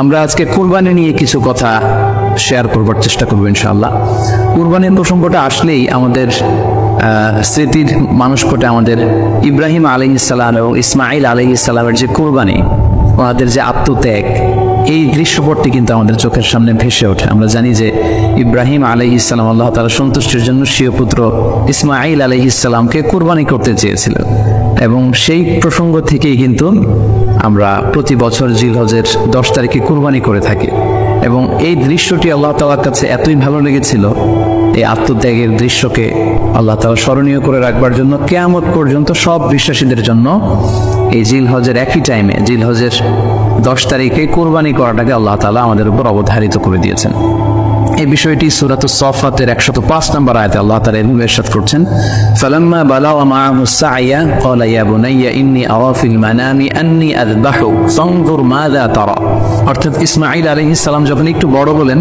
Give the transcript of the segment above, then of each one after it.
আমরা আজকে কুরবানি নিয়ে কিছু কথা শেয়ার করবার চেষ্টা করবো ইনশাআল্লাহ। কুরবানির প্রসঙ্গটা আসলেই আমাদের স্মৃতির মানসপটে আমাদের ইব্রাহিম আলাইহিস সালাম এবং ইসমাইল আলাইহিস সালামের যে কুরবানি, ওনাদের যে আত্মত্যাগ, এই দৃশ্যপটটি কিন্তু আমাদের চোখের সামনে ভেসে ওঠে। আমরা জানি যে ইব্রাহিম আলাইহিস সালাম আল্লাহ তাআলা সন্তুষ্টির জন্য স্বীয় পুত্র ইসমাইল আলাইহিস সালামকে কুরবানি করতে চেয়েছিলেন, এবং সেই প্রসঙ্গ থেকেই কিন্তু আমরা প্রতি বছর জিলহজের 10 তারিখে কুরবানি করে থাকি। এবং এই দৃশ্যটি আল্লাহ তাআলার কাছে এতই ভালো লেগেছিল, এই আত্মত্যাগের দৃশ্যকে আল্লাহ তাআলা স্মরণীয় করে রাখবার জন্য কিয়ামত পর্যন্ত সব বিশ্বাসীদের জন্য এই জিলহজের একই টাইমে, জিলহজের 10 তারিখে কুরবানি করাটাকে আল্লাহ তাআলা আমাদের উপর অবধারিত করে দিয়েছেন। এই বিষয়টি সূরাতুস সাফফাতের 105 নম্বর আয়াতে আল্লাহ তাআলা এভাবে ইরশাদ করছেন, ফালাম্মা বালাগা মাআহুস সা'য়া ক্বালা ইয়া বুনাইয়া ইন্নী আরা ফিল মানামি আন্নী আযবাহু ফানজুর মাযা তারা। অর্থাৎ ইসমাঈল আলাইহিস সালাম যখন একটু বড় হলেন,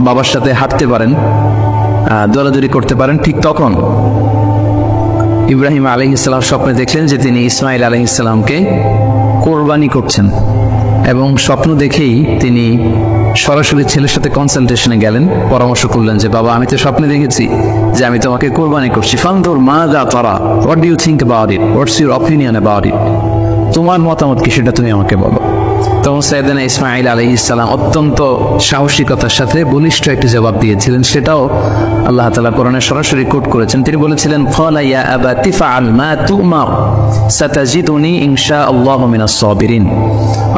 বাবার সাথে হাঁটতে পারেন, দৌড়াদৌড়ি করতে পারেন, ঠিক তখন ইব্রাহিম আলাইহিস সালাম স্বপ্নে দেখলেন যে তিনি ইসমাঈল আলাইহিস সালামকে কোরবানি করছেন, এবং স্বপ্ন দেখেই তিনি সরাসরি ছেলের সাথে কনসালটেশনে গেলেন, পরামর্শ করলেন যে বাবা, আমি তো স্বপ্নে দেখেছি যে আমি তোমাকে কোরবানি করছি, ফানজুর মাযা তারা, what do you think about it, what's your opinion about it, তোমার মতামত কি সেটা তুমি আমাকে বলো। তখন সাইয়েদনা ইসমাঈল আলাইহিস সালাম অত্যন্ত সাহসিকতার সাথে বলিষ্ঠ একটি জবাব দিয়েছিলেন, সেটাও আল্লাহ তাআলা কোরআনে সরাসরি কোট করেছেন। তিনি বলেছিলেন, ক্বালা ইয়া আবাতি ফাআল মা তুমার সাতাজিদুনি ইনশাআল্লাহু মিনাস সাবিরিন।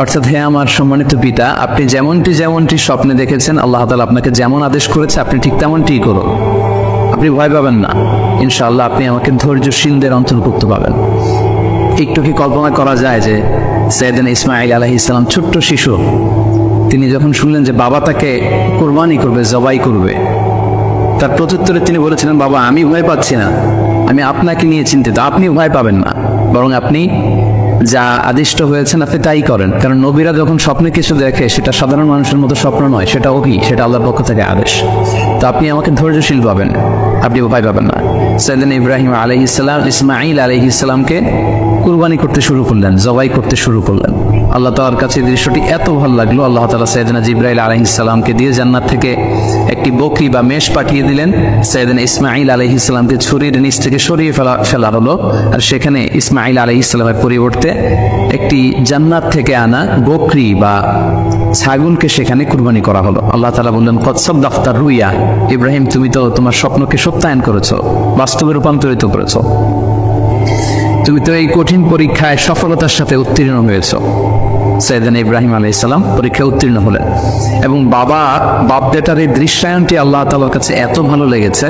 অর্থাৎ, হে আমার সম্মানিত পিতা, আপনি যেমনটি স্বপ্নে দেখেছেন, আল্লাহ তাআলা আপনাকে যেমন আদেশ করেছে আপনি ঠিক তেমনটিই করুন, আপনি ভয় পাবেন না, ইনশাআল্লাহ আপনি আমাকে ধৈর্যশীলদের অন্তর্ভুক্ত পাবেন। একটু কি কল্পনা করা যায় যে সাইয়েদনা ইসমাঈল আলাইহিস সালাম ছোট্ট শিশু, তিনি যখন শুনলেন যে বাবা তাকে কুরবানি করবে, জবাই করবে, তার প্রত্যুত্তরে তিনি বলেছিলেন, বাবা, আমি ভয় পাচ্ছি না, আমি আপনাকে নিয়ে চিন্তিত, আপনি ভয় পাবেন না, বরং আপনি যা আদিষ্ট হয়েছেন আপনি তাই করেন। কারণ নবীরা যখন স্বপ্নে কিছু দেখে, সেটা সাধারণ মানুষের মতো স্বপ্ন নয়, সেটা ওহী, সেটা আল্লাহর পক্ষ থেকে আদেশ। তো আপনি আমাকে ধৈর্যশীল পাবেন, আপনি ভয় পাবেন না। সাইয়েদনা ইব্রাহিম আলাইহিস সালাম ইসমাঈল আলাইহিস সালামকে কুরবানি করতে শুরু করলেন, জবাই করতে শুরু করলেন। আল্লাহ তাআলার কাছে দৃশ্যটি এত ভালো লাগলো, আল্লাহ তাআলা সাইয়েদনা জিবরাইল আলাইহিস সালামকে দিয়ে জান্নাত থেকে একটি বকরি বা মেষ পাঠিয়ে দিলেন। সাইয়েদনা ইসমাঈল আলাইহিস সালামকে ছুরির নিচ থেকে সরিয়ে ফেলা হলো, আর সেখানে ইসমাঈল আলাইহিস সালামের পরিবর্তে একটি জান্নাত থেকে আনা বকরি বা ছাগলকে সেখানে কুরবানি করা হলো। আল্লাহ তাআলা বললেন, কদ সাদ্দাকতা রুইয়া, ইব্রাহিম তুমি তো তোমার স্বপ্নকে সত্যায়ন করেছো, বাস্তবে রূপান্তরিত করেছো, তুমি তো এই কঠিন পরীক্ষায় সফলতার সাথে উত্তীর্ণ হয়েছ। সাইয়েদনা ইব্রাহিম আলাইহিস সালাম পরীক্ষায় উত্তীর্ণ হলেন, এবং বাপ বেটার এই দৃশ্যায়নটি আল্লাহ তাআলার কাছে এত ভালো লেগেছে,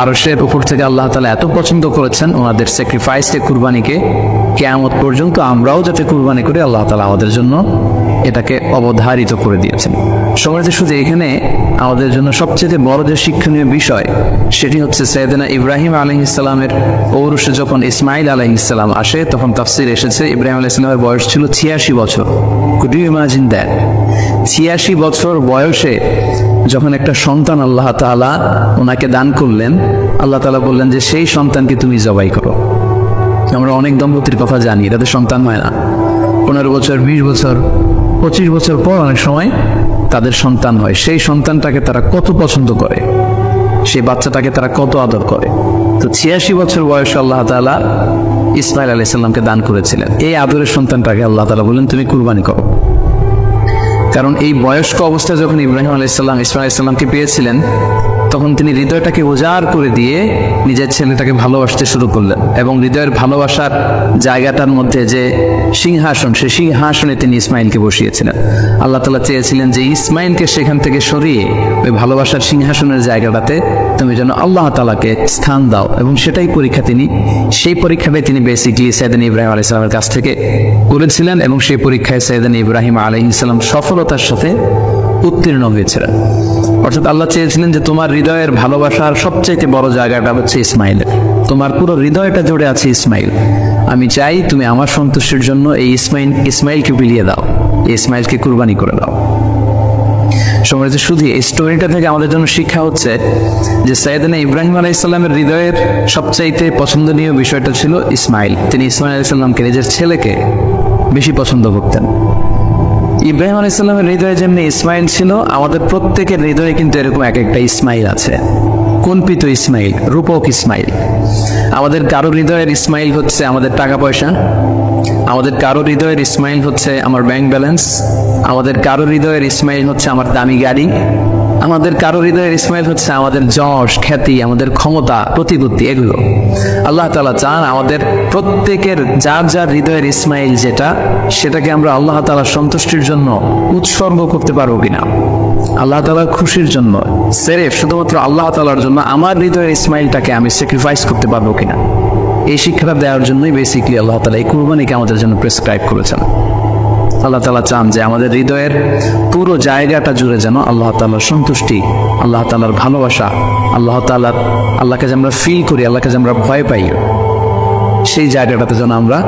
আরশের উপর থেকে আল্লাহ তাআলা এত পছন্দ করেছেন ওনাদের স্যাক্রিফাইসকে, কুরবানিকে, কিয়ামত পর্যন্ত আমরাও যাতে কুরবানি করি, আল্লাহ তাআলা আমাদের জন্য এটাকে অবধারিত করে দিয়েছেন। সম্মানিত শুধু এখানে আমাদের জন্য সবচেয়ে বড় যে শিক্ষণীয় বিষয়, সেটি হচ্ছে সাইয়েদনা ইব্রাহিম আলাইহিস সালামের ঔরসে যখন ইসমাঈল আলাইহিস সালাম আসে, তখন তাফসীর এসেছে ইব্রাহিম আলাইহিস সালামের বয়স ছিল 86 বছর। Could you imagine that? 86 বছর বয়সে যখন একটা সন্তান আল্লাহ তাআলা ওনাকে দান করলেন, আল্লাহ তাআলা বললেন যে সেই সন্তানকে তুমি জবাই করো। আমরা অনেক দম্পতির কথা জানি, তাদের সন্তান হয় না, 15 বছর, 20 বছর, 25 বছর পর অনেক সময় তাদের সন্তান হয়। সেই সন্তানটাকে তারা কত পছন্দ করে, সেই বাচ্চাটাকে তারা কত আদর করে। তো 86 বছর বয়সে আল্লাহ তাআলা ইসমাঈল আলাইহিস সালামকে দান করেছিলেন। এই আদরের সন্তানটাকে আল্লাহ তাআলা বললেন তুমি কুরবানি করো। কারণ এই বয়স্ক অবস্থায় যখন ইব্রাহিম আলাইহিস সালাম ইসমাঈল আলাইহিস সালামকে পেয়েছিলেন, তখন তিনি হৃদয়টাকে উজাড় করে দিয়ে নিজের ছেলেটাকে ভালোবাসতে শুরু করলেন, এবং হৃদয়ের ভালোবাসার জায়গাটার মধ্যে যে সিংহাসন, সেই সিংহাসনে তিনি ইসমাঈলকে বসিয়েছিলেন। আল্লাহ তাআলা চেয়েছিলেন যে ইসমাঈলকে সেখান থেকে সরিয়ে ওই ভালোবাসার সিংহাসনের জায়গাটাতে তুমি যেন আল্লাহ তাআলাকে স্থান দাও, এবং সেই পরীক্ষাটাই তিনি বেসিক্যালি সাইয়েদনা ইব্রাহিম আলাইহিস সালামের কাছ থেকে করেছিলেন, এবং সেই পরীক্ষায় সাইয়েদনা ইব্রাহিম আলাইহিস সালাম সফলতার সাথে উত্তীর্ণ হয়েছিলেন। অর্থাৎ আল্লাহ চেয়েছিলেন যে তোমার হৃদয়ের ভালোবাসার সবচেয়ে বড় জায়গাটা হচ্ছে ইসমাঈলের, তোমার পুরো হৃদয়টা জুড়ে আছে ইসমাঈল। আমি চাই তুমি আমার সন্তুষ্টির জন্য এই ইসমাঈলকে বিলিয়ে দাও, এই ইসমাঈলকে কুরবানি করে দাও। সম্মানিত শুধু এই স্টোরিটা থেকে আমাদের জন্য শিক্ষা হচ্ছে যে সাইয়েদনা ইব্রাহিম আলাইহিস সালামের হৃদয়ের সবচাইতে পছন্দনীয় বিষয়টা ছিল ইসমাঈল। তিনি ইসমাঈল আলাইহিস সালামকে, নিজের ছেলেকে বেশি পছন্দ করতেন। ইব্রাহিম আলাইহিস সালামের হৃদয়ে যেমনি ইসমাইল ছিল, আমাদের প্রত্যেকের হৃদয়ে কিন্তু এরকম এক একটা ইসমাইল আছে, কল্পিত ইসমাইল, রূপক ইসমাইল। আমাদের কারোর হৃদয়ের ইসমাইল হচ্ছে আমাদের টাকা পয়সা, আমাদের কারোর হৃদয়ের ইসমাইল হচ্ছে আমার ব্যাংক ব্যালেন্স, আমাদের কারোর হৃদয়ের ইসমাইল হচ্ছে আমার দামি গাড়ি, আমাদের কারোর হৃদয়ের ইসমাইল হচ্ছে আমাদের যশ খ্যাতি, আমাদের ক্ষমতা প্রতিপত্তি, এগুলো। আল্লাহ তাআলা চান আমাদের প্রত্যেকের যার যার হৃদয়ের ইসমাইল যেটা, সেটাকে আমরা আল্লাহ তাআলার সন্তুষ্টির জন্য উৎসর্গ করতে পারবো কিনা, আল্লাহ তাআলার খুশির জন্য, সেরেফ শুধুমাত্র আল্লাহ তাআলার জন্য আমার হৃদয়ের ইসমাইলটাকে আমি স্যাক্রিফাইস করতে পারবো কিনা, এই শিক্ষাটা দেওয়ার জন্যই বেসিক্যালি আল্লাহ তাআলা এই কুরবানিকে আমাদের জন্য প্রেসক্রাইব করেছেন। আল্লাহ তাআলা চান যে আমাদের হৃদয়ের পুরো জায়গাটা জুড়ে যেন আল্লাহ তাআলার সন্তুষ্টি, আল্লাহ তাআলার ভালোবাসা, আল্লাহকে যে আমরা ফিল করি, আল্লাহকে যে আমরা ভয় পাই, সেই জায়গাটাতে যেন আমরা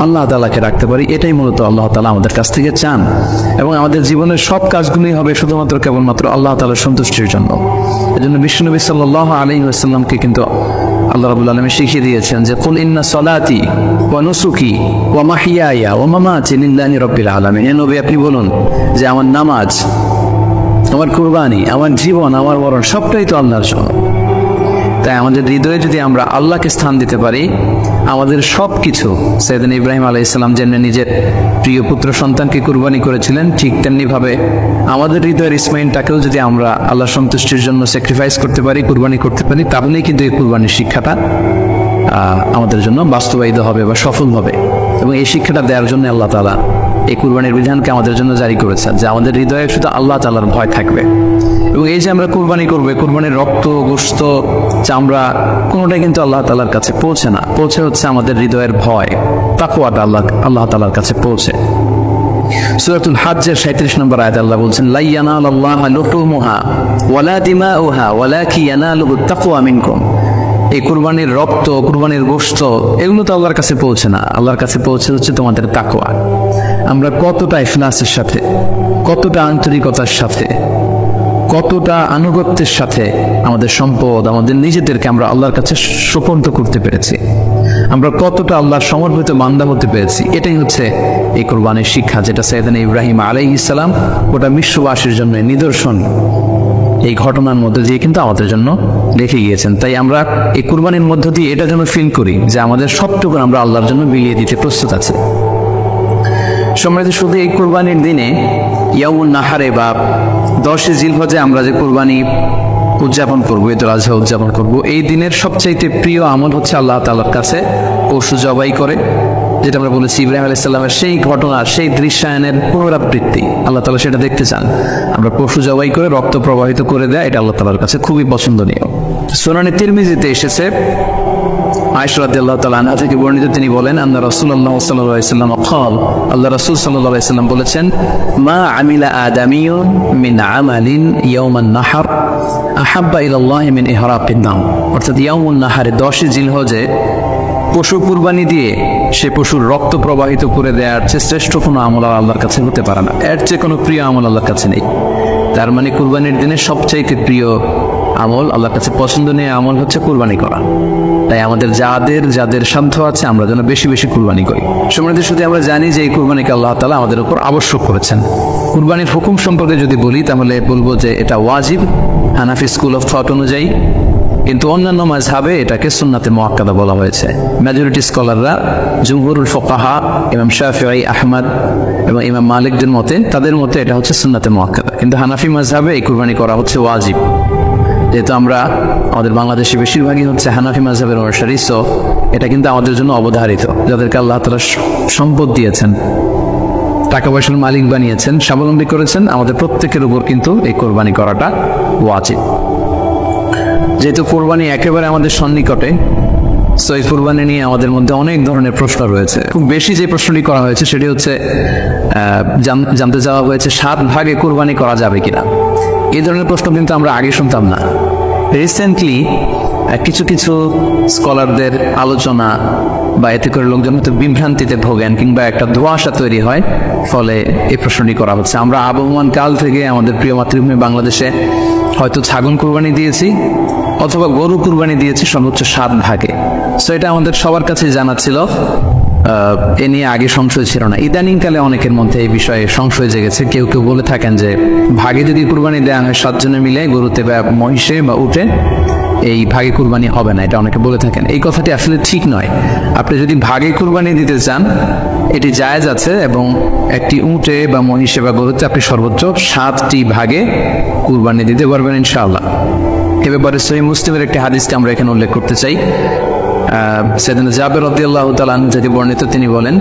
আল্লাহ তাআলাকে রাখতে পারি। এটাই মূলত আল্লাহ তাআলা আমাদের কাছ থেকে চান, এবং আমাদের জীবনের সব কাজগুলোই হবে শুধুমাত্র কেবলমাত্র আল্লাহ তাআলার সন্তুষ্টির জন্য। এজন্য বিশ্বনবী সাল্লাল্লাহু আলাইহি ওয়াসাল্লামকে কিন্তু আল্লাহ রাব্বুল আলামিন শিখিয়ে দিয়েছেন যে কুল ইন্না সলাতি ওয়া নুসুকি ওয়া মাহইয়ায়া ওয়া মামাতি লিল্লাহি রাব্বিল আলামিন। হে নবী, আপনি বলুন যে আমার নামাজ, আমার কুরবানি, আমার জীবন, আমার মরণ সবটাই তো আল্লাহর জন্য। তাই আমাদের হৃদয়ে যদি আমরা আল্লাহকে স্থান দিতে পারি, আমাদের সবকিছু, সাইয়েদনা ইব্রাহিম আলাইহিস সালাম যেমনি নিজের প্রিয় পুত্র সন্তানকে কুরবানি করেছিলেন, ঠিক তেমনি ভাবে আমাদের হৃদয়ের ইসমাইলটাকেও যদি আমরা আল্লাহ সন্তুষ্টির জন্য স্যাক্রিফাইস করতে পারি, কুরবানি করতে পারি, তাহলেই কিন্তু এই কুরবানির শিক্ষাটা আমাদের জন্য বাস্তবায়িত হবে বা সফল হবে। এবং এই শিক্ষাটা দেওয়ার জন্য আল্লাহ তাআলা এই কুরবানির বিধানকে আমাদের জন্য জারি করেছেন, যে আমাদের হৃদয়ে শুধু আল্লাহ তাআলার ভয় থাকবে। এবং এই যে আমরা কুরবানি করবে, কুরবানির রক্ত, গোশত, চামড়া কোনোটাই কিন্তু আল্লাহ তাআলার কাছে পৌঁছে না, পৌঁছে হচ্ছে আমাদের হৃদয়ের ভয়, তাকওয়াটা আল্লাহ তাআলার কাছে পৌঁছে। সূরাতুল হজ্জের 37 নম্বর আয়াতে আল্লাহ বলছেন, লা ইয়ানালুল্লাহা লুহুমুহা ওয়ালা দিমাউহা ওয়ালাকি ইয়ানালুহুত তাকওয়া মিনকুম। এই কুরবানির রক্ত, কুরবানির গোশত, এগুলো তো আল্লাহর কাছে পৌঁছে না, আল্লাহর কাছে পৌঁছে হচ্ছে তোমাদের তাকওয়া। আমরা কতটা ইখলাসের সাথে, কতটা আন্তরিকতার সাথে, কতটা আনুগত্যের সাথে আমাদের সম্পদ, আমাদের নিজেদেরকে আমরা আল্লাহর কাছে সোপর্দ করতে পেরেছি, আমরা কতটা আল্লাহর সমর্পিত বান্দা হতে পেরেছি, এটাই হচ্ছে এই কুরবানির শিক্ষা, যেটা সাইয়েদনা ইব্রাহিম আলাইহিস সালাম গোটা বিশ্ববাসীর জন্য নিদর্শন এই ঘটনার মধ্যে দিয়ে কিন্তু আমাদের জন্য রেখে গিয়েছেন। তাই আমরা এই কুরবানির মধ্য দিয়ে এটা যেন ফিল করি যে আমাদের সবটুকু আমরা আল্লাহর জন্য বিলিয়ে দিতে প্রস্তুত আছি। সম্মানিত, শুধু এই কুরবানির দিনে ইয়াউমুন নাহারে বা 10 জিলহজে আমরা যে কুরবানি উদযাপন করবো, ঈদুল আজহা উদযাপন করব, এই দিনের সবচাইতে প্রিয় আমল হচ্ছে আল্লাহ তাআলার কাছে পশু জবাই করে, যেটা আমরা বলেছি ইব্রাহিম আলাইহিস সালামের সেই ঘটনা, সেই দৃশ্যায়নের পুনরাবৃত্তি আল্লাহ তাআলা সেটা দেখতে চান। আমরা পশু জবাই করে রক্ত প্রবাহিত করে দেয়, এটা আল্লাহ তাআলার কাছে খুবই পছন্দনীয়। সুনানে তিরমিজিতে এসেছে, আয়েশা রাদিয়াল্লাহু তাআলা আনহা থেকে বর্ণিত, তিনি বলেন, আন্না রাসূলুল্লাহ সাল্লাল্লাহু আলাইহি ওয়াসাল্লাম قال, আল্লাহ রাসূল সাল্লাল্লাহু আলাইহি ওয়াসাল্লাম বলেছেন, মা আমিলা আদামিয়ুন মিন আমালিন ইয়াওমান নাহর আহাব্বা ইলাল্লাহি মিন ইহরাকিন নাম। অর্থাৎ ইয়াউমুন নাহারে 10 জিলহজে পশু কুরবানি দিয়ে সে পশুর রক্ত প্রবাহিত করে দেওয়ার চেয়ে শ্রেষ্ঠ কোনো আমল আল্লাহর কাছে হতে পারে না, এর চেয়ে কোনো প্রিয় আমল আল্লাহর কাছে নেই। তার মানে কুরবানির দিনে সবচাইতে প্রিয় আমল, আল্লাহর কাছে পছন্দনীয় আমল হচ্ছে কুরবানি করা। তাই আমাদের যাদের সাধ্য আছে আমরা যেন বেশি বেশি কুরবানি করি। সম্মানিত, শুধু আমরা জানি যে এই কুরবানিকে আল্লাহ তাআলা আমাদের উপর আবশ্যক করেছেন। কুরবানির হুকুম সম্পর্কে যদি বলি তাহলে বলবো যে এটা ওয়াজিব হানাফি স্কুল অফ থট অনুযায়ী, কিন্তু অন্যান্য মাযহাবে এটাকে সুন্নাতে মুআক্কাদা বলা হয়েছে। মেজরিটি স্কলাররা, জুমহুরুল ফুকাহা, ইমাম শাফিঈ, আহমদ এবং ইমাম মালিকদের মতে, তাদের মতে এটা হচ্ছে সুন্নাতে মুআক্কাদা। কিন্তু হানাফি মাযহাবে এই কুরবানি করা হচ্ছে ওয়াজিব। যেহেতু আমরা আমাদের বাংলাদেশে বেশিরভাগই হচ্ছে হানাফি মাযহাবের অনুসারী, সো এটা কিন্তু আমাদের জন্য অবধারিত। যাদেরকে আল্লাহ তাআলা সম্পদ দিয়েছেন, টাকা পয়সার মালিক বানিয়েছেন, স্বাবলম্বী করেছেন, আমাদের প্রত্যেকের উপর কিন্তু এই কোরবানি করাটা ওয়াজিব। যেহেতু কোরবানি একেবারে আমাদের সন্নিকটে, সো এই কোরবানি নিয়ে আমাদের মধ্যে অনেক ধরনের প্রশ্ন রয়েছে। খুব বেশি যে প্রশ্নটি করা হয়েছে সেটি হচ্ছে জানতে চাওয়া হয়েছে 7 ভাগে কোরবানি করা যাবে কিনা। এই ধরনের প্রশ্ন কিন্তু আমরা আগে শুনতাম না। রিসেন্টলি কিছু কিছু স্কলারদের আলোচনা বা এতে করে লোকজন হয়তো বিভ্রান্তিতে ভোগেন কিংবা একটা ধোঁয়াশা তৈরি হয়, ফলে এই প্রশ্নটি করা হচ্ছে। আমরা আবহমান কাল থেকে আমাদের প্রিয় মাতৃভূমি বাংলাদেশে হয়তো ছাগল কুরবানি দিয়েছি অথবা গরু কুরবানি দিয়েছি সর্বোচ্চ 7 ভাগে। সো এটা আমাদের সবার কাছে জানা ছিল। এ নিয়ে আগে সংশয় ছিল না। ইদানিংকালে অনেকের মধ্যে এই বিষয়ে সংশয় জেগেছে। কেউ কেউ বলে থাকেন যে ভাগে যদি কুরবানি দেওয়া হয় 7 জনে মিলে গরুতে বা মহিষে বা উটে, এই ভাগে কুরবানি হবে না, এটা অনেকে বলে থাকেন। এই কথাটি আসলে ঠিক নয়। আপনি যদি ভাগে কুরবানি দিতে চান এটি জায়েজ আছে, এবং একটি উটে বা মহিষে বা গরুতে আপনি সর্বোচ্চ 7টি ভাগে কুরবানি দিতে পারবেন ইনশাআল্লাহ। এ ব্যাপারে সহিহ মুসলিমের একটি হাদিসকে আমরা এখানে উল্লেখ করতে চাই। সাইয়েদনা জাবের রাদিয়াল্লাহু তাআলা আনহু থেকে বর্ণিত, তিনি বলেন,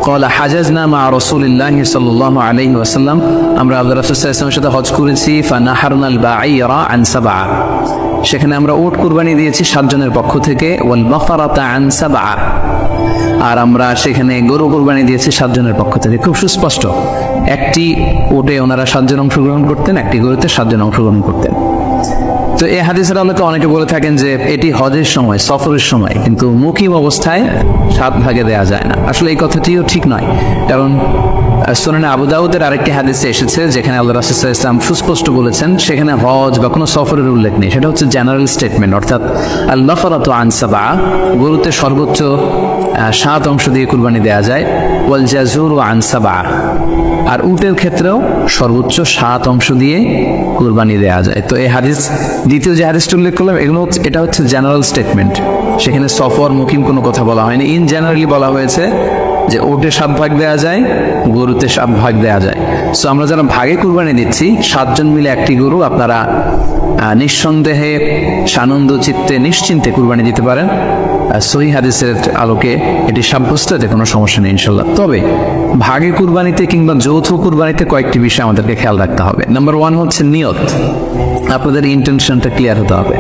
ক্বালা হাজাজনা মা রাসূলিল্লাহি সাল্লাল্লাহু আলাইহি ওয়াসাল্লাম, আমরা আল্লাহর রাসূল সাল্লাল্লাহু আলাইহি ওয়াসাল্লামের সাথে হজ করেছি, ফানাহারনাল বাঈরা আন সাবআ, সেখানে আমরা উট কুরবানি দিয়েছি 7 জনের পক্ষ থেকে, ওয়াল বাকারাতা আন সাবআ, আর আমরা সেখানে গরু কুরবানি দিয়েছি 7 জনের পক্ষ থেকে। খুব সুস্পষ্ট, একটি উটে ওনারা 7 জন অংশগ্রহণ করতেন, একটি গরুতে 7 জন অংশগ্রহণ করতেন। তো এই হাদিসের আলোকে অনেকে বলে থাকেন যে এটি হজের সময়, সফরের সময়, কিন্তু মুকিম অবস্থায় 7 ভাগে দেওয়া যায় না। আসলে এই কথাটিও ঠিক নয়, কারণ সুনানে আবু দাউদের আরেকটি হাদিসে এসেছে যেখানে আল্লাহ রাসূল সাল্লাল্লাহু আলাইহি ওয়াসাল্লাম সুস্পষ্ট বলেছেন, সেখানে হজ বা কোনো সফরের উল্লেখ নেই। সেটা হচ্ছে জেনারেল স্টেটমেন্ট, অর্থাৎ আল বাকারাতু আন সাবআ, গরুতে সর্বোচ্চ 7 অংশ দিয়ে কুরবানি দেওয়া যায়, ওয়াল জাযুরু আন সাবআ, আর উটের ক্ষেত্রেও সর্বোচ্চ 7 অংশ দিয়ে কুরবানি দেওয়া যায়। তো এই হাদিস, দ্বিতীয় যে হাদিসটা উল্লেখ করলাম, এটা হচ্ছে জেনারেল স্টেটমেন্ট, সেখানে সফর মুকিম কোনো কথা বলা হয়নি। ইন জেনারেলি বলা হয়েছে যে উটে 7 ভাগ দেওয়া যায়, গরুতে 7 ভাগ দেওয়া যায়। সো আমরা যারা ভাগে কুরবানি দিচ্ছি 7 জন মিলে একটি গরু, আপনারা নিঃসন্দেহে সানন্দ চিত্তে নিশ্চিন্তে কুরবানি দিতে পারেন। সহিহ হাদিসের আলোকে এটি সাব্যস্ত, এতে কোনো সমস্যা নেই ইনশাল্লাহ। তবে ভাগে কুরবানিতে কিংবা যৌথ কুরবানিতে কয়েকটি বিষয় আমাদেরকে খেয়াল রাখতে হবে। নাম্বার 1 হচ্ছে নিয়ত। আপনাদের ইন্টেনশনটা ক্লিয়ার হতে হবে।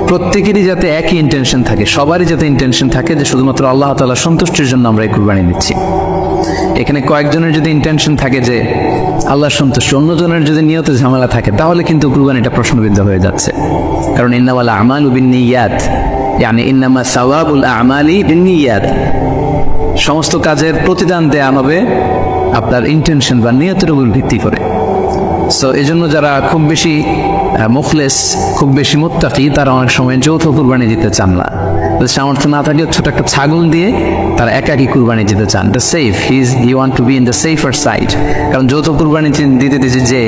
প্রত্যেকেরই যাতে একই ইন্টেনশন থাকে, সবারই যাতে ইন্টেনশন থাকে যে শুধুমাত্র আল্লাহ তাআলার সন্তুষ্টির জন্য আমরা এই কুরবানি দিচ্ছি। এখানে কয়েকজনের যদি ইন্টেনশন থাকে যে আল্লাহর সন্তুষ্টি, অন্যজনের যদি নিয়তে ঝামেলা থাকে, তাহলে কিন্তু কুরবানিটা প্রশ্নবিদ্ধ হয়ে যাচ্ছে। কারণ ইন্নামাল আমালু বিন্নিয়াত, মানে ইন্নামা সাওয়াবুল আমালি বিন্নিয়াত, সমস্ত কাজের প্রতিদান দেয়া হবে আপনার ইন্টেনশন বা নিয়তের উপর ভিত্তি করে। সো এই জন্য যারা খুব বেশি মুখলেস, খুব বেশি মুত্তাকি, তারা অনেক সময় যৌথ কুরবানি দিতে চান না। সামর্থ্য না থাকলে ছোট একটা ছাগল দিয়ে তারা একাকি কুরবানি দিতে চান। The safe, he want to be in the safer side. কারণ যৌথ কুরবানি দিতে দিতে যে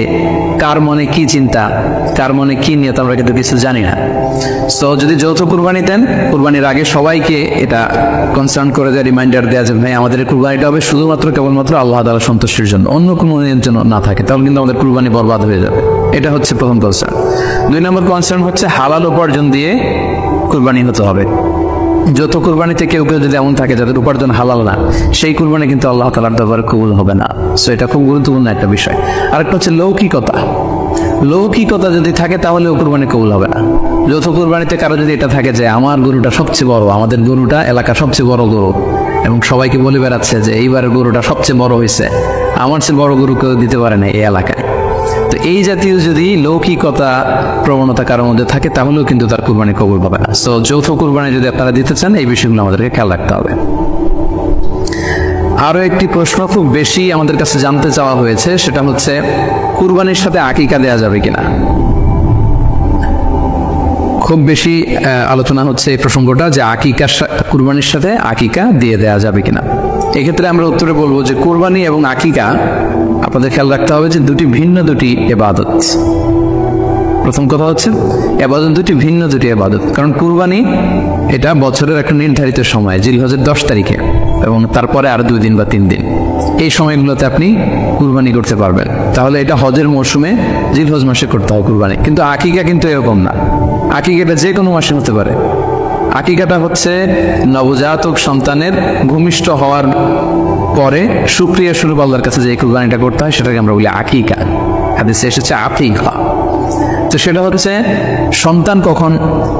কার মনে কি চিন্তা, কার মনে কি নিয়ত, আমরা কিন্তু কিছু জানি না। সো যদি যৌথ কুরবানি দেন, কুরবানির আগে সবাইকে এটা কনসার্ন করে দেয়, রিমাইন্ডার দেওয়া যে ভাই আমাদের কুরবানিটা হবে শুধুমাত্র কেবলমাত্র আল্লাহ তাআলার সন্তুষ্টির জন্য, অন্য কোনো জন্য না থাকে, তাহলে কিন্তু আমাদের কুরবানি বরবাদ হয়ে যাবে। এটা হচ্ছে প্রথম কনসার্ন। 2 নম্বর কনসার্ন হচ্ছে হালাল উপার্জন দিয়ে কুরবানি হতে হবে। যৌথ কুরবানিতে কেউ কেউ যদি এমন থাকে যাদের উপার্জন হালাল না, সেই কুরবানি কিন্তু আল্লাহ তাআলার দরবারে কবুল হবে না। সো এটা খুব গুরুত্বপূর্ণ একটা বিষয়। আরেকটা হচ্ছে লৌকিকতা। লৌকিকতা যদি থাকে তাহলেও কুরবানি কবুল হবে না। যৌথ কুরবানিতে কারো যদি এটা থাকে যে আমার গরুটা সবচেয়ে বড়, আমাদের গরুটা এলাকার সবচেয়ে বড় গরু, এবং সবাইকে বলে বেড়াচ্ছে যে এইবারের গরুটা সবচেয়ে বড় হয়েছে, আমার চেয়ে বড় গরু কেউ দিতে পারে না এই এলাকায়, তো এই জাতীয় যদি লৌকিকতা প্রবণতা কারোর মধ্যে থাকে, তাহলেও কিন্তু তার কুরবানি কবুল হবে না। সো যৌথ কুরবানি যদি আপনারা দিতে চান, এই বিষয়গুলো আমাদেরকে খেয়াল রাখতে হবে। আরো একটি প্রশ্ন খুব বেশি আমাদের কাছে জানতে চাওয়া হয়েছে, সেটা হচ্ছে কুরবানির সাথে আকিকা দেওয়া যাবে কিনা। খুব বেশি আলোচনা হচ্ছে এই প্রসঙ্গটা যে কুরবানির সাথে আকিকা দিয়ে দেওয়া যাবে কিনা। এক্ষেত্রে আমরা উত্তরে বলবো যে কুরবানি এবং আকিকা আপনাদের খেয়াল রাখতে হবে যে ভিন্ন দুটি ইবাদত। প্রথম কথা হচ্ছে ইবাদত ভিন্ন দুটি ইবাদত। কারণ কুরবানি এটা বছরের একটা নির্ধারিত সময়, জিলহজের 10 তারিখে, এবং তারপরে আরো 2 দিন বা 3 দিন, এই সময়গুলোতে আপনি কুরবানি করতে পারবেন। তাহলে এটা হজের মৌসুমে জিলহজ মাসে করতে হয় কুরবানি। কিন্তু আকিকা কিন্তু এরকম না, আকিকাটা যে কোনো মাসে হতে পারে। আকিকাটা হচ্ছে নবজাতক সন্তানের ভূমিষ্ঠ হওয়ার পরে শুকরিয়া স্বরূপ আল্লাহর কাছে যে কুরবানিটা করতে হয়, সেটাকে আমরা বলি আকিকা। হাদিসে এসেছে আকিকা। তো সেটা হচ্ছে সন্তান কখন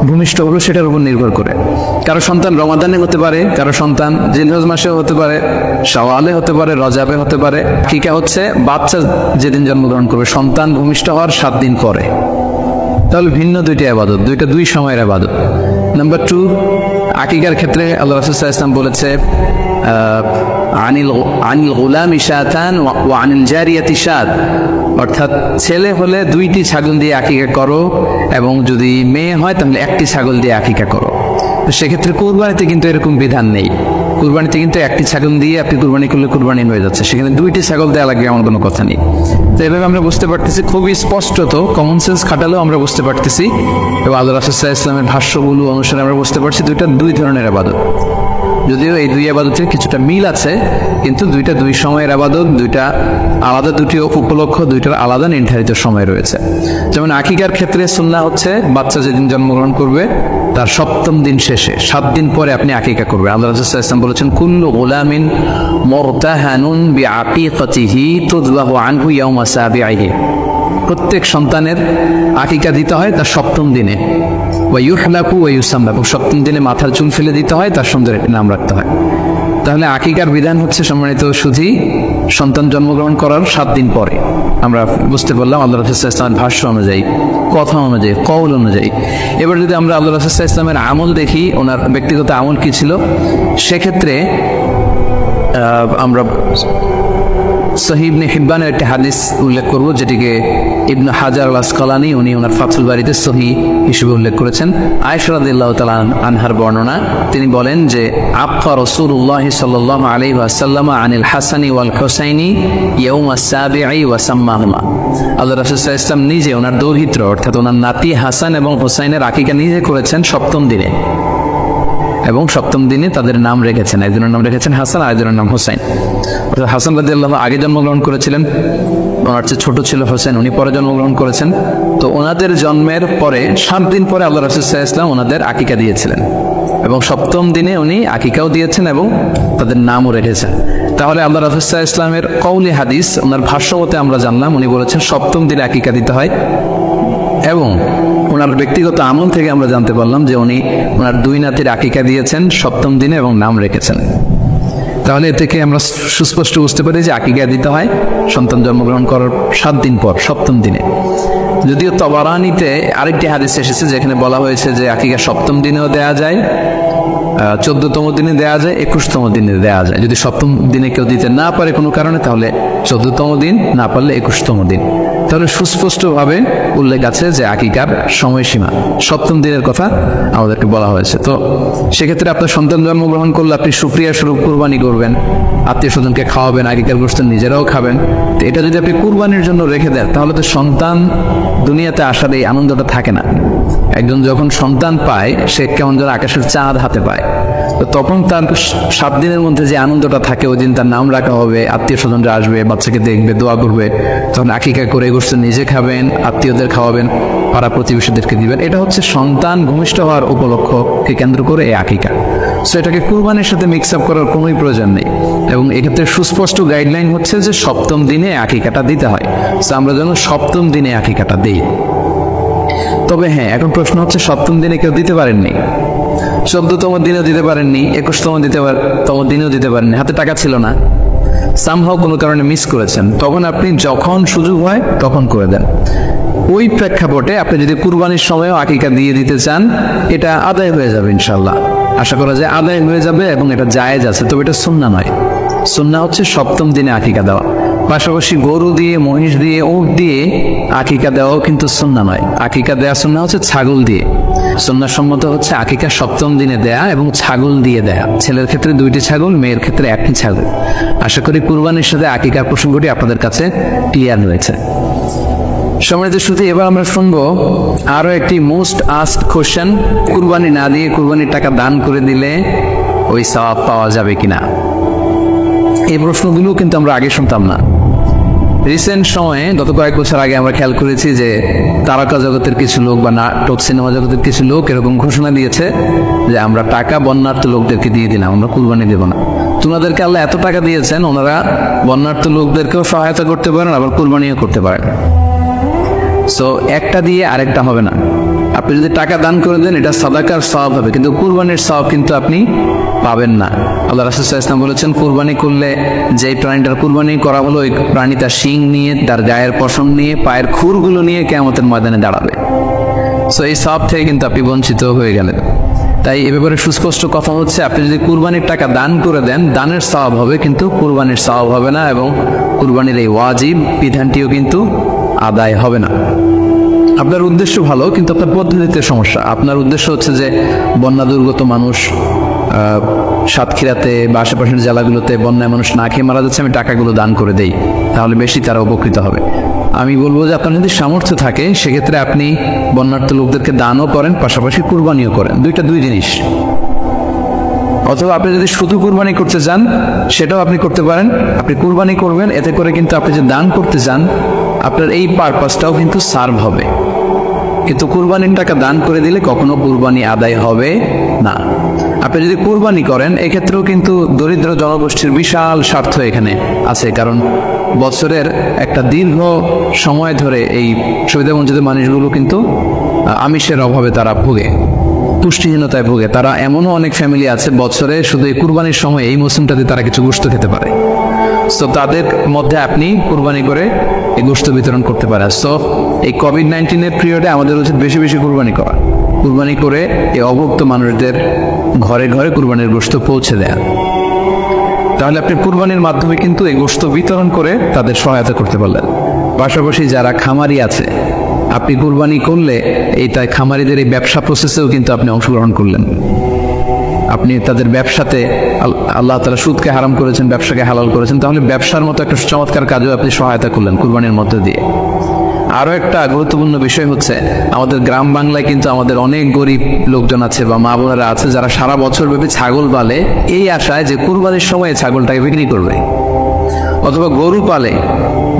ভূমিষ্ঠ হলো সেটার উপর নির্ভর করে। কারো সন্তান রমাদানে হতে পারে, কারো সন্তান জিলহজ মাসে হতে পারে, শাওয়ালে হতে পারে, রজাবে হতে পারে। আকিকা হচ্ছে বাচ্চা যেদিন জন্মগ্রহণ করবে, সন্তান ভূমিষ্ঠ হওয়ার 7 দিন পরে। তাহলে ভিন্ন দুইটা ইবাদত, দুই সময়ের ইবাদত। নাম্বার 2, আকিকার ক্ষেত্রে আল্লাহ রাসূল সাল্লাল্লাহু আলাইহি ওয়াসাল্লাম বলেছে আনিল গুলামি শাতান ওয়া আনিল জারিয়াতি শাত, অর্থাৎ ছেলে হলে 2টি ছাগল দিয়ে আকিকা করো, এবং যদি মেয়ে হয় তাহলে 1টি ছাগল দিয়ে আকিকা করো। তো সেক্ষেত্রে কুরবানিতে কিন্তু এরকম বিধান নেই। কুরবানিতে কিন্তু একটি ছাগল দিয়ে আপনি কুরবানি করলে কুরবানি হয়ে যাচ্ছে, সেখানে 2টি ছাগল দেওয়া লাগবে এমন কোনো কথা নেই। তো এভাবে আমরা বুঝতে পারতেছি, খুবই স্পষ্টত কমন সেন্স খাটালেও আমরা বুঝতে পারতেছি, এবং আল্লাহ রাসূল সাল্লাল্লাহু আলাইহি ওয়াসাল্লামের ভাষ্যগুলো অনুসারে আমরা বুঝতে পারছি দুইটা দুই ধরনের ইবাদত। যদিও এই দুই ইবাদতের কিছুটা মিল আছে, কিন্তু দুইটা দুই সময়ের ইবাদত, দুইটা আলাদা, দুটি উপলক্ষ, দুইটার আলাদা নির্ধারিত সময় রয়েছে। যেমন আকিকার ক্ষেত্রে সুন্নাহ হচ্ছে বাচ্চা যেদিন জন্মগ্রহণ করবে তার 7ম দিন শেষে 7 দিন পরে আপনি আকিকা করবেন। আল্লাহ রাসূল সাল্লাল্লাহু আলাইহি ওয়াসাল্লাম বলেছেন, কুল্লু গুলামিন মুরতাহানুন বিআকিকাতিহি তুযবাহু আনহু ইয়াওমা সাবিহি। প্রত্যেক সন্তানের আকিকা দিতে হয় তার 7ম দিনে, ওয়া ইউহলাকু ওয়া ইউসাম্মা, 7ম দিনে মাথার চুল ফেলে দিতে হয়, তার সুন্দর একটি নাম রাখতে হয়। তাহলে আকিকার বিধান হচ্ছে সম্মানিত সুধী সন্তান জন্মগ্রহণ করার 7 দিন পরে। আমরা বুঝতে পারলাম আল্লাহ রাসূল সাল্লাল্লাহু আলাইহি ওয়াসাল্লামের ভাষ্য অনুযায়ী, কথা অনুযায়ী, কওল অনুযায়ী। এবার যদি আমরা আল্লাহ রাসূল সাল্লাল্লাহু আলাইহি ওয়াসাল্লামের আমল দেখি, ওনার ব্যক্তিগত আমল কি ছিল, সেক্ষেত্রে আমরা সহিহ ইবনে হিব্বানের একটি হাদিস উল্লেখ করব, যেটিকে ইবনে হাজার আল আসকালানী উনি ওনার ফাথুল বারীতে সহিহ হিসেবে উল্লেখ করেছেন। আয়েশা রাদিয়াল্লাহু তাআলা আনহার বর্ণনা, তিনি বলেন যে আবকা রাসূলুল্লাহ সাল্লাল্লাহু আলাইহি ওয়াসাল্লাম আনিল হাসানি ওয়াল হুসাইনি ইয়াউমা সাবিঈ ওয়া সাম্মাহুমা। আল্লাহ রাসূল সাল্লাল্লাহু আলাইহি ওয়াসাল্লাম নিজে ওনার দৌহিত্র অর্থাৎ ওনার নাতি হাসান এবং হুসাইনের আকিকা নিজে করেছেন 7ম দিনে, এবং 7ম দিনে তাদের নাম রেখেছেন। একজনের নাম রেখেছেন হাসান, আরেকজনের নাম হুসাইন। হাসান রাদিয়াল্লাহু আগে জন্মগ্রহণ করেছিলেন, ওনার চেয়ে ছোট ছিল হোসেন, উনি পরে জন্মগ্রহণ করেছেন। তো ওনাদের জন্মের পরে 7 দিন পরে আল্লাহ রাসূল সাল্লাল্লাহু আলাইহি ওয়াসাল্লাম ওনাদের আকিকা দিয়েছিলেন, এবং 7ম দিনে উনি আকিকাও দিয়েছেন এবং তাদের নামও রেখেছেন। তাহলে আল্লাহ রাসূল সাল্লাল্লাহু আলাইহি ওয়াসাল্লামের কওলি হাদিস, ওনার ভাষ্য মতে আমরা জানলাম উনি বলেছেন 7ম দিনে আকিকা দিতে হয়, এবং ওনার ব্যক্তিগত আমল থেকে আমরা জানতে পারলাম যে উনি ওনার 2 নাতির আকিকা দিয়েছেন 7ম দিনে এবং নাম রেখেছেন। তাহলে এ থেকে আমরা সুস্পষ্ট বুঝতে পারি যে আকিকা দিতে হয় সন্তান জন্মগ্রহণ করার 7 দিন পর, 7ম দিনে। যদিও তবারানীতে আরেকটি হাদিস এসেছে যেখানে বলা হয়েছে যে আকিকা 7ম দিনেও দেয়া যায়, 14তম দিনে দেয়া যায়, 21তম দিনে দেয়া যায়। যদি 7ম দিনে কেউ দিতে না পারে কোনো কারণে, তাহলে 14তম দিন, না পারলে 21তম দিন। তাহলে সুস্পষ্টভাবে উল্লেখ আছে যে আকিকার সময়সীমা 7ম দিনের কথা আমাদেরকে বলা হয়েছে। তো সেক্ষেত্রে আপনার সন্তান জন্মগ্রহণ করলে আপনি শুকরিয়া স্বরূপ কুরবানি করবেন, আত্মীয় স্বজনকে খাওয়াবেন, আকিকার গোশত নিজেরাও খাবেন। তো এটা যদি আপনি কুরবানির জন্য রেখে দেন, তাহলে তো সন্তান দুনিয়াতে আসার এই আনন্দটা থাকে না। একজন যখন সন্তান পায়, সে কেমন যেন আকাশের চাঁদ হাতে পায়। তো তখন তার 7 দিনের মধ্যে যে আনন্দটা থাকে, ওই দিন তার নাম রাখা হবে, আত্মীয় স্বজনরা আসবে, বাচ্চাকে দেখবে, দোয়া করবে, তখন আকিকা করে গোশত নিজে খাবেন, আত্মীয়দের খাওয়াবেন, পাড়া প্রতিবেশীদেরকে দিবেন। এটা হচ্ছে সন্তান ভূমিষ্ঠ হওয়ার উপলক্ষকে কেন্দ্র করে এই আকিকা। সো এটাকে কুরবানির সাথে মিক্স আপ করার কোনোই প্রয়োজন নেই, এবং এক্ষেত্রে সুস্পষ্ট গাইডলাইন হচ্ছে যে 7ম দিনে আকিকাটা দিতে হয়। সো আমরা যেন 7ম দিনে আকিকাটা দিই। তবে হ্যাঁ, এখন প্রশ্ন হচ্ছে 7ম দিনে কেউ দিতে পারেননি, 14তম দিনেও দিতে পারেননি, 21তম দিনেও দিতে পারেননি, হাতে টাকা ছিল না, সামহাও কোনো কারণে মিস করেছেন, তখন আপনি যখন সুযোগ হয় তখন করে দেন। ওই প্রেক্ষাপটে আপনি যদি কুরবানির সময়ও আকিকা দিয়ে দিতে চান, এটা আদায় হয়ে যাবে ইনশাআল্লাহ। আশা করা যায় আদায় হয়ে যাবে, এবং এটা জায়েজ আছে। তবে এটা সুন্নাহ নয়। সুন্নাহ হচ্ছে 7ম দিনে আকিকা দেওয়া। পাশাপাশি গরু দিয়ে, মহিষ দিয়ে, উট দিয়ে আকিকা দেওয়াও কিন্তু সুন্নাহ নয়। আকিকা দেওয়া সুন্নাহ হচ্ছে ছাগল দিয়ে। সুন্নাহ সম্মত হচ্ছে আকিকা 7ম দিনে দেয়া এবং ছাগল দিয়ে দেয়া। ছেলের ক্ষেত্রে 2টি ছাগল, মেয়ের ক্ষেত্রে 1টি ছাগল। আশা করি কুরবানির সাথে আকিকার প্রসঙ্গটি আপনাদের কাছে ক্লিয়ার হয়েছে। সম্মানিত শুধু এবার আমরা শুনবো আরো একটি মোস্ট আস্কড কোশ্চেন, কুরবানি না দিয়ে কুরবানির টাকা দান করে দিলে ওই সওয়াব পাওয়া যাবে কিনা। এই প্রশ্নগুলো কিন্তু আমরা আগে শুনতাম না। রিসেন্ট সময়ে, গত কয়েক বছর আগে আমরা খেয়াল করেছি যে তারকা জগতের কিছু লোক বা নাটক সিনেমা জগতের কিছু লোক এরকম ঘোষণা দিয়েছে যে আমরা টাকা বন্যার্থ লোকদেরকে দিয়ে দিলাম, আমরা কুরবানি দেব না। তোমাদেরকে আল্লাহ এত টাকা দিয়েছেন, ওনারা বন্যার্থ লোকদেরকেও সহায়তা করতে পারেন, আবার কুরবানিও করতে পারেন। সো একটা দিয়ে আরেকটা হবে না। আপনি যদি টাকা দান করে দেন, এটা সাদাকার সওয়াব হবে, কিন্তু কুরবানির সওয়াব কিন্তু আপনি পাবেন না। আল্লাহ রাসূল সাল্লাল্লাহু আলাইহি ওয়াসাল্লাম বলেছেন, কুরবানি করলে যে প্রাণীটার কুরবানি করা হলো, ওই প্রাণী তার শিং নিয়ে, তার গায়ের পশম নিয়ে, পায়ের খুরগুলো নিয়ে কিয়ামতের ময়দানে দাঁড়াবে। সো এই সওয়াব থেকে কিন্তু আপনি বঞ্চিত হয়ে গেলেন। তাই এ ব্যাপারে সুস্পষ্ট কথা হচ্ছে, আপনি যদি কুরবানির টাকা দান করে দেন, দানের সওয়াব হবে, কিন্তু কুরবানির সওয়াব হবে না, এবং কুরবানির এই ওয়াজিব বিধানটিও কিন্তু আদায় হবে না। আপনার উদ্দেশ্য ভালো, কিন্তু আপনার পদ্ধতিতে সমস্যা। আপনার উদ্দেশ্য হচ্ছে যে বন্যা দুর্গত মানুষ সাতক্ষীরাতে বা আশেপাশের জেলাগুলোতে বন্যায় মানুষ না খেয়ে মারা যাচ্ছে, আমি টাকাগুলো দান করে দেই, তাহলে বেশি তারা উপকৃত হবে। আমি বলবো যে আপনার যদি সামর্থ্য থাকে সেক্ষেত্রে আপনি বন্যার্থ লোকদেরকে দানও করেন, পাশাপাশি কুরবানিও করেন, দুই জিনিস। অথবা আপনি যদি শুধু কুরবানি করতে চান সেটাও আপনি করতে পারেন, আপনি কুরবানি করবেন, এতে করে কিন্তু আপনি যে দান করতে চান আপনার এই পারপাসটাও কিন্তু সার্ভ হবে। কিন্তু কুরবানির টাকা দান করে দিলে কখনো কুরবানি আদায় হবে না। আপনি যদি কুরবানি করেন এক্ষেত্রেও কিন্তু দরিদ্র জনগোষ্ঠীর বিশাল স্বার্থ এখানে আছে, কারণ বছরের একটা দীর্ঘ সময় ধরে এই সুবিধাবঞ্চিত মানুষগুলো কিন্তু আমিষের অভাবে তারা ভোগে, পুষ্টিহীনতায় ভোগে। তারা এমনও অনেক ফ্যামিলি আছে বছরে শুধু এই কুরবানির সময় এই মৌসুমটাতে তারা কিছু গোশত খেতে পারে। সো তাদের মধ্যে আপনি কুরবানি করে এই গোশত বিতরণ করতে পারেন। সো এই কোভিড-19 পিরিয়ডে আমাদের উচিত বেশি বেশি কুরবানি করা, কুরবানি করে এই অভুক্ত মানুষদের ঘরে ঘরে কুরবানির গোশত পৌঁছে দেয়া। তাহলে আপনি কুরবানির মাধ্যমে কিন্তু এই গোশত বিতরণ করে তাদের সহায়তা করতে পারলেন। পাশাপাশি যারা খামারি আছে, আপনি কুরবানি করলে এই তাই খামারিদের এই ব্যবসা প্রসেসেও কিন্তু আপনি অংশগ্রহণ করলেন। আপনি তাদের ব্যবসাতে, আল্লাহ তাআলা সুদকে হারাম করেছেন, ব্যবসাকে হালাল করেছেন, তাহলে ব্যবসার মতো একটা চমৎকার কাজেও আপনি সহায়তা করলেন কুরবানির মধ্যে দিয়ে। আরো একটা গুরুত্বপূর্ণ বিষয় হচ্ছে, আমাদের গ্রাম বাংলায় কিন্তু আমাদের অনেক গরিব লোকজন আছে বা মা বোনেরা আছে যারা সারা বছর ব্যাপী ছাগল পালে এই আশায় যে কুরবানির সময় ছাগলটাকে বিক্রি করবে, অথবা গরু পালে।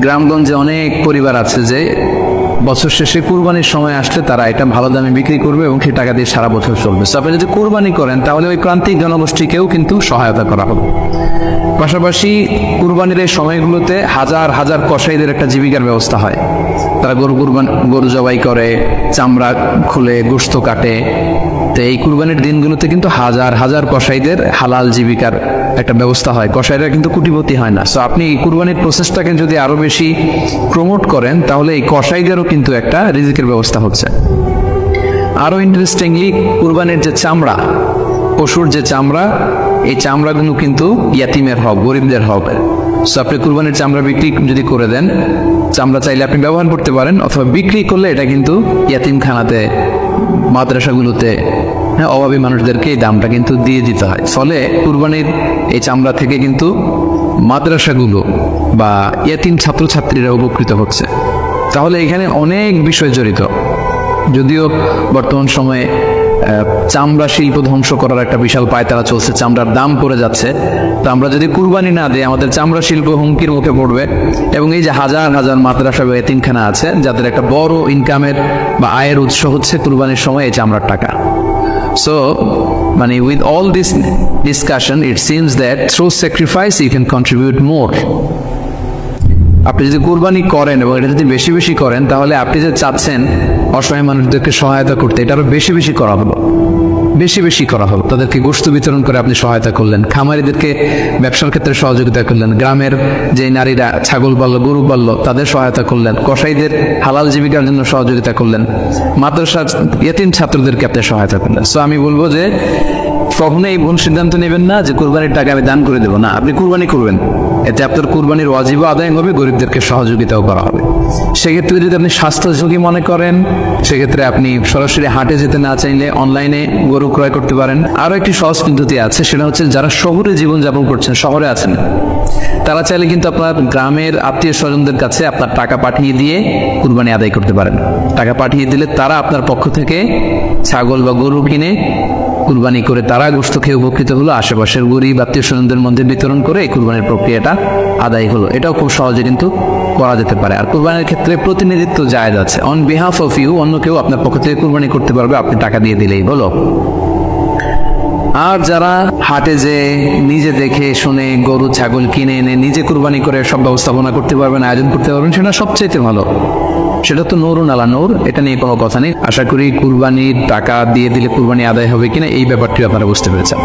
গ্রামগঞ্জে অনেক পরিবার আছে যে বছর শেষে কুরবানির সময় আসলে তারা এটা ভালো দামে বিক্রি করবে এবং সেই টাকা দিয়ে সারা বছর চলবে। আপনি যদি কুরবানি করেন তাহলে ওই প্রান্তিক জনগোষ্ঠীকেও কিন্তু সহায়তা করা হবে। পাশাপাশি কুরবানির এই সময়গুলোতে হাজার হাজার কসাইদের একটা জীবিকার ব্যবস্থা হয়। তারা গরু জবাই করে, চামড়া খুলে গোশত কাটে। তো এই কুরবানির দিনগুলোতে কিন্তু হাজার হাজার কসাইদের হালাল জীবিকার একটা ব্যবস্থা হয়। কসাইরা কিন্তু কোটিপতি হয় না। সো আপনি এই কুরবানির প্রসেসটাকে যদি আরো বেশি প্রমোট করেন তাহলে এই কসাইদেরও কিন্তু একটা রিজিকের ব্যবস্থা হচ্ছে। আরো ইন্টারেস্টিংলি, কুরবানির যে চামড়া, পশুর যে চামড়া, এই চামড়াগুলো কিন্তু ইয়াতিমের হক, গরিবদের হক। সো আপনি কুরবানির চামড়া বিক্রি যদি করে দেন, চামড়া চাইলে আপনি ব্যবহার করতে পারেন, অথবা বিক্রি করলে এটা কিন্তু ইয়াতিমখানাতে, মাদ্রাসাগুলোতে, অভাবী মানুষদেরকে এই দামটা কিন্তু দিয়ে দিতে হয়। ফলে কুরবানির এই চামড়া থেকে কিন্তু মাদ্রাসাগুলো বা ইয়াতিম ছাত্রছাত্রীরা উপকৃত হচ্ছে। তাহলে এখানে অনেক বিষয় জড়িত। যদিও বর্তমান সময়ে চামড়া শিল্প ধ্বংস করার একটা বিশাল পায়তারা চলছে, চামড়ার দাম পড়ে যাচ্ছে, তো আমরা যদি কুরবানি না দিই আমাদের চামড়া শিল্প হুমকির মুখে পড়বে। এবং এই যে হাজার হাজার মাদ্রাসা বা এতিমখানা আছে যাদের একটা বড় ইনকামের বা আয়ের উৎস হচ্ছে কুরবানির সময় এই চামড়ার টাকা। So, with all this discussion, it seems that through sacrifice you can contribute more. আপনি যদি কুরবানি করেন এবং এটা যদি বেশি বেশি করেন তাহলে আপনি যে চাচ্ছেন অসহায় মানুষদেরকে সহায়তা করতে, এটা আরো বেশি বেশি করা হলো, বেশি বেশি করা হলো। তাদেরকে গোশত বিতরণ করে আপনি সহায়তা করলেন, খামারিদেরকে ব্যবসার ক্ষেত্রে সহযোগিতা করলেন, গ্রামের যে নারীরা ছাগল পালল, গরু পালল তাদের সহায়তা করলেন, কসাইদের হালাল জীবিকার জন্য সহযোগিতা করলেন, মাদ্রাসার ইয়েতিম ছাত্রদেরকে আপনি সহায়তা করলেন। সো আমি বলবো যে কখনো এই ভুল সিদ্ধান্ত নেবেন না যে কুরবানির টাকা আমি দান করে দেবো। না, আপনি কুরবানি করবেন, এতে আপনার কুরবানির ওয়াজিব আদায় হবে, গরিবদেরকে সহযোগিতাও করা হবে। সেক্ষেত্রে যদি আপনি স্বাস্থ্য ঝুঁকি মনে করেন সেক্ষেত্রে আপনি সরাসরি হাটে যেতে না চাইলে অনলাইনে গরু ক্রয় করতে পারেন। আরো একটি সহজ পদ্ধতি আছে, সেটা হচ্ছে যারা শহরে জীবনযাপন করছেন, শহরে আছেন, তারা চাইলে কিন্তু আপনার গ্রামের আত্মীয় স্বজনদের কাছে আপনার টাকা পাঠিয়ে দিয়ে কুরবানি আদায় করতে পারেন। টাকা পাঠিয়ে দিলে তারা আপনার পক্ষ থেকে ছাগল বা গরু কিনে কুরবানি করে তারা গোশত খেয়ে উপকৃত হলো, আশেপাশের গরিব আত্মীয় স্বজনদের মধ্যে বিতরণ করে এই কুরবানির প্রক্রিয়াটা আদায় হলো। এটাও খুব সহজে কিন্তু করা যেতে পারে। আর কুরবানির ক্ষেত্রে প্রতিনিধিত্ব জায়েজ আছে। অন বিহাফ অফ ইউ অন্য কেউ আপনার পক্ষ থেকে কুরবানি করতে পারবে, আপনি টাকা দিয়ে দিলেই হলো। আর যারা হাটে যে নিজে দেখে শুনে গরু ছাগল কিনে এনে নিজে কুরবানি করে সব ব্যবস্থাপনা করতে পারবেন, আয়োজন করতে পারবেন, সেটা সবচেয়ে ভালো। সেটা তো নূরুন আলা নূর, এটা নিয়ে কোনো কথা নেই। আশা করি কুরবানির টাকা দিয়ে দিলে কুরবানি আদায় হবে কিনা এই ব্যাপারটি আপনারা বুঝতে পেরেছেন।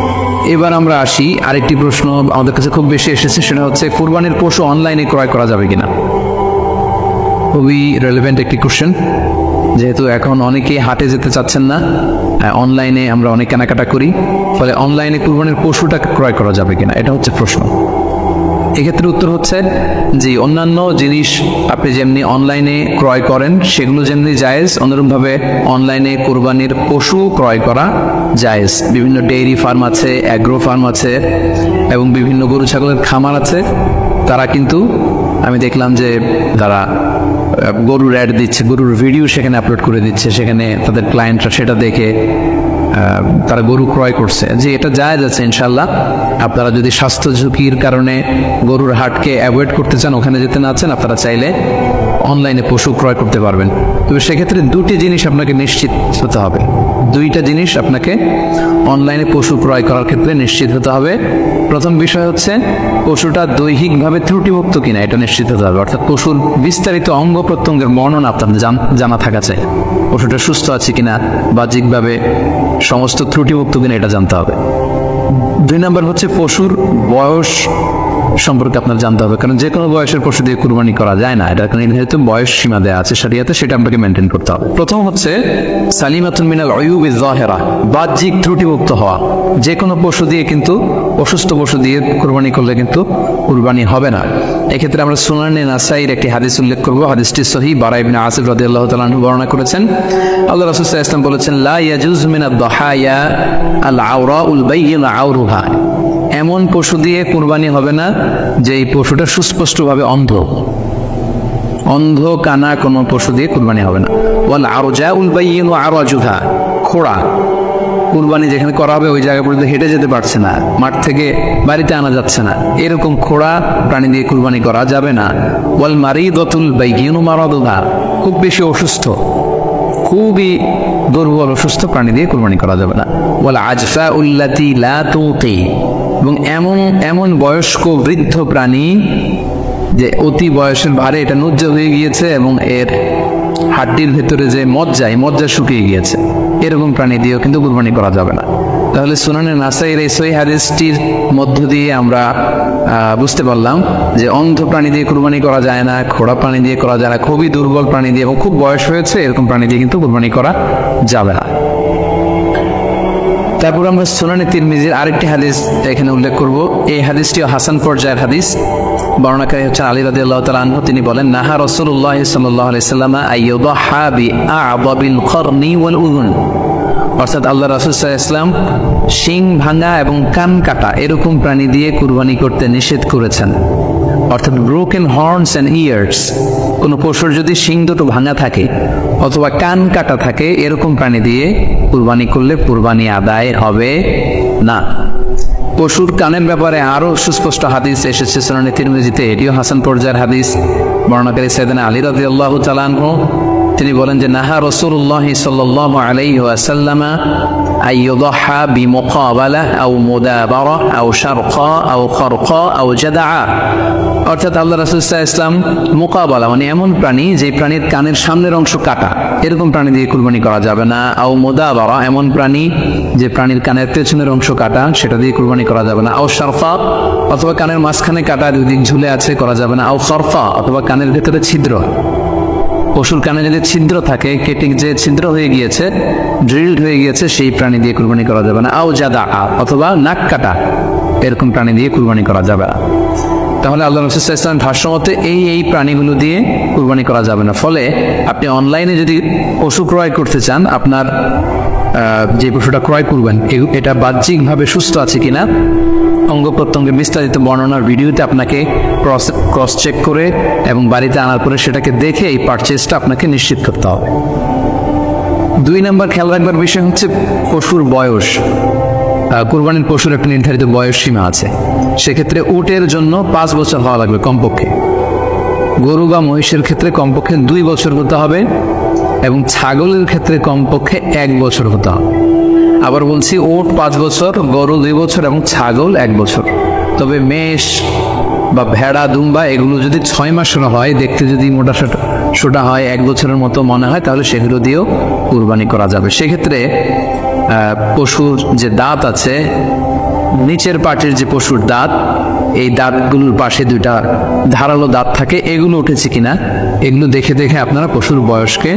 এবার আমরা আসি, আরেকটি প্রশ্ন আমাদের কাছে খুব বেশি এসেছে, সেটা হচ্ছে কুরবানির পশু অনলাইনে ক্রয় করা যাবে কিনা। খুবই রেলেভেন্ট একটি কোশ্চেন, যেহেতু এখন অনেকেই হাটে যেতে চাচ্ছেন না, অনলাইনে আমরা অনেক কেনাকাটা করি, ফলে অনলাইনে কুরবানির পশুটা ক্রয় করা যাবে কিনা এটা হচ্ছে প্রশ্ন। এক্ষেত্রে উত্তর হচ্ছে যে অন্যান্য জিনিস আপনি যেমনি অনলাইনে ক্রয় করেন সেগুলো যেমনি জায়েজ, অনুরূপভাবে অনলাইনে কুরবানির পশু ক্রয় করা জায়েজ। বিভিন্ন ডেইরি ফার্ম আছে, অ্যাগ্রো ফার্ম আছে এবং বিভিন্ন গরু ছাগলের খামার আছে। তারা কিন্তু আমি দেখলাম যে তারা গরুর অ্যাড দিচ্ছে, গরুর ভিডিও সেখানে আপলোড করে দিচ্ছে, সেখানে তাদের ক্লায়েন্টরা সেটা দেখে তারা গরু ক্রয় করছে। যে এটা জায়েজ আছে ইনশাল্লাহ। আপনারা যদি স্বাস্থ্য ঝুঁকির কারণে গরুর হাটকে অ্যাভয়েড করতে চান, ওখানে যেতে না চান, আপনারা চাইলে অনলাইনে পশু ক্রয় করতে পারবেন। তবে সেক্ষেত্রে দুটি জিনিস আপনাকে নিশ্চিত হতে হবে, দুইটা জিনিস আপনাকে অনলাইনে পশু ক্রয় করার ক্ষেত্রে নিশ্চিত হতে হবে। প্রথম বিষয় হচ্ছে পশুটা দৈহিকভাবে ত্রুটিমুক্ত কিনা এটা নিশ্চিত হতে হবে, অর্থাৎ পশুর বিস্তারিত অঙ্গ প্রত্যঙ্গের বর্ণনা আপনার জানা থাকা চাই। পশুটা সুস্থ আছে কিনা, বাহ্যিকভাবে সমস্ত ত্রুটিমুক্ত কিনা এটা জানতে হবে। 2 নম্বর হচ্ছে পশুর বয়স সম্পর্কে আপনার জানতে হবে, কারণ যে কোনো বয়সের পশু দিয়ে কুরবানি করা যায় না, এটা নির্ধারিত বয়স সীমা দেওয়া আছে শরিয়াতে, সেটা আপনাকে মেনটেন করতে হবে। প্রথম হচ্ছে সালিমাতুন মিনাল উয়ুবিজ যাহিরা, বাহ্যিক ত্রুটিমুক্ত হওয়া। যে কোনো পশু দিয়ে কিন্তু, অসুস্থ পশু দিয়ে কুরবানি করলে কিন্তু কুরবানি হবে না। এক্ষেত্রে আমরা সুনানে নাসাইর একটি হাদিস উল্লেখ করব। হাদিসটি সহিহ, বারা ইবনে আসিফ রাদিয়াল্লাহু তাআলা আনহু বর্ণনা করেছেন। আল্লাহ রাসূল সাল্লাল্লাহু আলাইহি ওয়াসাল্লাম বলেছেন, লা ইয়াজুজু মিনাদ দাহায়া আল আওরাউল বাইয়িন আওরুহা, এমন পশু দিয়ে কুরবানি হবে না যে এই পশুটা সুস্পষ্টভাবে অন্ধ কানা কোনো পশু দিয়ে কুরবানি হবে না। ওয়াল আরজাউল বাইয়িন আরাজুহা, খোড়া, কুরবানি যেখানে করা হবে ওই জায়গা পর্যন্ত হেঁটে যেতে পারছে না, মাঠ থেকে বাড়িতে আনা যাচ্ছে না, এরকম খোড়া প্রাণী দিয়ে কুরবানি করা যাবে না। ওয়াল মারিদাতুল বাইয়িন মারাদুহা, খুব বেশি অসুস্থ, খুবই দুর্বল অসুস্থ প্রাণী দিয়ে কুরবানি করা যাবে না। ওয়াল আজফাউল লাতী লা তুতি, এবং এমন বয়স্ক বৃদ্ধ প্রাণী যে অতি বয়সের ভারে এটা নুজ্জ হয়ে গিয়েছে এবং এর হাড্ডির ভেতরে যে মজ্জা শুকিয়ে গিয়েছে, এরকম প্রাণী দিয়েও কিন্তু কুরবানি করা যাবে না। তাহলে সুনানে নাসাইর এই সহিহ হাদিসটির মধ্য দিয়ে আমরা বুঝতে পারলাম যে অন্ধ প্রাণী দিয়ে কুরবানি করা যায় না, খোড়া প্রাণী দিয়ে করা যায় না, খুবই দুর্বল প্রাণী দিয়ে এবং খুব বয়স হয়েছে এরকম প্রাণী দিয়ে কিন্তু কুরবানি করা যাবে না। তারপর আমরা সুনানে তিরমিজির আরেকটি হাদিস এখানে উল্লেখ করব। এই হাদিসটিও হাসান পর্যায়ের হাদিস। বর্ণনাকারী হচ্ছেন আলী রাদিয়াল্লাহু তাআলা আনহু। তিনি বলেন, নাহা রাসূলুল্লাহ সাল্লাল্লাহু আলাইহি ওয়াসাল্লাম আইয়ুদহা বিআ'দাবিল করনি ওয়াল উযুন, অর্থাৎ আল্লাহ রাসূল সাল্লাল্লাহু আলাইহি ওয়াসাল্লাম শিং ভাঙা এবং কান কাটা এরকম প্রাণী দিয়ে কুরবানি করতে নিষেধ করেছেন। অর্থাৎ ব্রোকেন হর্নস এন্ড ইয়ার্স, কোন পশুর যদি শিং দুটো ভাঙা থাকে অথবা কান কাটা থাকে এরকম প্রাণী দিয়ে কুরবানি করলে কুরবানি আদায় হবে না। পশুর কানের ব্যাপারে আরো সুস্পষ্ট হাদিস এসেছে সুনানে তিরমিজিতে, এটিও হাসান পর্যায়ের হাদিস। বর্ণনাকারী সাইয়েদনা আলী রাদিয়াল্লাহু তাআলা আনহু, তিনি বলেন যে নাহা রাসূলুল্লাহ সাল্লাল্লাহু আলাইহি ওয়াসাল্লাম আইয়ুদহা বিমুকাবালা আও মুদাবারা আও শারকা আও খারকা আও জাদআ, অর্থাৎ আল্লাহ রাসূল সাল্লাল্লাহু আলাইহি ওয়াসাল্লাম মুকাবালা মানে এমন প্রাণী যে প্রাণীর কানের সামনের অংশ কাটা, এরকম প্রাণী দিয়ে কুরবানি করা যাবে না। আও মুদাবারা, এমন প্রাণী যে প্রাণীর কানের পেছনের অংশ কাটা, সেটা দিয়ে কুরবানি করা যাবে না। আও শারফা, অথবা কানের মাঝখানে কাটা, দুই দিক ঝুলে আছে, করা যাবে না। আও খারফা, অথবা কানের ভেতরে ছিদ্র, পশুর কানে যদি ছিদ্র থাকে, কেটে যে ছিদ্র হয়ে গিয়েছে, ড্রিলড হয়ে গিয়েছে, সেই প্রাণী দিয়ে কুরবানি করা যাবে না। আও জাদা, অথবা নাক কাটা, এরকম প্রাণী দিয়ে কুরবানি করা যাবে না। তাহলে আল্লাহ রাসূল সাল্লাল্লাহু আলাইহি ওয়াসাল্লাম ভাষ্যমতে এই প্রাণীগুলো দিয়ে কুরবানি করা যাবে না। ফলে আপনি অনলাইনে যদি পশু ক্রয় করতে চান, আপনার যে পশুটা ক্রয় করবেন এটা বাহ্যিকভাবে সুস্থ আছে কিনা, অঙ্গ প্রত্যঙ্গের বিস্তারিত বর্ণনার ভিডিওতে আপনাকে ক্রস চেক করে এবং বাড়িতে আনার পরে সেটাকে দেখে এই পারচেজটা আপনাকে নিশ্চিত করতে হবে। 2 নম্বর খেয়াল রাখবার বিষয় হচ্ছে পশুর বয়স। কুরবানির পশুর একটা নির্ধারিত বয়স সীমা আছে। সেক্ষেত্রে উটের জন্য 5 বছর হওয়া লাগবে কমপক্ষে, গরু বা মহিষের ক্ষেত্রে কমপক্ষে 2 বছর হতে হবে এবং ছাগলের ক্ষেত্রে কমপক্ষে 1 বছর হতে হবে। আবার বলছি, উট 5 বছর, গরু 2 বছর এবং ছাগল 1 বছর। তবে মেষ বা ভেড়া, দুম্বা এগুলো যদি 6 মাসের হয়, দেখতে যদি মোটা সোটা হয়, 1 বছরের মতো মনে হয়, তাহলে সেগুলো দিয়েও কুরবানি করা যাবে। সেক্ষেত্রে পশুর যে দাঁত আছে, নিচের পাটির যে পশুর দাঁত, এই দাঁতগুলোর পাশে দুইটা ধারালো দাঁত থাকে, এগুলো উঠেছে কিনা এগুলো দেখে দেখে আপনারা পশুর বয়সকে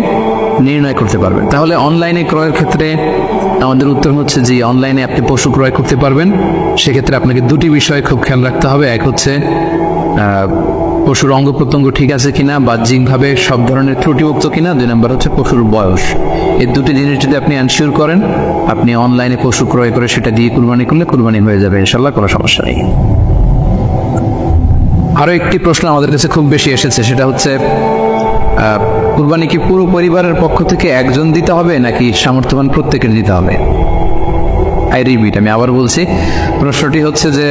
নির্ণয় করতে পারবেন। তাহলে অনলাইনে ক্রয়ের ক্ষেত্রে আমাদের উত্তর হচ্ছে যে অনলাইনে আপনি পশু ক্রয় করতে পারবেন। সেক্ষেত্রে আপনাকে দুটি বিষয় খুব খেয়াল রাখতে হবে। এক হচ্ছে পশুর অঙ্গ প্রত্যঙ্গ ঠিক আছে কিনা, বাহ্যিকভাবে সব ধরনের ত্রুটিমুক্ত কিনা। 2 নম্বর হচ্ছে পশুর বয়স। এই দুটি জিনিস যদি আপনি এনশিওর করেন, আপনি অনলাইনে পশু ক্রয় করে সেটা দিয়ে কুরবানি করলে কুরবানি হয়ে যাবে ইনশাল্লাহ, কোনো সমস্যা নেই। আরো একটি প্রশ্ন আমাদের কাছে খুব বেশি এসেছে, সেটা হচ্ছে কুরবানি কি পুরো পরিবারের পক্ষ থেকে একজন দিতে হবে নাকি সামর্থ্যবান প্রত্যেকের দিতে হবে? আই রিপিট, আমি আবার বলছি, প্রশ্নটি হচ্ছে যে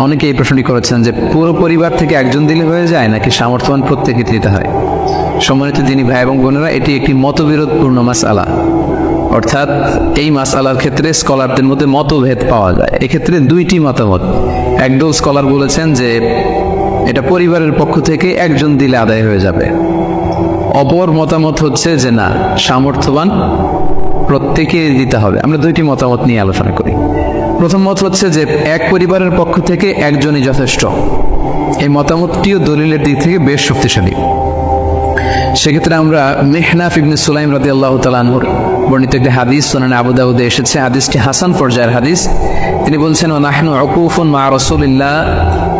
অনেকে এই প্রশ্নটি করেছেন যে পুরো পরিবার থেকে একজন দিলে হয়ে যায় নাকি সামর্থ্যবান প্রত্যেকে দিতে হয়। সম্মানিত দিনী ভাই এবং বোনেরা, এটি একটি মতবিরোধপূর্ণ মাসআলা, অর্থাৎ এই মাসআলার ক্ষেত্রে স্কলারদের মধ্যে মতভেদ পাওয়া যায়। এক্ষেত্রে দুইটি মতামত। একদল স্কলার বলেছেন যে এটা পরিবারের পক্ষ থেকে একজন দিলে আদায় হয়ে যাবে। অপর মতামত হচ্ছে যে না, সামর্থ্যবান প্রত্যেকে দিতে হবে। আমরা দুইটি মতামত নিয়ে আলোচনা করি। প্রথম মত হচ্ছে যে এক পরিবারের পক্ষ থেকে একজনই যথেষ্ট। এই মতামতটিও দলিলের দিক থেকে বেশ শক্তিশালী। সেক্ষেত্রে আমরা মিহনাফ ইবনে সুলাইম রাদিয়াল্লাহু তাআলা আনহুর বর্ণিত একটি হাদিস সুনানে আবু দাউদে এসেছে, হাদিসটি হাসান পর্যায়ের হাদিস। তিনি বলছেন, ওয়া নাহনু উকুফুন মা রাসূলিল্লাহ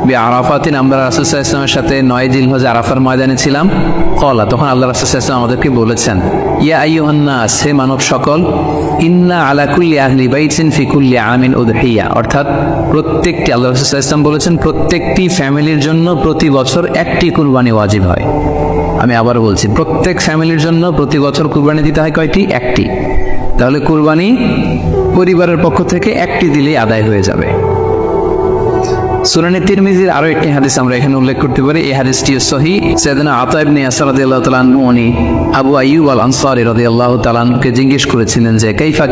বিআরাফাতিন, আমরা রাসূল সাল্লাল্লাহু আলাইহি ওয়াসাল্লামের সাথে 9 জিলহজ আরাফার ময়দানে ছিলাম। ক্বালা, তখন আল্লাহ রাসূল সাল্লাল্লাহু আলাইহি ওয়াসাল্লাম আমাদেরকে বলেছেন, ইয়া আইয়ুহান নাস, হে মানব সকল, ইন্না আলা কুল্লি আহলি বাইতিন ফি কুল্লি আমিন উদহিয়া, অর্থাৎ প্রত্যেকটি, আল্লাহ রাসূল সাল্লাল্লাহু আলাইহি ওয়াসাল্লাম বলেছেন প্রত্যেকটি ফ্যামিলির জন্য প্রতি বছর একটি কুরবানি ওয়াজিব হয়। আমি আবার বলছি, প্রত্যেক ফ্যামিলির জন্য প্রতি বছর কুরবানি দিতে হয় কয়টি? একটি। তাহলে কুরবানি পরিবারের পক্ষ থেকে একটি দিলেই আদায় হয়ে যাবে। সুনানে তিরমিজির আরো একটি হাদিস আমরা এখানে উল্লেখ করতে পারি। এই হাদিসটিও সহিহ। সাইয়েদনা আতা ইবনে ইয়াসার রাদিয়াল্লাহু তাআলা আনহু উনি আবু আইয়ুব আল আনসারী রাদিয়াল্লাহু তাআলা আনহুকে জিজ্ঞেস করেছিলেন যে কাইফা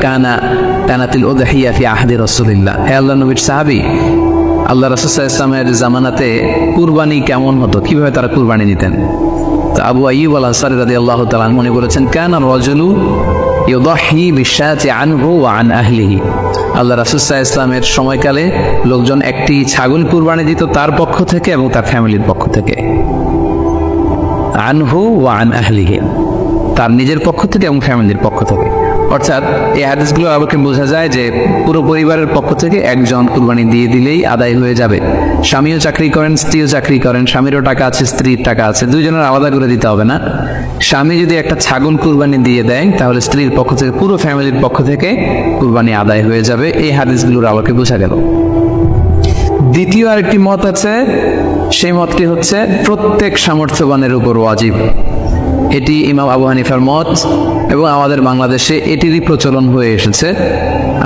কানাতিল উদহিয়া ফি আহদি রাসূলিল্লাহ, হে আল্লাহর নবীর সাহাবী, আল্লাহ রাসূল সাল্লাল্লাহু আলাইহি ওয়াসাল্লামের জামানাতে কুরবানি কেমন হতো, কিভাবে তারা কুরবানি দিতেন? তো আবু আইয়ুব আল আনসারী রাদিয়াল্লাহু তাআলা আনহু উনি বলেছেন, কানা রাজুলু ইউদাহি বিশাতি আনহু ওয়া আন আহলিহি, আল্লাহ রাসূল সাল্লাল্লাহু আলাইহি ওয়াসাল্লামের সময়কালে লোকজন একটি ছাগল কুরবানি দিত তার পক্ষ থেকে এবং তার ফ্যামিলির পক্ষ থেকে। আনহু ওয়া আন আহলিহি, তার নিজের পক্ষ থেকে এবং ফ্যামিলির পক্ষ থেকে। অর্থাৎ এই হাদিসগুলো আমাকে বোঝা যায় যে পুরো পরিবারের পক্ষ থেকে একজন কুরবানি দিয়ে দিলেই আদায় হয়ে যাবে। স্বামীও চাকরি করেন, স্ত্রীও চাকরি করেন, স্বামীরও টাকা আছে, স্ত্রীর টাকা আছে, দুইজনের আলাদা করে দিতে হবে না। স্বামী যদি একটা ছাগল কুরবানি দিয়ে দেয় তাহলে স্ত্রীর পক্ষ থেকে, পুরো ফ্যামিলির পক্ষ থেকে কুরবানি আদায় হয়ে যাবে। এই হাদিসগুলোর আলোকে বোঝা গেল। দ্বিতীয় আরেকটি মত আছে, সেই মতটি হচ্ছে প্রত্যেক সামর্থ্যবানের উপর ওয়াজিব। এটি ইমাম আবু হানিফার মত এবং আমাদের বাংলাদেশে এটিরই প্রচলন হয়ে এসেছে।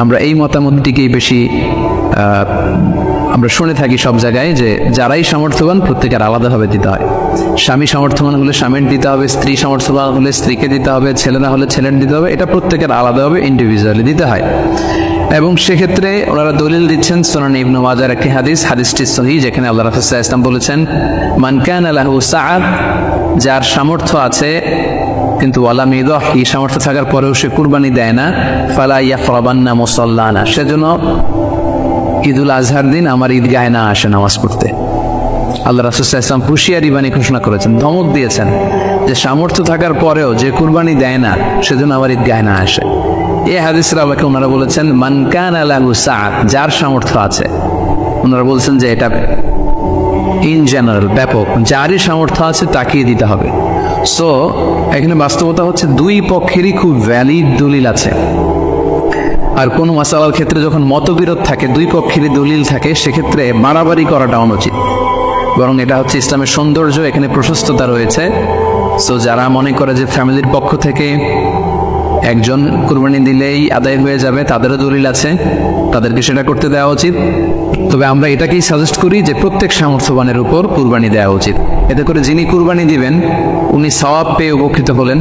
আমরা এই মতামতটিকেই বেশি আমরা শুনে থাকি সব জায়গায়, যে যারাই সামর্থ্যবান প্রত্যেকের আলাদাভাবে দিতে হয়। স্বামী সামর্থ্যবান হলে স্বামীর দিতে হবে, স্ত্রী সামর্থ্যবান হলে স্ত্রীকে দিতে হবে, ছেলেরা হলে ছেলের দিতে হবে। এটা প্রত্যেকের আলাদাভাবে ইন্ডিভিজুয়ালি দিতে হয়। এবং সেক্ষেত্রে ওনারা দলিল দিচ্ছেন সুনান ইবনে মাজার একটি হাদিস, হাদিসটি সহিহ, যেখানে আল্লাহ রাসূল সাল্লাল্লাহু আলাইহি ওয়াসাল্লাম বলেছেন, মান কানা লাহু সাআ, যার সামর্থ্য আছে কিন্তু ওয়ালাম ইউদাহি, সামর্থ্য থাকার পরেও সে কুরবানি দেয় না, ফালা ইয়াকরাবান্না মুসাল্লানা, সেজন্য ঈদুল আজহার দিন আমার ঈদগাহে না আসে নামাজ পড়তে। আল্লাহ রাসূল সাল্লাল্লাহু আলাইহি ওয়াসাল্লাম হুঁশিয়ারি বাণী ঘোষণা করেছেন, ধমক দিয়েছেন যে সামর্থ্য থাকার পরেও যে কুরবানি দেয় না সেজন্য আমার ঈদগাহে না আসে। এই হাদিসের আলোকে ওনারা বলেছেন মান কানা লাহু সাআ, যার সামর্থ্য আছে। ওনারা বলছেন যে এটা ইন জেনারেল, ব্যাপক, যারই সামর্থ্য আছে তাকেই দিতে হবে। সো এখানে বাস্তবতা হচ্ছে দুই পক্ষেরই খুব ভ্যালিড দলিল আছে। আর কোন মাসালার ক্ষেত্রে যখন মতবিরোধ থাকে, দুই পক্ষেরই দলিল থাকে, সেক্ষেত্রে মারামারি করাটা অনুচিত। বরং এটা হচ্ছে ইসলামের সৌন্দর্য, এখানে প্রশস্ততা রয়েছে। সো যারা মনে করে যে ফ্যামিলির পক্ষ থেকে একজন কুরবানি দিলেই আদায় হয়ে যাবে, তাদেরও দলিল আছে, তাদেরকে সেটা করতে দেওয়া উচিত। তবে আমরা এটাকেই সাজেস্ট করি যে প্রত্যেক সামর্থ্যবানের উপর কুরবানি দেওয়া উচিত। এতে করে যিনি কুরবানি দিবেন উনি সওয়াব পেয়ে উপকৃত হলেন,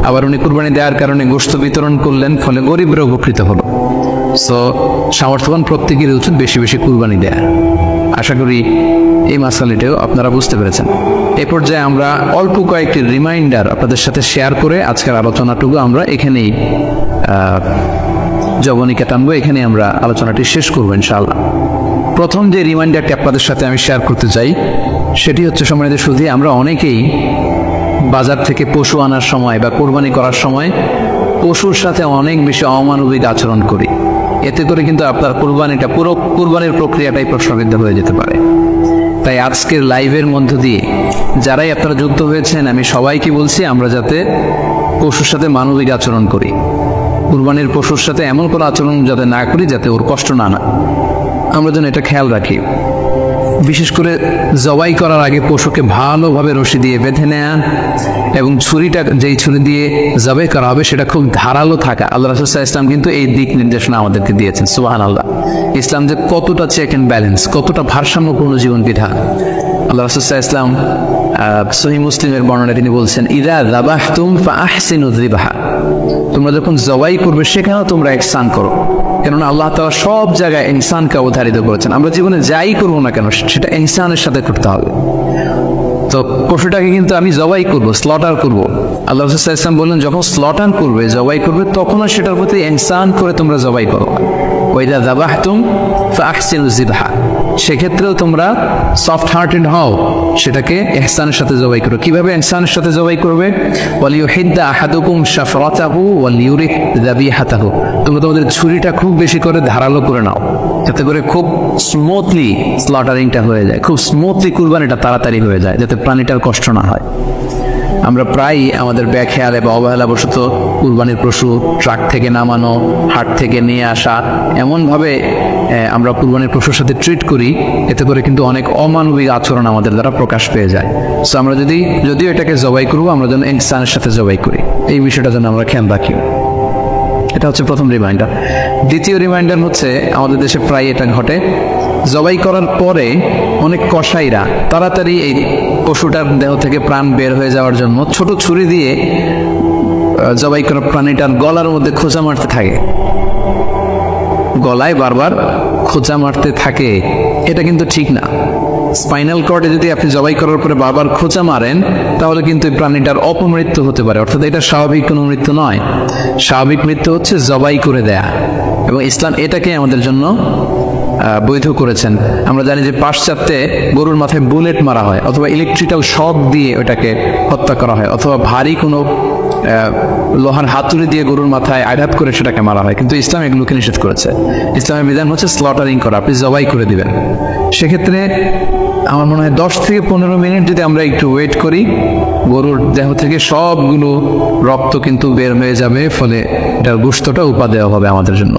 আবার উনি কুরবানি দেওয়ার কারণে গোশত বিতরণ করলেন, ফলে গরিবরা উপকৃত হলো। সো সামর্থ্যবান প্রত্যেকেরই উচিত বেশি বেশি কুরবানি দেয়া। আশা করি এই মাসালাটাও আপনারা বুঝতে পেরেছেন। এ পর্যায়ে আমরা অল্প কয়েকটি রিমাইন্ডার আপনাদের সাথে শেয়ার করে আজকের আলোচনাটুকু আমরা এখানেই জবনিকা টানবো, এখানে আমরা আলোচনাটি শেষ করবো ইনশাআল্লাহ। প্রথম যে রিমাইন্ডারটি আপনাদের সাথে আমি শেয়ার করতে চাই সেটি হচ্ছে, সম্মানিত সুধী, আমরা অনেকেই বাজার থেকে পশু আনার সময় বা কোরবানি করার সময় পশুর সাথে অনেক বেশি অমানবিক আচরণ করি। এতে করে কিন্তু আপনার কোরবানিটা, পুরো কোরবানির প্রক্রিয়াটাই প্রশ্নবিদ্ধ হয়ে যেতে পারে। তাই আজকের লাইভের মধ্য দিয়ে যারাই আপনারা যুক্ত হয়েছেন, আমি সবাইকে বলছি আমরা যাতে পশুর সাথে মানবিক আচরণ করি, কুরবানির পশুর সাথে এমন কোনো আচরণ যাতে না করি যাতে ওর কষ্ট না হয়, আমরা যেন এটা খেয়াল রাখি। বিশেষ করে জবাই করার আগে পশুকে ভালোভাবে রশি দিয়ে বেঁধে নেয়া এবং ছুরিটা, যেই ছুরি দিয়ে জবাই করা হবে সেটা খুব ধারালো থাকা। আল্লাহ রাসূল সাল্লাল্লাহু আলাইহি ওয়াসাল্লাম কিন্তু এই দিক নির্দেশনা আমাদেরকে দিয়েছেন। সুবহানাল্লাহ। ইসলাম যে কতটা চেক এন্ড ব্যালেন্স, কতটা ভারসাম্যপূর্ণ জীবন বিধান। আল্লাহ রাসূল সাল্লাল্লাহু আলাইহি ওয়াসাল্লাম সহিহ মুসলিমের বর্ণনায় তিনি বলছেন, ইযা যাবাহতুম ফাআহসিনু যিবহা, তোমরা যখন জবাই করবে সেখানেও তোমরা ইহসান করো। কেননা আল্লাহ তাআলা সব জায়গায় ইহসানকে অবধারিত করেছেন। আমরা জীবনে যাই করবো না কেন সেটা ইহসানের সাথে করতে হবে। তো পশুটাকে কিন্তু আমি জবাই করব, স্লটার করব। আল্লাহ রাসূল সাল্লাল্লাহু আলাইহি ওয়াসাল্লাম বললেন, যখন স্লটার করবে, জবাই করবে, তখনও সেটার প্রতি ইহসান করে তোমরা জবাই করো। ওয়াইদা যাবাহতুম ফাআহসিনু যিবহা, সেক্ষেত্রেও তোমরা সফট হার্টেড হও, সেটাকে ইহসানের সাথে জবাই করো। কিভাবে ইহসানের সাথে জবাই করবে? ওয়ালিউহিদ্দা আহাদুকুম শাফরাতাহু ওয়ালিউরিহ যাবিহাতাহু, তোমরা তোমাদের ছুরিটা খুব বেশি করে ধারালো করে নাও, যাতে করে খুব স্মুথলি স্লটারিংটা হয়ে যায়, খুব স্মুথলি কুরবানিটা তাড়াতাড়ি হয়ে যায়, যাতে প্রাণীটার কষ্ট না হয়। আমরা প্রায়ই আমাদের ব্যাখেয়ালে বা অবহেলাবশত কুরবানির পশু ট্রাক থেকে নামানো, হাট থেকে নিয়ে আসা, এমনভাবে আমরা কুরবানির পশুর সাথে ট্রিট করি, এতে করে কিন্তু অনেক অমানবিক আচরণ আমাদের দ্বারা প্রকাশ পেয়ে যায়। সো আমরা যদিও এটাকে জবাই করবো, আমরা যেন ইনসানের সাথে জবাই করি, এই বিষয়টা যেন আমরা খেয়াল রাখি। এটা হচ্ছে প্রথম রিমাইন্ডার। দ্বিতীয় রিমাইন্ডার হচ্ছে, আমাদের দেশে প্রায় এটা ঘটে, জবাই করার পরে অনেক কসাইরা তাড়াতাড়ি এই পশুটার দেহ থেকে প্রাণ বের হয়ে যাওয়ার জন্য ছোট ছুরি দিয়ে জবাই করা প্রাণীটার গলার মধ্যে খোঁচা মারতে থাকে, গলায় বারবার খোঁচা মারতে থাকে। এটা কিন্তু ঠিক না। স্পাইনাল কর্ডে যদি আপনি জবাই করার পরে বারবার খোঁচা মারেন, তাহলে কিন্তু এই প্রাণীটার অপমৃত্যু হতে পারে, অর্থাৎ এটা স্বাভাবিক কোনো মৃত্যু নয়। স্বাভাবিক মৃত্যু হচ্ছে জবাই করে দেয়া, এবং ইসলাম এটাকে আমাদের জন্য বৈধ করেছেন। আমরা জানি যে পাশ্চাত্যে গরুর মাথায় বুলেট মারা হয়, অথবা ইলেকট্রিক্যাল শক দিয়ে ওটাকে হত্যা করা হয়, অথবা ভারী কোনো লোহার হাতুড়ি দিয়ে গরুর মাথায় আঘাত করে সেটাকে মারা হয়। কিন্তু ইসলাম এগুলোকে নিষেধ করেছে। ইসলামের বিধান হচ্ছে স্লটারিং করা, আপনি জবাই করে দিবেন। সেক্ষেত্রে আমার মনে হয় 10 থেকে 15 মিনিট যদি আমরা একটু ওয়েট করি, গরুর দেহ থেকে সবগুলো রক্ত কিন্তু বের হয়ে যাবে, ফলে এটার গোশতটা উপা দেওয়া হবে আমাদের জন্য।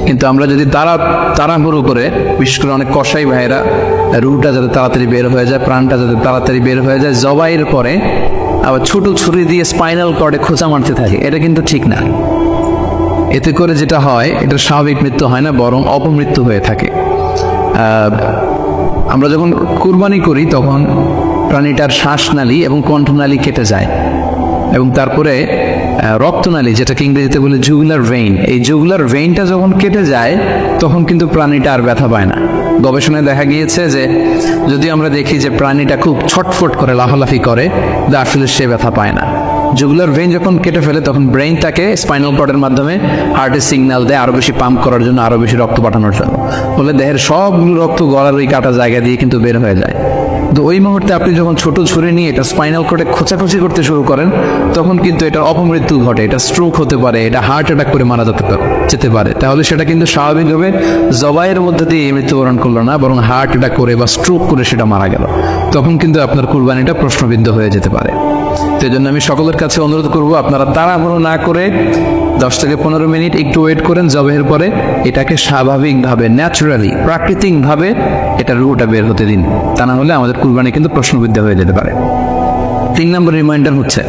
কিন্তু আমরা যদি তাড়াহুড়ো করে, বিশেষ করে অনেক কসাই ভাইয়েরা রুটা যাতে তাড়াতাড়ি বের হয়ে যায়, প্রাণটা যাতে তাড়াতাড়ি বের হয়ে যায়, জবাইয়ের পরে আবার ছোট ছুরি দিয়ে স্পাইনাল কর্ডে খোঁচা মারতে থাকে, এটা কিন্তু ঠিক না। এতে করে যেটা হয়, এটা স্বাভাবিক মৃত্যু হয় না, বরং অপমৃত্যু হয়ে থাকে। আমরা যখন কুরবানি করি তখন প্রাণীটার শ্বাসনালী এবং কণ্ঠনালী কেটে যায়, এবং তারপরে রক্তনালী, যেটাকে ইংরেজিতে বলে জুগুলার ভেইন, এই জুগুলার ভেইনটা যখন কেটে যায় তখন কিন্তু প্রাণীটা আর ব্যথা পায় না। গবেষণায় দেখা গিয়েছে যে যদি আমরা দেখি যে প্রাণীটা খুব ছটফট করে, লাফালাফি করে, আসলে সে ব্যথা পায় না। জুগুলার ভেইন যখন কেটে ফেলে তখন ব্রেইন তাকে স্পাইনাল কর্ডের মাধ্যমে হার্টের সিগন্যাল দেয় আরো বেশি পাম্প করার জন্য, আরো বেশি রক্ত পাঠানোর জন্য, ফলে দেহের সবগুলো রক্ত গলার ওই কাটা জায়গা দিয়ে কিন্তু বের হয়ে যায়। তো ওই মুহূর্তে আপনি যখন ছোট ছুরি নিয়ে এটা স্পাইনাল কর্ডে খোঁচাখুচি করতে শুরু করেন, তখন কিন্তু এটা অপমৃত্যু ঘটে, এটা স্ট্রোক হতে পারে, এটা হার্ট অ্যাটাক করে মারা যেতে পারে। তাহলে সেটা কিন্তু স্বাভাবিকভাবে জবাইয়ের মধ্যে দিয়ে মৃত্যুবরণ করলো না, বরং হার্ট অ্যাটাক করে বা স্ট্রোক করে সেটা মারা গেল। তখন কিন্তু আপনার কুরবানিটা প্রশ্নবিদ্ধ হয়ে যেতে পারে। তো এই জন্য আমি সকলের কাছে অনুরোধ করবো, আপনারা তাড়াহুড়ো না করে 10 থেকে 15 মিনিট একটু ওয়েট করেন, জবাইয়ের পরে এটাকে স্বাভাবিকভাবে, ন্যাচারালি, প্রাকৃতিকভাবে এটা রুহটা বের হতে দিন, তা না হলে আমাদের কুরবানি কিন্তু প্রশ্নবিদ্ধ হয়ে যেতে পারে। 3 নম্বর রিমাইন্ডার হচ্ছে,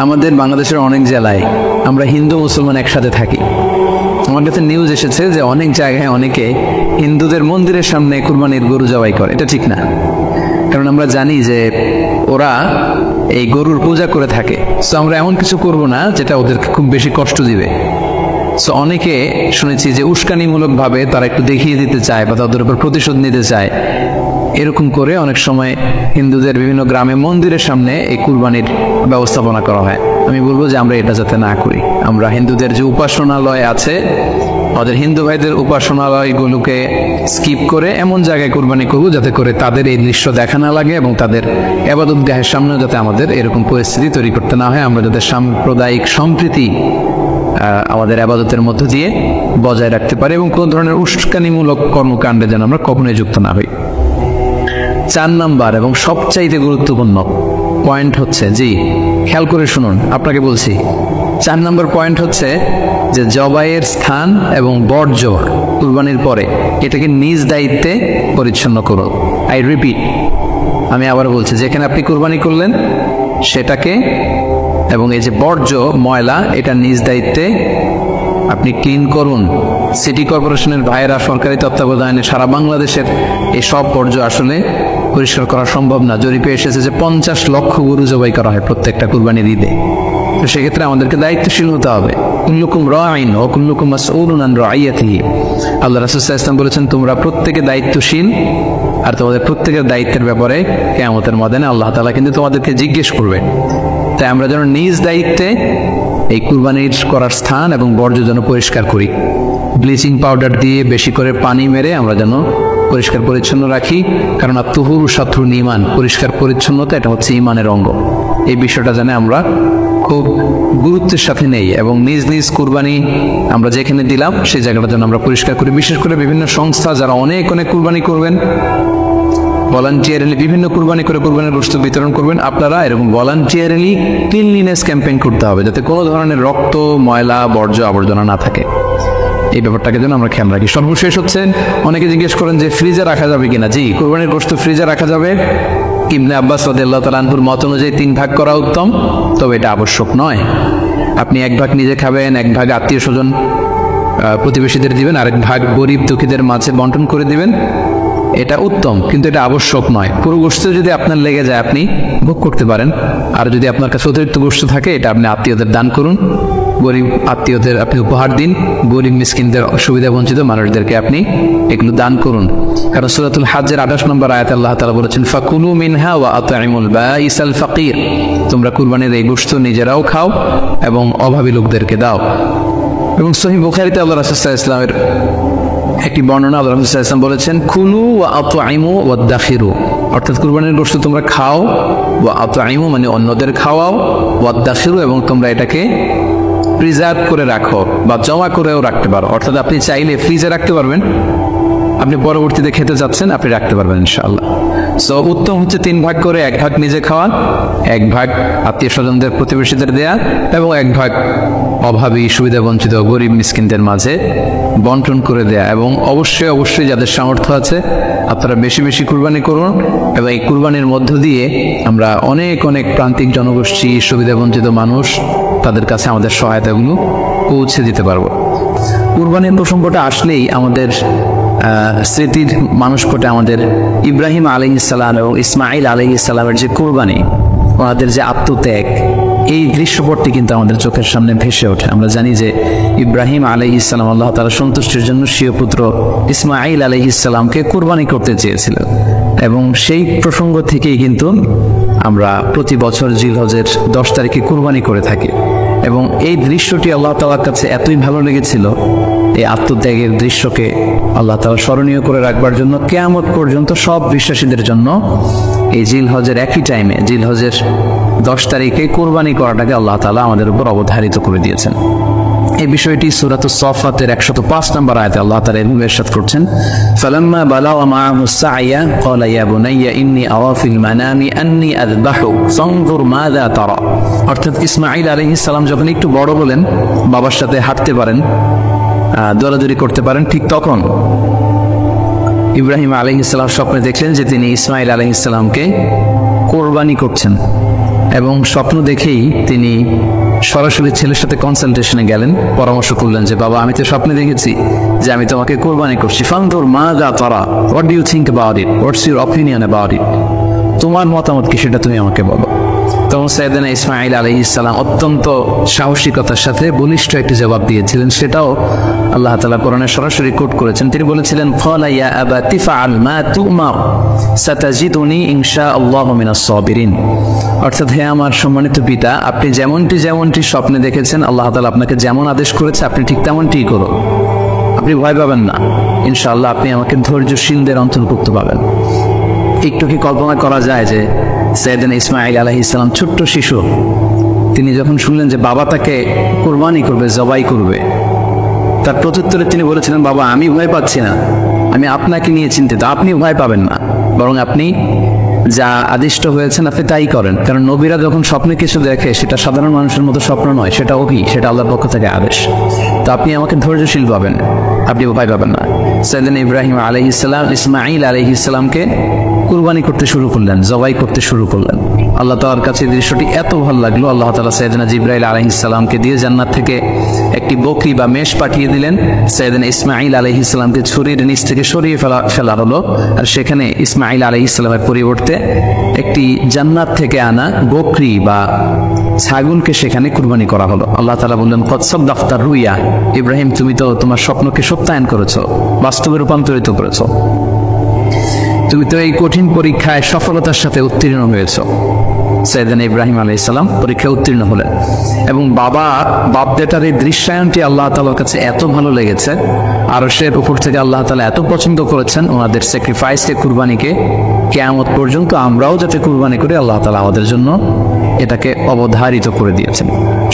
আমাদের বাংলাদেশের অনেক জেলায় আমরা হিন্দু মুসলমান একসাথে থাকি। আমার কাছে নিউজ এসেছে যে অনেক জায়গায় অনেকে হিন্দুদের মন্দিরের সামনে কুরবানির গরু জবাই করে। এটা ঠিক না, কারণ আমরা জানি যে ওরা এই গরুর পূজা করে থাকে। সো আমরা এমন কিছু করব না যেটা ওদেরকে খুব বেশি কষ্ট দিবে। সো অনেকে শুনেছি যে উস্কানিমূলক ভাবে তারা একটু দেখিয়ে দিতে চায় বা তাদের উপর প্রতিশোধ নিতে চায়, এরকম করে অনেক সময় হিন্দুদের বিভিন্ন গ্রামে মন্দিরের সামনে এই কুরবানির ব্যবস্থাপনা করা হয়। আমি বলবো যে আমরা এটা যাতে না করি। আমরা হিন্দুদের যে উপাসনালয় আছে আমাদের হিন্দু ভাইদের উপাসনালয়গুলোকে স্কিপ করে এমন জায়গায় কুরবানি করব যাতে করে তাদের এই দৃশ্য দেখা না লাগে এবং তাদের ইবাদতগাহের সামনেও যাতে আমাদের এরকম পরিস্থিতি তৈরি করতে না হয়, আমরা যাতে সাম্প্রদায়িক সম্প্রীতি আমাদের আবাদতের মধ্য দিয়ে বজায় রাখতে পারি এবং কোন ধরনের উস্কানিমূলক কর্মকাণ্ডে যেন আমরা কখনোই যুক্ত না হই। 4 নাম্বার এবং সবচাইতে গুরুত্বপূর্ণ পয়েন্ট হচ্ছে, জি খেয়াল করে শুনুন, আপনাকে বলছি 4 নাম্বার পয়েন্ট হচ্ছে যে জবাইয়ের স্থান এবং বর্জ্য কুরবানির পরে এটাকে নিজ দায়িত্বে পরিচ্ছন্ন করুন। আই রিপিট, আমি আবার বলছি, যেখানে আপনি কুরবানি করলেন সেটাকে এবং এই যে বর্জ্য ময়লা এটা নিজ দায়িত্বে আপনি ক্লিন করুন। সিটি কর্পোরেশনের ভাইয়েরা সরকারি তত্ত্বাবধানে সারা বাংলাদেশের এই সব বর্জ্য আসলে পরিষ্কার করা সম্ভব না। জরিপে এসেছে যে 50 লক্ষ গরু জবাই করা হয় প্রত্যেকটা কুরবানির ঈদে। তো সেক্ষেত্রে আমাদেরকে দায়িত্বশীল হতে হবে। কুল্লুকুম রাঈন ওয়া কুল্লুকুম মাসউলুন আন রাইয়াতিহি। আল্লাহ রাসূল সাল্লাল্লাহু আলাইহি ওয়াসাল্লাম বলেছেন, তোমরা প্রত্যেকে দায়িত্বশীল আর তোমাদের প্রত্যেকের দায়িত্বের ব্যাপারে কিয়ামতের ময়দানে আল্লাহ তাআলা কিন্তু তোমাদেরকে জিজ্ঞেস করবে। তাই আমরা যেন নিজ দায়িত্বে এই কুরবানির করার স্থান এবং বর্জ্য যেন পরিষ্কার করি। ব্লিচিং পাউডার দিয়ে বেশি করে পানি মেরে আমরা যেন পরিষ্কার পরিচ্ছন্ন রাখি, কারণ আত-তুহুরু শাত্রুল ঈমান, পরিষ্কার পরিচ্ছন্নতা এটা হচ্ছে ঈমানের অঙ্গ। এই বিষয়টা যেন আমরা খুব গুরুত্বের সাথে নেই এবং নিজ নিজ কুরবানি আমরা যেখানে দিলাম সেই জায়গাটা যেন আমরা পরিষ্কার করি। বিশেষ করে বিভিন্ন সংস্থা যারা অনেক অনেক কুরবানি করবেন, ভলান্টিয়ারলি বিভিন্ন কুরবানি করে কুরবানির গোশত বিতরণ করবেন, আপনারা এরকম ভলান্টিয়ারলি ক্লিনলিনেস ক্যাম্পেইন করতে হবে যাতে কোনো ধরনের রক্ত, ময়লা, বর্জ্য, আবর্জনা না থাকে। এই ব্যাপারটাকে যেন আমরা খেয়াল রাখি। সর্বশেষ হচ্ছে, অনেকে জিজ্ঞেস করেন যে ফ্রিজে রাখা যাবে কিনা। জি, কুরবানির গোশত ফ্রিজে রাখা যাবে। ইবনে আব্বাস রাদিয়াল্লাহু তাআলা আনহুর মত অনুযায়ী 3 ভাগ করা উত্তম, তবে এটা আবশ্যক নয়। আপনি 1 ভাগ নিজে খাবেন, 1 ভাগ আত্মীয় স্বজন প্রতিবেশীদের দিবেন, আরেক ভাগ গরিব দুঃখীদের মাঝে বন্টন করে দিবেন, এটা উত্তম, কিন্তু এটা আবশ্যক নয়। পুরো গোশত যদি আপনার লেগে যায় আপনি ভোগ করতে পারেন, আর যদি আপনার কাছে অতিরিক্ত গোশত থাকে এটা আপনি আত্মীয়দের দান করুন, গরিব আত্মীয়দের আপনি উপহার দিন, গরিব মিসকিনদের, সুবিধা বঞ্চিত মানুষদেরকে আপনি এগুলো দান করুন। কারণ সূরাতুল হজ্জের 28 নম্বর আয়াতে আল্লাহ তাআলা বলেছেন, ফাকুলু মিনহা ওয়া আত'ইমুল বাঈসাল ফাকির, তোমরা কুরবানির এই গোশত নিজেরাও খাও এবং অভাবী লোকদেরকে দাও। এবং সহিহ বুখারীতে আল্লাহ রাসূল সাল্লাল্লাহু আলাইহি ওয়াসাল্লামের একটি বর্ণনা, আল্লাহ রাসূল সাল্লাল্লাহু আলাইহি ওয়াসাল্লাম বলেছেন, কুলু ওয়া আত'ইমু ওয়াদাখিরু, অর্থাৎ কুরবানির গোশত তোমরা খাও, ওয়া আত'ইমু মানে অন্যদের খাওয়াও, ওয়াদাখিরু এবং তোমরা এটাকে প্রিজার্ভ করে রাখো বা জমা করেও রাখতে পারো। অর্থাৎ আপনি চাইলে ফ্রিজে রাখতে পারবেন, আপনি পরবর্তীতে খেতে যাচ্ছেন আপনি রাখতে পারবেন ইনশাআল্লাহ। সো উত্তম হচ্ছে 3 ভাগ করে 1 ভাগ নিজে খাওয়া, 1 ভাগ আত্মীয় স্বজনদের, প্রতিবেশীদের দেয়া এবং 1 ভাগ অভাবী, সুবিধা বঞ্চিত, গরিব মিসকিনদের মাঝে বন্টন করে দেয়া। এবং অবশ্যই অবশ্যই যাদের সামর্থ্য আছে আপনারা বেশি বেশি কুরবানি করুন এবং এই কুরবানির মধ্য দিয়ে আমরা অনেক অনেক প্রান্তিক জনগোষ্ঠী, সুবিধা বঞ্চিত মানুষ, তাদের কাছে আমাদের সহায়তাগুলো পৌঁছে দিতে পারবো। কুরবানির প্রসঙ্গটা আসলেই আমাদের স্মৃতির মানুষপটে আমাদের ইব্রাহিম আলাইহিস সালাম এবং ইসমাঈল আলাইহিস সালামের যে কুরবানি, ওনাদের যে আত্মত্যাগ, এই দৃশ্যপটটি কিন্তু আমাদের চোখের সামনে ভেসে ওঠে। আমরা জানি যে ইব্রাহিম আলাইহিস সালাম আল্লাহ তাআলা সন্তুষ্টির জন্য স্বীয় পুত্র ইসমাঈল আলাইহিস সালামকে কুরবানি করতে চেয়েছিলেন এবং সেই প্রসঙ্গ থেকেই কিন্তু আমরা প্রতি বছর জিলহজের 10 তারিখে কুরবানি করে থাকি। এবং এই দৃশ্যটি আল্লাহ তাআলার কাছে এতই ভালো লেগেছিল, এই আত্মত্যাগের দৃশ্যকে আল্লাহ তাআলা স্মরণীয় করে রাখবার জন্য কিয়ামত পর্যন্ত সব বিশ্বাসীদের জন্য এই জিলহজের একই টাইমে, জিলহজের 10 তারিখে কুরবানি করাটাকে আল্লাহ তাআলা আমাদের উপর অবধারিত করে দিয়েছেন। এই বিষয়টি সূরাতুস সাফফাতের 105 নম্বর আয়াতে আল্লাহ তাআলা এভাবে ইরশাদ করছেন, ফালাম্মা বালাগা মাআহুস সা'য়া ক্বালা ইয়া বুনাইয়া ইন্নী আরা ফিল মানামি আন্নী আযবাহু ফানজুর মাযা তারা। অর্থাৎ ইসমাঈল আলাইহিস সালাম যখন একটু বড় হলেন, বাবার সাথে হাঁটতে পারেন, দৌড়াদৌড়ি করতে পারেন, ঠিক তখন ইব্রাহিম আলাইহিস সালাম স্বপ্নে দেখলেন যে তিনি ইসমাঈল আলাইহিস সালামকে কোরবানি করছেন এবং স্বপ্ন দেখেই তিনি সরাসরি ছেলের সাথে কনসালটেশনে গেলেন, পরামর্শ করলেন যে বাবা আমি তো স্বপ্নে দেখেছি যে আমি তোমাকে কোরবানি করছি, ফানজুর মাযা তারা, what do you think about it, what's your opinion about it, তোমার মতামত কি সেটা তুমি আমাকে বলো। তখন সাইয়েদনা ইসমাঈল আলাইহিস সালাম অত্যন্ত সাহসিকতার সাথে বলিষ্ঠ একটি জবাব দিয়েছিলেন, সেটাও আল্লাহ তাআলা কোরআনে সরাসরি কোট করেছেন। তিনি বলেছিলেন, ক্বালা ইয়া আবাতি ফাআল মা তুমার সাতাজিদুনি ইনশাআল্লাহু মিনাস সাবিরিন। অর্থাৎ হে আমার সম্মানিত পিতা, আপনি যেমনটি স্বপ্নে দেখেছেন, আল্লাহ তাআলা আপনাকে যেমন আদেশ করেছে আপনি ঠিক তেমনটিই করুন। আপনি ভয় পাবেন না, ইনশাআল্লাহ আপনি আমাকে ধৈর্যশীলদের অন্তর্ভুক্ত পাবেন। একটু কি কল্পনা করা যায় যে সাইয়েদনা ইসমাঈল আলাইহিস সালাম ছোট্ট শিশু, তিনি যখন শুনলেন যে বাবা তাকে কুরবানি করবে, জবাই করবে, তার প্রত্যুত্তরে তিনি বলেছিলেন, বাবা আমি ভয় পাচ্ছি না, আমি আপনাকে নিয়ে চিন্তিত, আপনি ভয় পাবেন না, বরং আপনি যা আদিষ্ট হয়েছেন আপনি তাই করেন। কারণ নবীরা যখন স্বপ্নে কিছু দেখে সেটা সাধারণ মানুষের মতো স্বপ্ন নয়, সেটা ওহী, সেটা আল্লাহর পক্ষ থেকে আদেশ। তো আপনি আমাকে ধৈর্যশীল পাবেন, আপনি ভয় পাবেন না। সাইয়েদনা ইব্রাহিম আলাইহিস সালাম ইসমাঈল আলাইহিস সালামকে কুরবানি করতে শুরু করলেন, জবাই করতে শুরু করলেন। আল্লাহ তাআলার কাছে দৃশ্যটি এত ভালো লাগলো, আল্লাহ তাআলা সাইয়েদনা জিবরাইল আলাইহিস সালামকে দিয়ে জান্নাত থেকে একটি বকরি বা মেষ পাঠিয়ে দিলেন। সাইয়েদনা ইসমাঈল আলাইহিস সালামকে ছুরির নিচ থেকে সরিয়ে ফেলা হলো, আর সেখানে ইসমাঈল আলাইহিস সালামের পরিবর্তে একটি জান্নাত থেকে আনা বকরি বা ছাগলকে সেখানে কুরবানি করা হলো। আল্লাহ তাআলা বললেন, কদ সাদ্দাকতা রুইয়া, ইব্রাহিম তুমি তো তোমার স্বপ্নকে সত্যায়ন করেছো, বাস্তবে রূপান্তরিত করেছো, তুমি তো এই কঠিন পরীক্ষায় সফলতার সাথে উত্তীর্ণ হয়েছ। সাইয়েদনা ইব্রাহিম আলাইহিস সালাম পরীক্ষায় উত্তীর্ণ হলেন এবং বাপ বেটার এই দৃশ্যায়নটি আল্লাহ তাআলার কাছে এত ভালো লেগেছে, আরশের উপর থেকে আল্লাহ তাআলা এত পছন্দ করেছেন ওনাদের স্যাক্রিফাইসকে, কুরবানিকে, কিয়ামত পর্যন্ত আমরাও যাতে কুরবানি করি আল্লাহ তাআলা আমাদের জন্য এটাকে অবধারিত করে দিয়েছেন।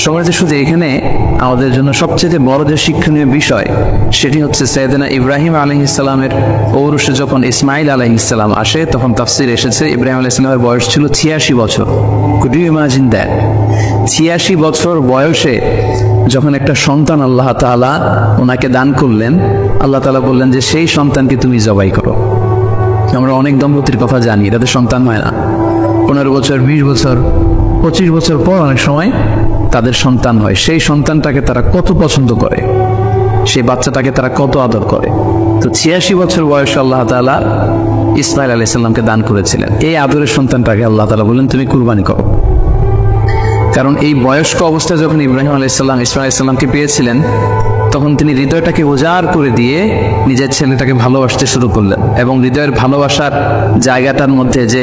সমাজে শুধু এখানে আমাদের জন্য সবচেয়ে বড় যে শিক্ষণীয় বিষয় সেটি হচ্ছে সাইয়েদনা ইব্রাহিম আলাইহিস সালামের ঔরসে যখন ইসমাঈল আলাইহিস সালাম আসে, তখন তাফসীরে এসেছে ইব্রাহিম আলাইহিস সালামের বয়স ছিল 86 বছর। Could you imagine that? 86 বছর বয়সে যখন একটা সন্তান আল্লাহ তাআলা ওনাকে দান করলেন, আল্লাহ তাআলা বললেন যে সেই সন্তানকে তুমি জবাই করো। আমরা অনেক দম্পতির কথা জানি, তাদের সন্তান হয় না, 15 বছর, 20 বছর, 25 বছর পর অনেক সময় তাদের সন্তান হয়। সেই সন্তানটাকে তারা কত পছন্দ করে, সেই বাচ্চাটাকে তারা কত আদর করে। তো 86 বছর বয়সে আল্লাহ তাআলা ইসমাঈল আলাইহিস সালামকে দান করেছিলেন। এই আদরের সন্তানটাকে আল্লাহ তাআলা বললেন তুমি কুরবানি করো। কারণ এই বয়স্ক অবস্থায় যখন ইব্রাহিম আলাইহিস সালাম ইসমাঈল আলাইহিস সালামকে পেয়েছিলেন, তখন তিনি হৃদয়টাকে উজাড় করে দিয়ে নিজের ছেলেটাকে ভালোবাসতে শুরু করলেন এবং হৃদয়ের ভালোবাসার জায়গাটার মধ্যে যে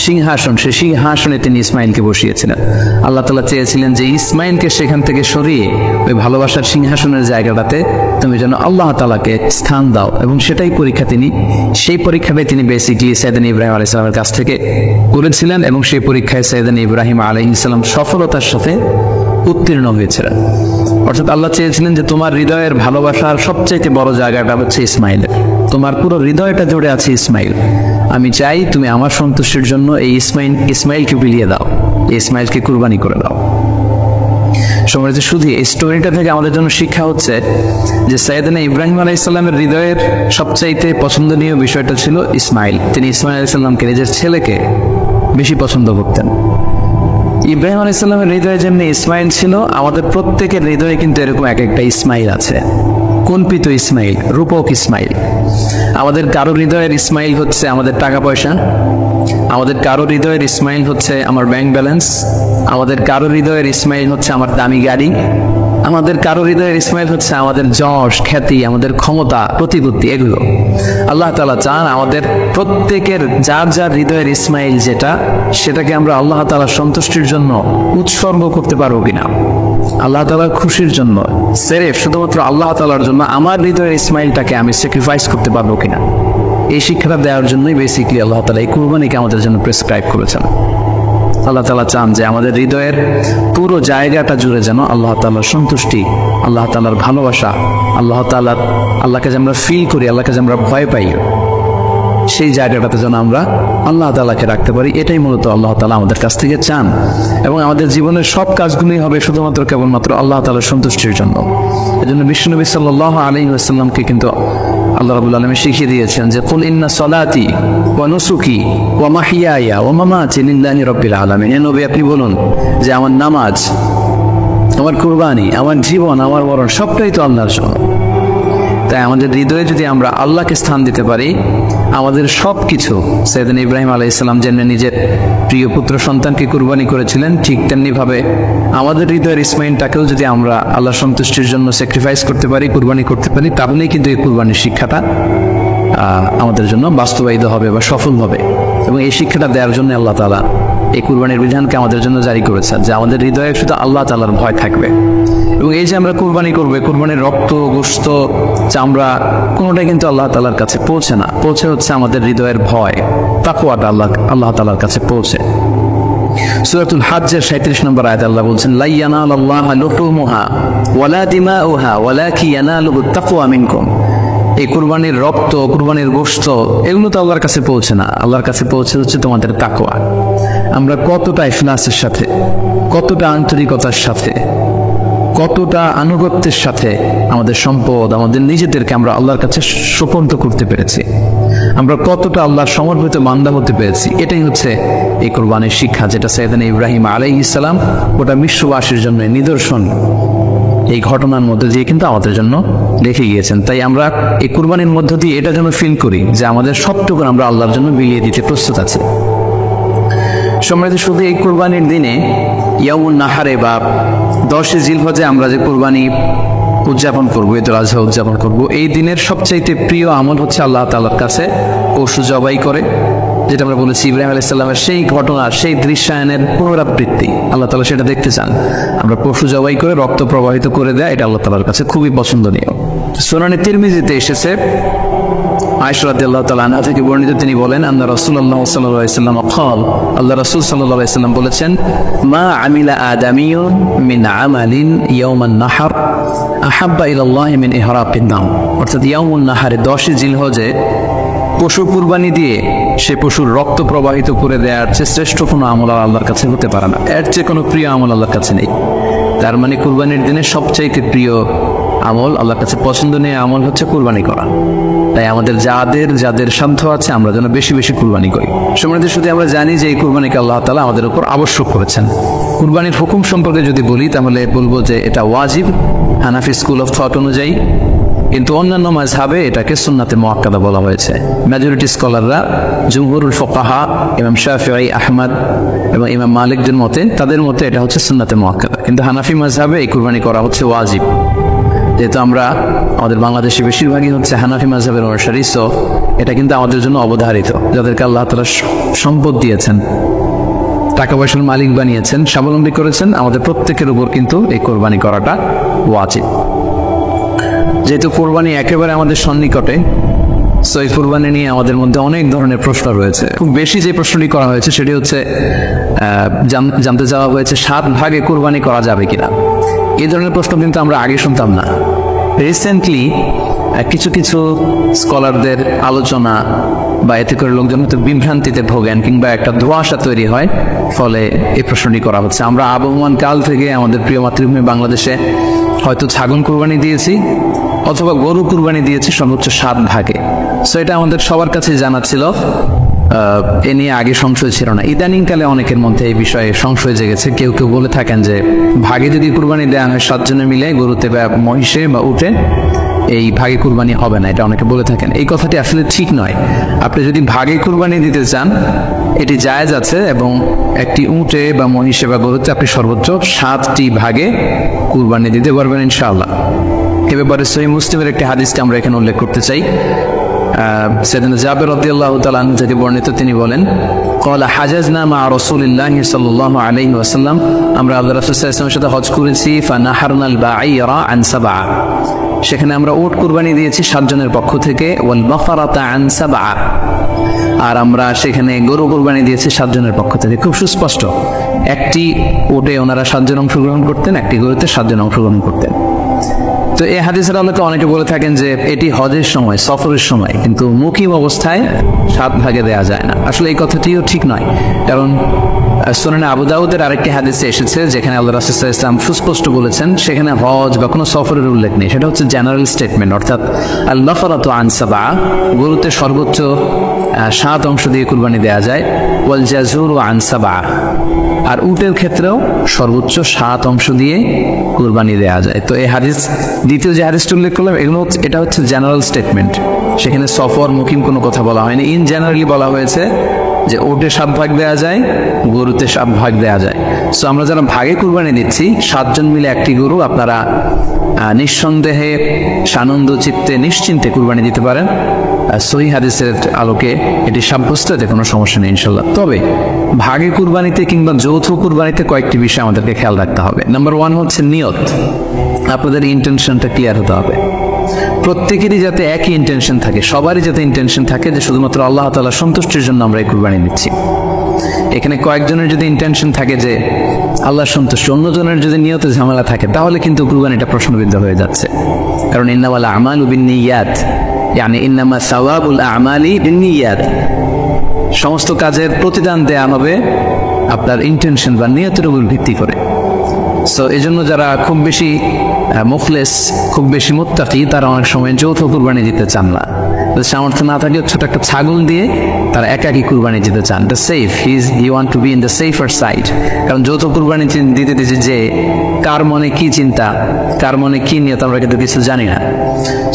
সিংহাসন, সেই সিংহাসনে তিনি ইসমাঈলকে বসিয়েছিলেন। আল্লাহ তাআলা চেয়েছিলেন যে ইসমাঈলকে সেখান থেকে সরিয়ে ওই ভালোবাসার সিংহাসনের জায়গাটাতে তুমি যেন আল্লাহ তাআলাকে স্থান দাও, এবং সেটাই পরীক্ষা সেই পরীক্ষাটাই তিনি বেসিক্যালি সাইয়েদনা ইব্রাহিম আলাইহিস সালামের কাছ থেকে করেছিলেন এবং সেই পরীক্ষায় সাইয়েদনা ইব্রাহিম আলাইহিস সালাম সফলতার সাথে উত্তীর্ণ হয়েছিলেন। অর্থাৎ আল্লাহ চেয়েছিলেন যে তোমার হৃদয়ের ভালোবাসার সবচাইতে বড় জায়গাটা হচ্ছে ইসমাঈলের, তোমার পুরো হৃদয়টা জুড়ে আছে ইসমাঈল। আমি চাই তুমি আমার সন্তুষ্টির জন্য এই ইসমাঈলকে বিলিয়ে দাও, এই ইসমাঈলকে কুরবানি করে দাও। সময় শুধু এই স্টোরিটা থেকে আমাদের জন্য শিক্ষা হচ্ছে যে সাইয়েদনা ইব্রাহিম আলাইহিস সালামের হৃদয়ের সবচাইতে পছন্দনীয় বিষয়টা ছিল ইসমাঈল। তিনি ইসমাঈল আলাইহিস সালামকে, নিজের ছেলেকে বেশি পছন্দ করতেন। ইব্রাহিম আলাইহিস সালামের হৃদয়ে যেমনি ইসমাঈল ছিল, আমাদের প্রত্যেকের হৃদয়ে কিন্তু এরকম এক একটা ইসমাঈল আছে, কল্পিত ইসমাঈল, রূপক ইসমাঈল। আমাদের কারো হৃদয়ের ইসমাঈল হচ্ছে আমাদের টাকা পয়সা, আমাদের কারো হৃদয়ের ইসমাঈল হচ্ছে আমার ব্যাংক ব্যালেন্স, আমাদের কারো হৃদয়ের ইসমাঈল হচ্ছে আমার দামি গাড়ি, আমাদের কারো হৃদয়ের ইসমাঈল হচ্ছে আমাদের যশ, খ্যাতি, আমাদের ক্ষমতা, প্রতিপত্তি, এগুলো। আল্লাহ তাআলা চান আমাদের প্রত্যেকের যার যার হৃদয়ের ইসমাঈল যেটা, সেটাকে আমরা আল্লাহ তাআলার সন্তুষ্টির জন্য উৎসর্গ করতে পারবো কিনা, আল্লাহ তাআলার খুশির জন্য, সেরেফ শুধুমাত্র আল্লাহ তাআলার জন্য আমার হৃদয়ের ইসমাঈলটাকে আমি স্যাক্রিফাইস করতে পারবো কিনা। এই শিক্ষাটা দেওয়ার জন্যই বেসিক্যালি আল্লাহ তাআলা এই কুরবানিকে আমাদের জন্য প্রেসক্রাইব করেছেন। আল্লাহ তাআলা চান যে আমাদের হৃদয়ের পুরো জায়গাটা জুড়ে যেন আল্লাহ তাআলার সন্তুষ্টি, আল্লাহ তাআলার ভালোবাসা, আল্লাহকে যে আমরা ফিল করি, আল্লাহকে যে আমরা ভয় পাই, সেই জায়গাটাতে যেন আমরা আল্লাহ তাআলাকে রাখতে পারি। এটাই মূলত আল্লাহ তাআলা আমাদের কাছ থেকে চান, এবং আমাদের জীবনের সব কাজগুলোই হবে শুধুমাত্র কেবলমাত্র আল্লাহ তাআলার সন্তুষ্টির জন্য। এজন্য বিশ্বনবী সাল্লাল্লাহু আলাইহি ওয়াসাল্লামকে কিন্তু আল্লাহ রাব্বুল আলামিন শিখিয়ে দিয়েছেন যে কুল ইন্না সলাতি ওয়া নুসুকি ওয়া মাহইয়ায়া ওয়া মামাতি লিল্লাহি রাব্বিল আলামিন। হে নবী আপনি বলুন যে আমার নামাজ, আমার কুরবানি, আমার জীবন, আমার মরণ সবটাই তো আল্লাহর জন্য। তাই আমাদের হৃদয়ে যদি আমরা আল্লাহকে স্থান দিতে পারি, আমাদের সবকিছু, সাইয়েদনা ইব্রাহিম আলাইহিস সালাম যেন নিজের প্রিয় পুত্র সন্তানকে কুরবানি করেছিলেন, ঠিক তেমনি ভাবে আমাদের হৃদয়ের ইসমাঈলটাকেও যদি আমরা আল্লাহ সন্তুষ্টির জন্য স্যাক্রিফাইস করতে পারি, কুরবানি করতে পারি, তাহলেই কিন্তু এই কুরবানির শিক্ষাটা আমাদের জন্য বাস্তবায়িত হবে বা সফল হবে। এবং এই শিক্ষাটা দেওয়ার জন্য আল্লাহ তাআলা এই কুরবানির বিধানকে আমাদের জন্য জারি করেছেন, যে আমাদের হৃদয়ে শুধু আল্লাহ তাআলার ভয় থাকবে। এবং এই যে আমরা কুরবানি করবো, কুরবানির রক্ত, গোশত, চামড়া কোনোটাই কিন্তু আল্লাহ তাআলার কাছে পৌঁছে না, পৌঁছে হচ্ছে আমাদের হৃদয়ের ভয়, তাকওয়াটা আল্লাহ তাআলার কাছে পৌঁছে। সূরাতুল হজ্জের 37 নম্বর আয়াতে আল্লাহ বলছেন, লা ইয়ানালাল্লাহু লুহুমুহা ওয়ালা দিমাউহা ওয়ালাকি ইয়ানালুহুত তাকওয়া মিনকুম। এই কুরবানির রক্ত, কুরবানির গোশত এগুলো তো আল্লাহর কাছে পৌঁছে না, আল্লাহর কাছে পৌঁছে হচ্ছে তোমাদের তাকওয়া। আমরা কতটা ইখলাসের সাথে, কতটা আন্তরিকতার সাথে, কতটা আনুগত্যের সাথে আমাদের সম্পদ, আমাদের নিজেদেরকে আমরা আল্লাহর কাছে সোপর্দ করতে পেরেছি, আমরা কতটা আল্লাহর সমর্পিত বান্দা হতে পেরেছি, এটাই হচ্ছে এই কুরবানির শিক্ষা, যেটা সাইয়েদনা ইব্রাহিম আলাইহিস সালাম গোটা বিশ্ববাসীর জন্য নিদর্শন এই ঘটনার মধ্যে দিয়ে কিন্তু আমাদের জন্য রেখে গিয়েছেন। তাই আমরা এই কুরবানির মধ্য দিয়ে এটা যেন ফিল করি যে আমাদের সবটুকু আমরা আল্লাহর জন্য বিলিয়ে দিতে প্রস্তুত আছি। সম্মানিত, শুধু এই কুরবানির দিনে ইয়াউমুন নাহারে বা 10 জিলহজে আমরা যে কুরবানি উদযাপন করবো, ঈদুল আজহা উদযাপন করবো, এই দিনের সবচাইতে প্রিয় আমল হচ্ছে আল্লাহ তাআলার কাছে পশু জবাই করে, যেটা আমরা বলেছি ইব্রাহিম আলাইহিস সালামের সেই ঘটনা, সেই দৃশ্যায়নের পুনরাবৃত্তি আল্লাহ তাআলা সেটা দেখতে চান। আমরা পশু জবাই করে রক্ত প্রবাহিত করে দেয়, এটা আল্লাহ তাআলার কাছে খুবই পছন্দনীয়। সুনানে তিরমিজিতে এসেছে, আয়েশা রাদিয়াল্লাহু তাআলা আনহা থেকে বর্ণিত, তিনি বলেন, আন্না রাসূলুল্লাহ সাল্লাল্লাহু আলাইহি ওয়াসাল্লাম قال, আল্লাহ রাসূল সাল্লাল্লাহু আলাইহি ওয়াসাল্লাম বলেছেন, মা আমিলা আদামিয়ুন মিন আমালিন ইয়াউমান নাহর আহাব্বা ইলাল্লাহি মিন ইহরাকিন দাম। অর্থাৎ ইয়াউমুন নাহারে 10 জিলহজে পশু কুরবানি দিয়ে সে পশুর রক্ত প্রবাহিত করে দেওয়ার চেয়ে শ্রেষ্ঠ কোনো আমল আল্লাহর কাছে হতে পারে না, এর চেয়ে কোনো প্রিয় আমল আল্লাহর কাছে নেই। তার মানে কুরবানির দিনে সবচাইতে প্রিয় আমল, আল্লাহর কাছে পছন্দনীয় আমল হচ্ছে কুরবানি করা। তাই আমাদের যাদের সাধ্য আছে আমরা যেন বেশি বেশি কুরবানি করি। সম্মানিত, শুধু আমরা জানি যে এই কুরবানিকে আল্লাহ তাআলা আমাদের উপর আবশ্যক করেছেন। কুরবানির হুকুম সম্পর্কে যদি বলি তাহলে বলবো যে এটা ওয়াজিব হানাফি স্কুল অফ থট অনুযায়ী, কিন্তু অন্যান্য মাযহাবে এটাকে সুন্নাতে মুআক্কাদা বলা হয়েছে। মেজরিটি স্কলাররা, জুমহুরুল ফুকাহা, ইমাম শাফিঈ, আহমদ এবং ইমাম মালিকদের মতে, তাদের মতে এটা হচ্ছে সুন্নাতে মুআক্কাদা। কিন্তু হানাফি মাযহাবে এই কুরবানি করা হচ্ছে ওয়াজিব। যেহেতু আমরা আমাদের বাংলাদেশে বেশিরভাগই হচ্ছে হানাফি মাযহাবের অনুসারী, সো এটা কিন্তু আমাদের জন্য অবধারিত। যাদেরকে আল্লাহ তাআলা সম্পদ দিয়েছেন, টাকা পয়সার মালিক বানিয়েছেন, স্বাবলম্বী করেছেন, আমাদের প্রত্যেকের উপর কিন্তু এই কোরবানি করাটা ওয়াজিব। যেহেতু কোরবানি একেবারে আমাদের সন্নিকটে, সো এই কোরবানি নিয়ে আমাদের মধ্যে অনেক ধরনের প্রশ্ন রয়েছে। খুব বেশি যে প্রশ্নটি করা হয়েছে সেটি হচ্ছে জানতে চাওয়া হয়েছে 7 ভাগে কোরবানি করা যাবে কিনা। এই ধরনের প্রশ্ন কিন্তু আমরা আগে শুনতাম না। রিসেন্টলি কিছু কিছু স্কলারদের আলোচনা বা এতে করে লোকজন হয়তো বিভ্রান্তিতে ভোগেন কিংবা একটা ধোঁয়াশা তৈরি হয়, ফলে এই প্রশ্নটি করা হচ্ছে। আমরা আবহমান কাল থেকে আমাদের প্রিয় মাতৃভূমি বাংলাদেশে হয়তো ছাগল কুরবানি দিয়েছি অথবা গরু কুরবানি দিয়েছি সর্বোচ্চ 7 ভাগে। সো এটা আমাদের সবার কাছে জানা ছিল, এ নিয়ে আগে সংশয় ছিল না। ইদানিংকালে অনেকের মধ্যে এই বিষয়ে সংশয় জেগেছে। কেউ কেউ বলে থাকেন যে ভাগে যদি কুরবানি দেওয়া হয় 7 জনে মিলে, গরুতে বা মহিষে বা উটে, এই ভাগে কুরবানি হবে না, এটা অনেকে বলে থাকেন। এই কথাটি আসলে ঠিক নয়। আপনি যদি ভাগে কুরবানি দিতে চান এটি জায়েজ আছে, এবং একটি উটে বা মহিষে বা গরুতে আপনি সর্বোচ্চ 7টি ভাগে কুরবানি দিতে পারবেন ইনশাআল্লাহ। এ ব্যাপারে সহিহ মুসলিমের একটি হাদিসকে আমরা এখানে উল্লেখ করতে চাই। সাইয়েদনা জাবের রাদিয়াল্লাহু তাআলা আনহু থেকে বর্ণিত, তিনি বলেন, ক্বালা হাজাজনা মা রাসূলিল্লাহি সাল্লাল্লাহু আলাইহি ওয়াসাল্লাম, আমরা আল্লাহর রাসূল সাল্লাল্লাহু আলাইহি ওয়াসাল্লামের সাথে হজ করেছি। ফানাহারনাল বাঈরা আন সাবআ, সেখানে আমরা উট কুরবানি দিয়েছি 7 জনের পক্ষ থেকে। ওয়াল বাকারাতা আন সাবআ, আর আমরা সেখানে গরু কুরবানি দিয়েছি 7 জনের পক্ষ থেকে। খুব সুস্পষ্ট, একটি উটে ওনারা 7 জন অংশগ্রহণ করতেন, একটি গরুতে 7 জন অংশগ্রহণ করতেন। তো এই হাদিসের আলোকে অনেকে বলে থাকেন যে এটি হজের সময়, সফরের সময়, কিন্তু মুকিম অবস্থায় 7 ভাগে দেয়া যায় না। আসলে এই কথাটিও ঠিক নয়, কারণ সুনানে আবু দাউদের আরেকটি হাদিসে এসেছে যেখানে আল্লাহ রাসূল সাল্লাল্লাহু আলাইহি ওয়াসাল্লাম সুস্পষ্ট বলেছেন, সেখানে হজ বা কোনো সফরের উল্লেখ নেই। সেটা হচ্ছে জেনারেল স্টেটমেন্ট, অর্থাৎ আল বাকারাতু আন সাবআ, গরুতে সর্বোচ্চ 7 অংশ দিয়ে কুরবানি দেয়া যায়। ওয়াল জাযুরু আন সাবআ, আর উটের ক্ষেত্রেও সর্বোচ্চ 7 অংশ দিয়ে কুরবানি দেয়া যায়। তো এই হাদিস, দ্বিতীয় যে হাদিসটি উল্লেখ করলাম, এটা হচ্ছে জেনারেল স্টেটমেন্ট। সেখানে সফর মুকিম কোনো কথা বলা হয়নি। ইন জেনারেলি বলা হয়েছে যে উটে 7 ভাগ দেয়া যায়, গরুতে 7 ভাগ দেয়া যায়। সো আমরা যারা ভাগে কুরবানি দিচ্ছি 7 জন মিলে একটি গরু, আপনারা নিঃসন্দেহে সানন্দ চিত্তে নিশ্চিন্তে কুরবানি দিতে পারেন। সহিহ হাদিসের আলোকে এটি সাব্যস্ত, এতে কোনো সমস্যা নেই ইনশাল্লাহ। তবে ভাগে কুরবানিতে কিংবা যৌথ কুরবানিতে কয়েকটি বিষয় আমাদেরকে খেয়াল রাখতে হবে। নাম্বার 1 হচ্ছে নিয়ত। আপনাদের ইন্টেনশনটা ক্লিয়ার হতে হবে। প্রত্যেকেরই যাতে একই ইন্টেনশন থাকে, সবারই যাতে ইন্টেনশন থাকে যে শুধুমাত্র আল্লাহ তাআলার সন্তুষ্টির জন্য আমরা এই কুরবানি নিচ্ছি। এখানে কয়েকজনের যদি ইন্টেনশন থাকে যে আল্লাহর সন্তুষ্টি, অন্যজনের যদি নিয়তে ঝামেলা থাকে, তাহলে কিন্তু কুরবানিটা প্রশ্নবিদ্ধ হয়ে যাচ্ছে। কারণ ইন্নামাল আমালু বিন্নিয়াত, ইয়ানি ইন্নামা সাওয়াবুল আমালি বিন্নিয়াত, সমস্ত কাজের প্রতিদান দেয়া হবে আপনার ইন্টেনশন বা নিয়তের উপর ভিত্তি করে। সো এই জন্য যারা খুব বেশি মুখলেস, খুব বেশি মুত্তাকি, তারা অনেক সময় যৌথ কুরবানি দিতে চান না। সামর্থ্য না থাকলে ছোট একটা ছাগল দিয়ে তারা একাকি কুরবানি দিতে চান। The safe he want to be in the safer side. কারণ যৌথ কুরবানি দিতে দিতে যে কার মনে কি চিন্তা, কার মনে কি নিয়ত, আমরা কিন্তু কিছু জানি না।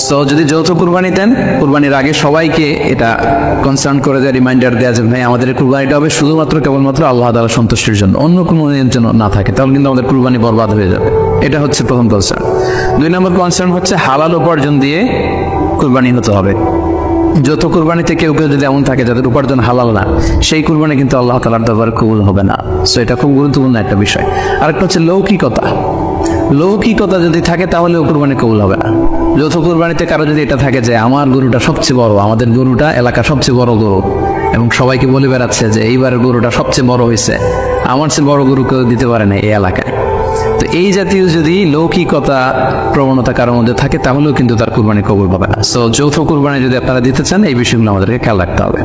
সো যদি যৌথ কুরবানি দেন, কুরবানির আগে সবাইকে এটা কনসার্ন করে দেয়, রিমাইন্ডার দেওয়া যে ভাই আমাদের কুরবানিটা হবে শুধুমাত্র কেবলমাত্র আল্লাহ তাআলার সন্তুষ্টির জন্য, অন্য কোনো জন্য না থাকে, তাহলে কিন্তু আমাদের কুরবানি বরবাদ হয়ে যাবে। এটা হচ্ছে প্রথম কনসার্ন। 2 নম্বর কনসার্ন হচ্ছে হালাল উপার্জন দিয়ে কুরবানি হতে হবে। যৌথ কুরবানিতে কেউ কেউ যদি এমন থাকে যাদের উপার্জন হালাল না, সেই কুরবানি কিন্তু আল্লাহ তাআলার দরবারে কবুল হবে না। সো এটা খুব গুরুত্বপূর্ণ একটা বিষয়। আরেকটা হচ্ছে লৌকিকতা। লৌকিকতা যদি থাকে তাহলে কুরবানি কবুল হবে না। যৌথ কুরবানিতে কারো যদি এটা থাকে যে আমার গরুটা সবচেয়ে বড়, আমাদের গরুটা এলাকার সবচেয়ে বড় গরু, এবং সবাইকে বলে বেড়াচ্ছে যে এইবারের গরুটা সবচেয়ে বড় হয়েছে, আমার চেয়ে বড় গরু কেউ দিতে পারে না এই এলাকায়, তো এই জাতীয় যদি লৌকিকতা প্রবণতা কারোর মধ্যে থাকে, তাহলেও কিন্তু তার কুরবানি কবুল হবে না। সো যৌথ কুরবানি যদি আপনারা দিতে চান, এই বিষয়গুলো আমাদেরকে খেয়াল রাখতে হবে।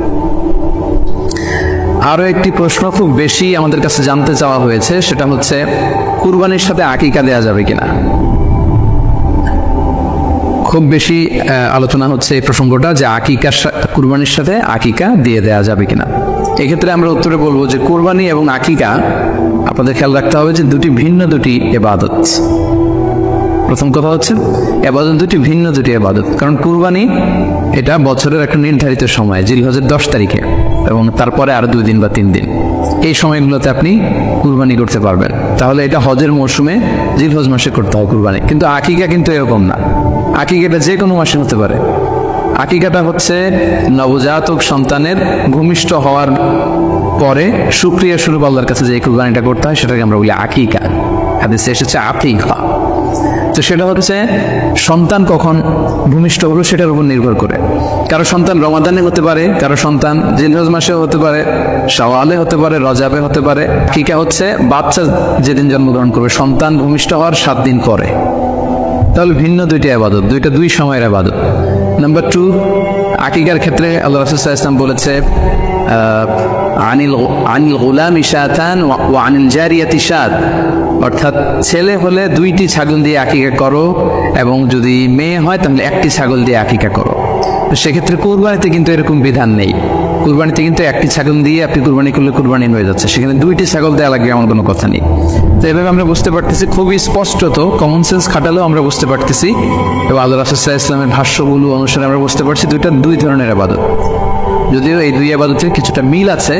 আরো একটি প্রশ্ন খুব বেশি আমাদের কাছে জানতে চাওয়া হয়েছে, সেটা হচ্ছে কুরবানির সাথে আকিকা দেয়া যাবে কিনা। খুব বেশি আলোচনা হচ্ছে এই প্রসঙ্গটা যে আকিকা, কুরবানির সাথে আকিকা দিয়ে দেয়া যাবে কিনা। এক্ষেত্রে আমরা উত্তরে বলবো যে কুরবানি এবং আকিকা আপনাদের খেয়াল রাখতে হবে যে ভিন্ন দুটি ইবাদত। প্রথম কথা হচ্ছে ইবাদত ভিন্ন দুটি ইবাদত। কারণ কুরবানি এটা বছরের একটা নির্ধারিত সময়, জিলহজের 10 তারিখে, এবং তারপরে আরো 2 দিন বা 3 দিন, এই সময়গুলোতে আপনি কুরবানি করতে পারবেন। তাহলে এটা হজের মৌসুমে জিলহজ মাসে করতে হয় কুরবানি। কিন্তু আকিকা কিন্তু এরকম না। আকিকাটা যে কোনো মাসে হতে পারে। আকিকাটা হচ্ছে নবজাতক সন্তানের ভূমিষ্ঠ হওয়ার পরে শুকরিয়া স্বরূপ আল্লাহর কাছে যে কুরবানিটা করতে হয়, সেটাকে আমরা বলি আকিকা। হাদিসে এসেছে আকিকা। তো সেটা হচ্ছে সন্তান কখন ভূমিষ্ঠ হলো সেটার উপর নির্ভর করে। কারো সন্তান রমাদানে হতে পারে, কারো সন্তান জিলহজ মাসে হতে পারে, শাওয়ালে হতে পারে, রজাবে হতে পারে। আকিকা হচ্ছে বাচ্চা যেদিন জন্মগ্রহণ করবে, সন্তান ভূমিষ্ঠ হওয়ার 7 দিন পরে। তাহলে ভিন্ন দুইটা ইবাদত, দুই সময়ের ইবাদত। নাম্বার 2, আকিকার ক্ষেত্রে আল্লাহ রাসূল সাল্লাল্লাহু আলাইহি ওয়াসাল্লাম বলেছে আনিল গুলামি শাতান ওয়া আনিল জারিয়াতি শাত, অর্থাৎ ছেলে হলে 2টি ছাগল দিয়ে আকিকা করো, এবং যদি মেয়ে হয় তাহলে 1টি ছাগল দিয়ে আকিকা করো। তো সেক্ষেত্রে কুরবানিতে কিন্তু এরকম বিধান নেই। কুরবানিতে কিন্তু 1টি ছাগল দিয়ে আপনি কুরবানি করলে কুরবানি হয়ে যাচ্ছে, সেখানে 2টি ছাগল দেওয়া লাগবে এমন কোনো কথা নেই। তো এভাবে আমরা বুঝতে পারতেছি, খুবই স্পষ্টত কমন সেন্স খাটালেও আমরা বুঝতে পারতেছি, এবং আল্লাহ রাসূল সাল্লাল্লাহু আলাইহি ওয়াসাল্লামের ভাষ্যগুলো অনুসারে আমরা বুঝতে পারছি দুইটা 2 ধরনের ইবাদত। যদিও এই 2 ইবাদতের কিছুটা মিল আছে,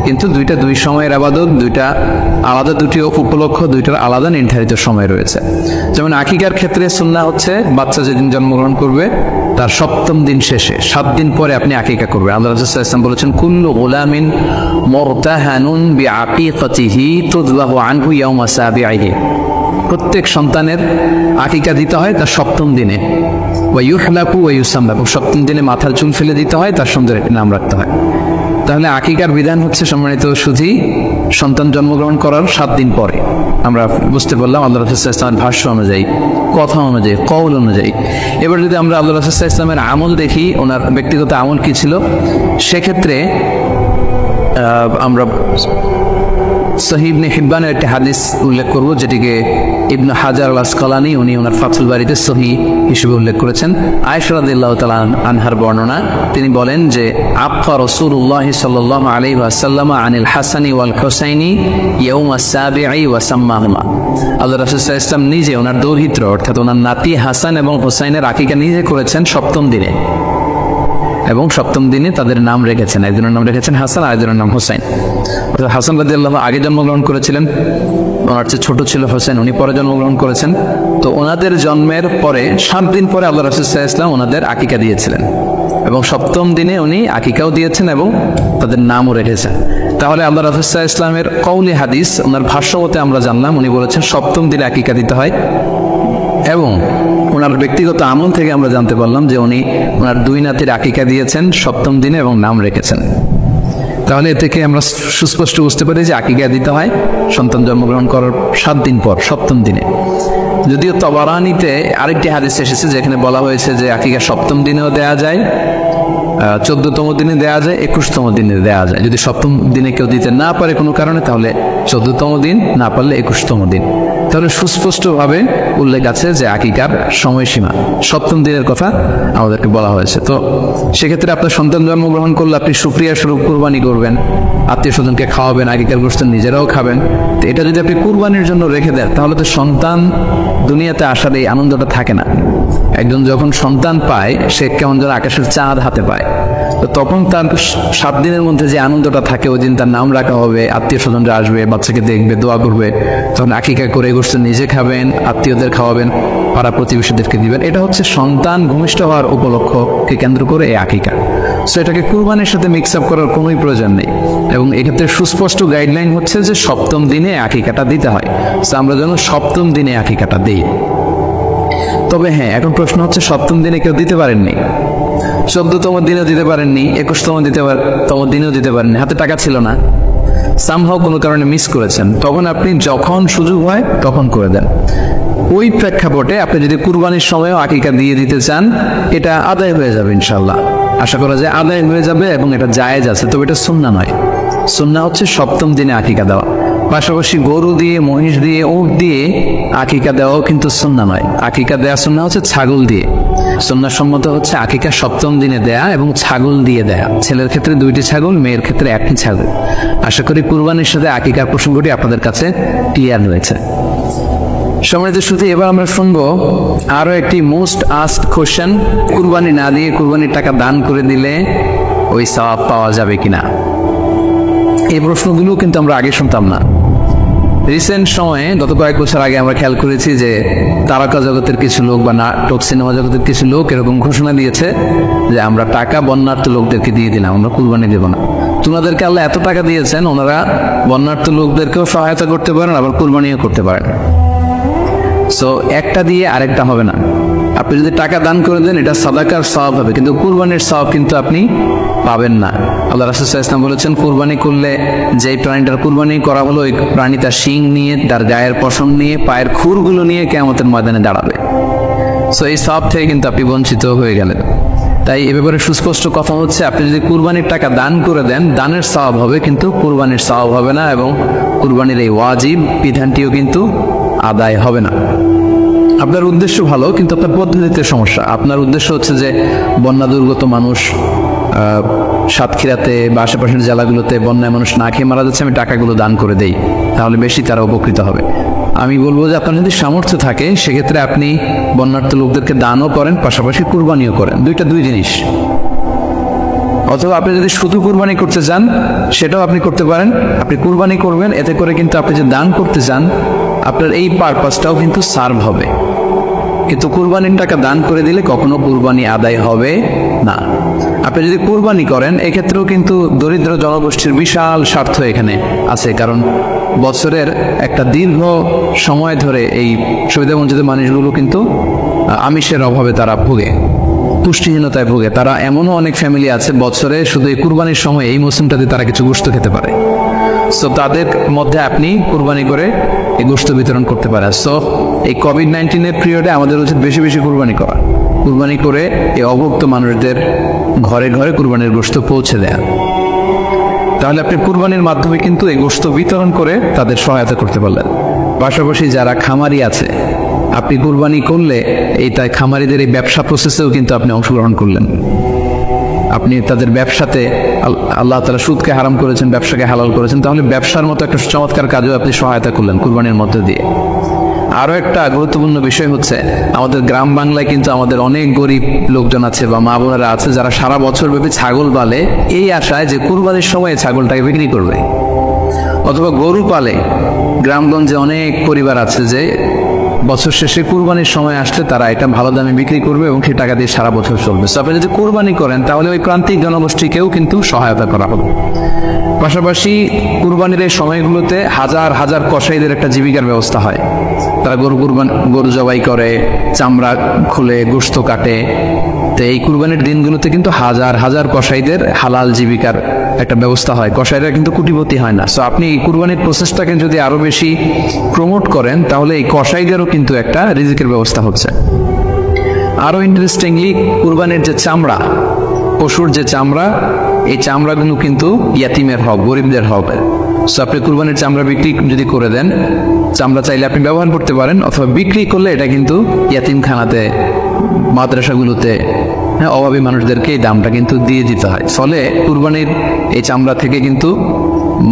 কিন্তু 2 সময়ের ইবাদত, 2টা আলাদা, 2টি উপলক্ষ, 2টার আলাদা নির্ধারিত সময় রয়েছে। যেমন আকিকার ক্ষেত্রে সুন্নাহ হচ্ছে বাচ্চা যেদিন জন্মগ্রহণ করবে তার 7ম দিন শেষে 7 দিন পরে আপনি আকিকা করবেন। আল্লাহ রাসূল সাল্লাল্লাহু আলাইহি ওয়াসাল্লাম বলেছেন কুল্লু গুলামিন মুরতাহানুন বিআকিকাতিহি তুযবাহু আনহু ইয়াওমা সাবিহি, প্রত্যেক সন্তানের আকিকা দিতে হয় তার 7ম দিনে। ওয়া ইউহলাকু ওয়া ইউসাম্মা, 7ম দিনে মাথার চুল ফেলে দিতে হয়, তার সুন্দর একটি নাম রাখতে হয়। তাহলে আকিকার বিধান হচ্ছে সম্মানিত সুধী সন্তান জন্মগ্রহণ করার 7 দিন পরে। আমরা বুঝতে পারলাম আল্লাহ রাসূল সাল্লাল্লাহু আলাইহি ওয়াসাল্লামের ভাষ্য অনুযায়ী, কথা অনুযায়ী, কওল অনুযায়ী। এবার যদি আমরা আল্লাহ রাসূল সাল্লাল্লাহু আলাইহি ওয়াসাল্লামের আমল দেখি, ওনার ব্যক্তিগত আমল কি ছিল, সেক্ষেত্রে আমরা সহিহ ইবনে হিব্বানের একটি হাদিস উল্লেখ করব, যেটিকে ইবনে হাজার আল আসকালানী উনি ওনার ফাথুল বারীতে সহিহ হিসেবে উল্লেখ করেছেন। আয়েশা রাদিয়াল্লাহু তাআলা আনহার বর্ণনা, তিনি বলেন যে আফা রাসূলুল্লাহ সাল্লাল্লাহু আলাইহি ওয়াসাল্লাম আনিল হাসানি ওয়াল হুসাইনি ইয়াউম আস-সাবিঈ ওয়া সাম্মাহুমা, আল্লাহ রাসূল সাল্লাল্লাহু আলাইহি ওয়াসাল্লাম নিজে ওনার দৌহিত্র অর্থাৎ ওনার নাতি হাসান এবং হুসাইনের আকিকা নিজে করেছেন 7ম দিনে, এবং 7ম দিনে তাদের নাম রেখেছেন। একজনের নাম রেখেছেন হাসান, আরেকজনের নাম হুসাইন। অর্থাৎ হাসান রাদিয়াল্লাহু আগে জন্মগ্রহণ করেছিলেন, ওনার চেয়ে ছোট ছিল হোসেন, উনি পরে জন্মগ্রহণ করেছেন। তো ওনাদের জন্মের পরে 7 দিন পরে আল্লাহ রাসূল সাল্লাল্লাহু আলাইহি ওয়াসাল্লাম ওনাদের আকিকা দিয়েছিলেন, এবং 7ম দিনে উনি আকিকাও দিয়েছেন এবং তাদের নামও রেখেছেন। তাহলে আল্লাহ রাসূল সাল্লাল্লাহু আলাইহি ওয়াসাল্লামের কওলি হাদিস, ওনার ভাষ্যমতে আমরা জানলাম উনি বলেছেন 7ম দিনে আকিকা দিতে হয়। এবং ওনার ব্যক্তিগত আমল থেকে আমরা জানতে পারলাম যে উনি ওনার 2 নাতির আকিকা দিয়েছেন 7ম দিনে এবং নাম রেখেছেন। তাহলে এ থেকে আমরা সুস্পষ্ট বুঝতে পারি যে আকিকা দিতে হয় সন্তান জন্মগ্রহণ করার 7 দিন পর, 7ম দিনে। যদিও তবারানিতে আরেকটি হাদিস এসেছে যেখানে বলা হয়েছে যে আকিকা 7ম দিনেও দেয়া যায়, 14তম দিনে দেয়া যায়, 21তম দিনে দেয়া যায়। যদি 7ম দিনে কেউ দিতে না পারে কোনো কারণে, তাহলে 14তম দিন, না পারলে 21তম দিন। তাহলে সুস্পষ্টভাবে উল্লেখ আছে যে আকিকার সময়সীমা 7ম দিনের কথা আমাদেরকে বলা হয়েছে। তো সেক্ষেত্রে আপনার সন্তান জন্মগ্রহণ করলে আপনি শুকরিয়া স্বরূপ কুরবানি করবেন, আত্মীয় স্বজনকে খাওয়াবেন, আকিকার গোশত নিজেরাও খাবেন। তো এটা যদি আপনি কুরবানির জন্য রেখে দেন, তাহলে তো সন্তান দুনিয়াতে আসার এই আনন্দটা থাকে না। একজন যখন সন্তান পায়, সে কেমন যেন আকাশের চাঁদ হাতে পায়। তো তখন তার 7 দিনের মধ্যে যে আনন্দটা থাকে, ওই দিন তার নাম রাখা হবে, আত্মীয় স্বজনরা আসবে, বাচ্চাকে দেখবে, দোয়া করবে, তখন আকিকা করে গোশত নিজে খাবেন, আত্মীয়দের খাওয়াবেন, পাড়া প্রতিবেশীদেরকে দিবেন। এটা হচ্ছে সন্তান ভূমিষ্ঠ হওয়ার উপলক্ষকে কেন্দ্র করে এই আকিকা। সো এটাকে কুরবানির সাথে মিক্স আপ করার কোনোই প্রয়োজন নেই। এবং এক্ষেত্রে সুস্পষ্ট গাইডলাইন হচ্ছে যে 7ম দিনে আকিকাটা দিতে হয়। সো আমরা যেন 7ম দিনে আকিকাটা দিই। তবে হ্যাঁ, এখন প্রশ্ন হচ্ছে 7ম দিনে কেউ দিতে পারেননি, 14তম দিনেও দিতে পারেননি, 21তম দিনেও দিতে পারেননি, হাতে টাকা ছিল না, সামহাও কোনো কারণে মিস করেছেন, তখন আপনি যখন সুযোগ হয় তখন করে দেন। ওই প্রেক্ষাপটে আপনি যদি কুরবানির সময়ও আকিকা দিয়ে দিতে চান, এটা আদায় হয়ে যাবে ইনশাল্লাহ। আশা করা যায় আদায় হয়ে যাবে এবং এটা জায়েজ আছে। তবে এটা সুন্নাহ নয়। সুন্নাহ হচ্ছে 7ম দিনে আকিকা দেওয়া। পাশাপাশি গরু দিয়ে, মহিষ দিয়ে, উট দিয়ে আকিকা দেওয়াও কিন্তু সুন্নাহ নয়। আকিকা দেওয়া সুন্নাহ হচ্ছে ছাগল দিয়ে। সুন্নাহ সম্মত হচ্ছে আকিকা 7ম দিনে দেয়া এবং ছাগল দিয়ে দেয়া। ছেলের ক্ষেত্রে 2টি ছাগল, মেয়ের ক্ষেত্রে 1টি ছাগল। আশা করি কুরবানির সাথে আকিকার প্রসঙ্গটি আপনাদের কাছে ক্লিয়ার হয়েছে। সম্মানিত শ্রোতা, এবার আমরা শুনবো আরো একটি মোস্ট আস্কড কোশ্চেন। কুরবানি না দিয়ে কুরবানির টাকা দান করে দিলে ওই সওয়াব পাওয়া যাবে কিনা? এই প্রশ্নগুলো কিন্তু আমরা আগে শুনতাম না। রিসেন্ট সময়ে, গত কয়েক বছর আগে আমরা খেয়াল করেছি যে তারকা জগতের কিছু লোক বা নাটক সিনেমা জগতের কিছু লোক এরকম ঘোষণা দিয়েছে যে আমরা টাকা বন্যার্থ লোকদেরকে দিয়ে দিলাম, আমরা কুরবানি দেব না। তোমাদেরকে আল্লাহ এত টাকা দিয়েছেন, ওনারা বন্যার্থ লোকদেরকেও সহায়তা করতে পারেন, আবার কুরবানিও করতে পারেন। সো একটা দিয়ে আরেকটা হবে না। আপনি যদি টাকা দান করে দেন, এটা সাদাকার সওয়াব হবে, কিন্তু কুরবানির সওয়াব কিন্তু আপনি পাবেন না। আল্লাহ রাসূল সাল্লাল্লাহু আলাইহি ওয়াসাল্লাম বলেছেন, কুরবানি করলে যেই প্রাণীটার কুরবানি করা হলো, ওই প্রাণী তার শিং নিয়ে, তার গায়ের পশম নিয়ে, পায়ের খুরগুলো নিয়ে কিয়ামতের ময়দানে দাঁড়াবে। সো এই সওয়াব থেকে কিন্তু আপনি বঞ্চিত হয়ে গেলেন। তাই এ ব্যাপারে সুস্পষ্ট কথা হচ্ছে, আপনি যদি কুরবানির টাকা দান করে দেন, দানের সওয়াব হবে, কিন্তু কুরবানির সওয়াব হবে না, এবং কুরবানির এই ওয়াজিব বিধানটিও কিন্তু আদায় হবে না। আপনার উদ্দেশ্য ভালো, কিন্তু আপনার পদ্ধতিতে সমস্যা। আপনার উদ্দেশ্য হচ্ছে যে বন্যা দুর্গত মানুষ, সাতক্ষীরাতে বা আশেপাশের জেলাগুলোতে বন্যায় মানুষ না খেয়ে মারা যাচ্ছে, আমি টাকাগুলো দান করে দেই, তাহলে বেশি তারা উপকৃত হবে। আমি বলবো যে আপনার যদি সামর্থ্য থাকে, সেক্ষেত্রে আপনি বন্যার্থ লোকদেরকে দানও করেন, পাশাপাশি কুরবানিও করেন। দুই জিনিস। অথবা আপনি যদি শুধু কুরবানি করতে চান, সেটাও আপনি করতে পারেন। আপনি কুরবানি করবেন, এতে করে কিন্তু আপনি যে দান করতে চান, আপনার এই পারপাসটাও কিন্তু সার্ভ হবে। কিন্তু কুরবানির টাকা দান করে দিলে কখনো কুরবানি আদায় হবে না। আপনি যদি কুরবানি করেন, এক্ষেত্রেও কিন্তু দরিদ্র জনগোষ্ঠীর বিশাল স্বার্থ এখানে আছে। কারণ বছরের একটা দীর্ঘ সময় ধরে এই সুবিধাবঞ্চিত মানুষগুলো কিন্তু আমিষের অভাবে তারা ভোগে, পুষ্টিহীনতায় ভোগে। তারা এমনও অনেক ফ্যামিলি আছে, বছরে শুধু এই কুরবানির সময়, এই মৌসুমটাতে তারা কিছু গোশত খেতে পারে। সো তাদের মধ্যে আপনি কুরবানি করে এই গোশত বিতরণ করতে পারেন। সো এই কোভিড-19 পিরিয়ডে আমাদের উচিত বেশি বেশি কুরবানি করা, কুরবানি করে এই অভুক্ত মানুষদের ঘরে ঘরে কুরবানির গোশত পৌঁছে দেয়া। তাহলে আপনি কুরবানির মাধ্যমে কিন্তু এই গোশত বিতরণ করে তাদের সহায়তা করতে পারলেন। পাশাপাশি যারা খামারি আছে, আপনি কুরবানি করলে এই তাই খামারিদের এই ব্যবসা প্রসেসেও কিন্তু আপনি অংশগ্রহণ করলেন। আপনি তাদের ব্যবসাতে, আল্লাহ তাআলা সুদকে হারাম করেছেন, ব্যবসাকে হালাল করেছেন, তাহলে ব্যবসার মতো একটা চমৎকার কাজেও আপনি সহায়তা করলেন কুরবানির মধ্যে দিয়ে। আরো একটা গুরুত্বপূর্ণ বিষয় হচ্ছে, আমাদের গ্রাম বাংলায় কিন্তু আমাদের অনেক গরিব লোকজন আছে বা মা বোনেরা আছে, যারা সারা বছর ব্যাপী ছাগল পালে এই আশায় যে কুরবানির সময় ছাগলটাকে বিক্রি করবে। অথবা গরু পালে। গ্রামগঞ্জে অনেক পরিবার আছে যে বছর শেষে কুরবানির সময় আসলে তারা এটা ভালো দামে বিক্রি করবে এবং সেই টাকা দিয়ে সারা বছর চলবে। সো আপনি যদি কুরবানি করেন তাহলে ওই প্রান্তিক জনগোষ্ঠীকেও কিন্তু সহায়তা করা হবে। পাশাপাশি কুরবানির এই সময়গুলোতে হাজার হাজার কসাইদের একটা জীবিকার ব্যবস্থা হয়। তারা গরু জবাই করে, চামড়া খুলে, গোশত কাটে। তো এই কুরবানির দিনগুলোতে কিন্তু হাজার হাজার কসাইদের হালাল জীবিকার একটা ব্যবস্থা হয়। কসাইরা কিন্তু কোটিপতি হয় না। সো আপনি এই কুরবানির প্রসেসটাকে যদি আরো বেশি প্রমোট করেন তাহলে এই কসাইদেরও কিন্তু একটা রিজিকের ব্যবস্থা হচ্ছে। আরো ইন্টারেস্টিংলি, কুরবানির যে চামড়া, পশুর যে চামড়া, এই চামড়াগুলো কিন্তু ইয়াতিমের হক, গরিবদের হক। সো আপনি কুরবানির চামড়া বিক্রি যদি করে দেন, চামড়া চাইলে আপনি ব্যবহার করতে পারেন, অথবা বিক্রি করলে এটা কিন্তু ইয়াতিমখানাতে, মাদ্রাসাগুলোতে, অভাবী মানুষদেরকে এই দামটা কিন্তু দিয়ে দিতে হয়। ফলে কুরবানির এই চামড়া থেকে কিন্তু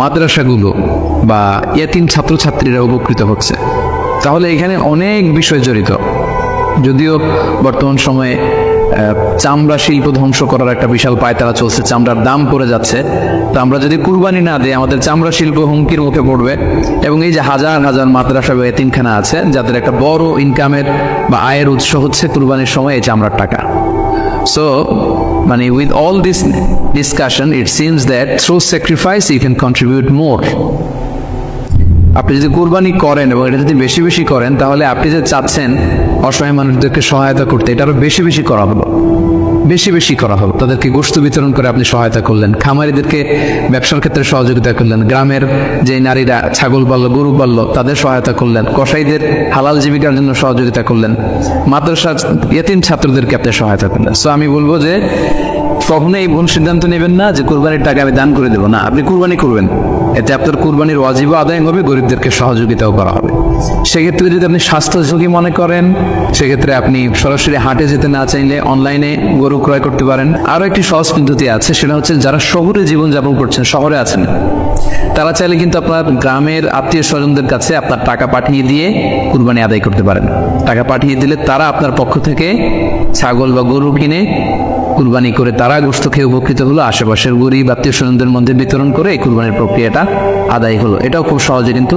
মাদ্রাসাগুলো বা ইয়াতিম ছাত্রছাত্রীরা উপকৃত হচ্ছে। তাহলে এখানে অনেক বিষয় জড়িত। যদিও বর্তমান সময়ে চামড়া শিল্প ধ্বংস করার একটা বিশাল পায়তারা চলছে, চামড়ার দাম পড়ে যাচ্ছে। তো আমরা যদি কুরবানি না দিই আমাদের চামড়া শিল্প হুমকির মুখে পড়বে। এবং এই যে হাজার হাজার মাদ্রাসা বা এতিমখানা আছে যাদের একটা বড় ইনকামের বা আয়ের উৎস হচ্ছে কুরবানির সময় এই চামড়ার টাকা। So, with all this discussion, it seems that through sacrifice you can contribute more. আপনি যদি কুরবানি করেন এবং এটা যদি বেশি বেশি করেন তাহলে আপনি যে চাচ্ছেন অসহায় মানুষদেরকে সহায়তা করতে, এটা আরো বেশি বেশি করা হলো, বেশি বেশি করা হলো। তাদেরকে গোশত বিতরণ করে আপনি সহায়তা করলেন, খামারিদেরকে ব্যবসার ক্ষেত্রে সহযোগিতা করলেন, গ্রামের যে নারীরা ছাগল পাললো, গরু পাললো তাদের সহায়তা করলেন, কসাইদের হালাল জীবিকার জন্য সহযোগিতা করলেন, মাদ্রাসা ইয়াতিম ছাত্রদেরকে আপনি সহায়তা করলেন। সো আমি বলবো যে কখনো এই ভুল সিদ্ধান্ত নেবেন না যে কুরবানির টাকা আমি দান করে দেবো। না, আপনি কুরবানি করবেন, এতে আপনার কুরবানির ওয়াজিব আদায় হবে, গরিবদেরকে সহযোগিতাও করা হবে। সেক্ষেত্রে যদি আপনি স্বাস্থ্য ঝুঁকি মনে করেন সেক্ষেত্রে আপনি সরাসরি হাটে যেতে না চাইলে অনলাইনে গরু ক্রয় করতে পারেন। আরো একটি সহজ পদ্ধতি আছে, সেটা হচ্ছে যারা শহরে জীবনযাপন করছেন, শহরে আছেন, তারা চাইলে কিন্তু আপনার গ্রামের আত্মীয় স্বজনদের কাছে আপনার টাকা পাঠিয়ে দিয়ে কুরবানি আদায় করতে পারেন। টাকা পাঠিয়ে দিলে তারা আপনার পক্ষ থেকে ছাগল বা গরু কিনে কুরবানি করে তারা গোশত খেয়ে উপকৃত হলো, আশেপাশের গরিব আত্মীয় স্বজনদের মধ্যে বিতরণ করে এই কুরবানির প্রক্রিয়াটা আদায় হলো। এটাও খুব সহজে কিন্তু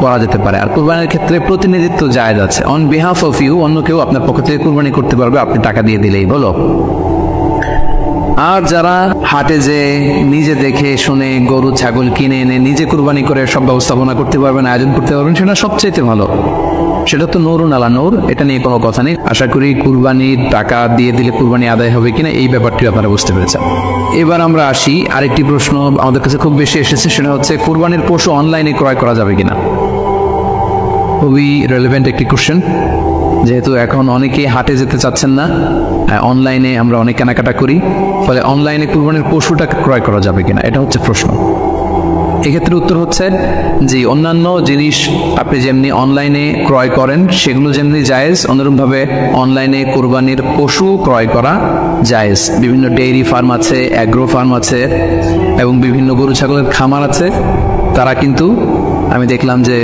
করা যেতে পারে। আর কুরবানির ক্ষেত্রে প্রতিনিধিত্ব জায়েজ আছে। অন বিহাফ অফ ইউ, অন্য কেউ আপনার পক্ষ থেকে কুরবানি করতে পারবে, আপনি টাকা দিয়ে দিলেই হলো। আর যারা হাটে যে নিজে দেখে শুনে গরু ছাগল কিনে এনে নিজে কুরবানি করে সব ব্যবস্থাপনা করতে পারবেন, আয়োজন করতে পারবেন, সেটা সবচেয়ে ভালো। সেটা তো নূরুন আলা নূর, এটা নিয়ে কোনো কথা নেই। আশা করি কুরবানির টাকা দিয়ে দিলে কুরবানি আদায় হবে কিনা এই ব্যাপারটি আপনারা বুঝতে পেরেছেন। এবার আমরা আসি, আরেকটি প্রশ্ন আমাদের কাছে খুব বেশি এসেছে, সেটা হচ্ছে কুরবানির পশু অনলাইনে ক্রয় করা যাবে কিনা। খুবই রেলেভেন্ট একটি কোশ্চেন, যেহেতু এখন অনেকেই হাটে যেতে চাচ্ছেন না, অনলাইনে আমরা অনেক কেনাকাটা করি, ফলে অনলাইনে কুরবানির পশুটা ক্রয় করা যাবে কিনা এটা হচ্ছে প্রশ্ন। এক্ষেত্রে উত্তর হচ্ছে যে অন্যান্য জিনিস আপনি যেমনি অনলাইনে ক্রয় করেন সেগুলো যেমনি জায়েজ, অনুরূপভাবে অনলাইনে কুরবানির পশু ক্রয় করা জায়েজ। বিভিন্ন ডেইরি ফার্ম আছে, অ্যাগ্রো ফার্ম আছে এবং বিভিন্ন গরু ছাগলের খামার আছে। তারা কিন্তু আমি দেখলাম যে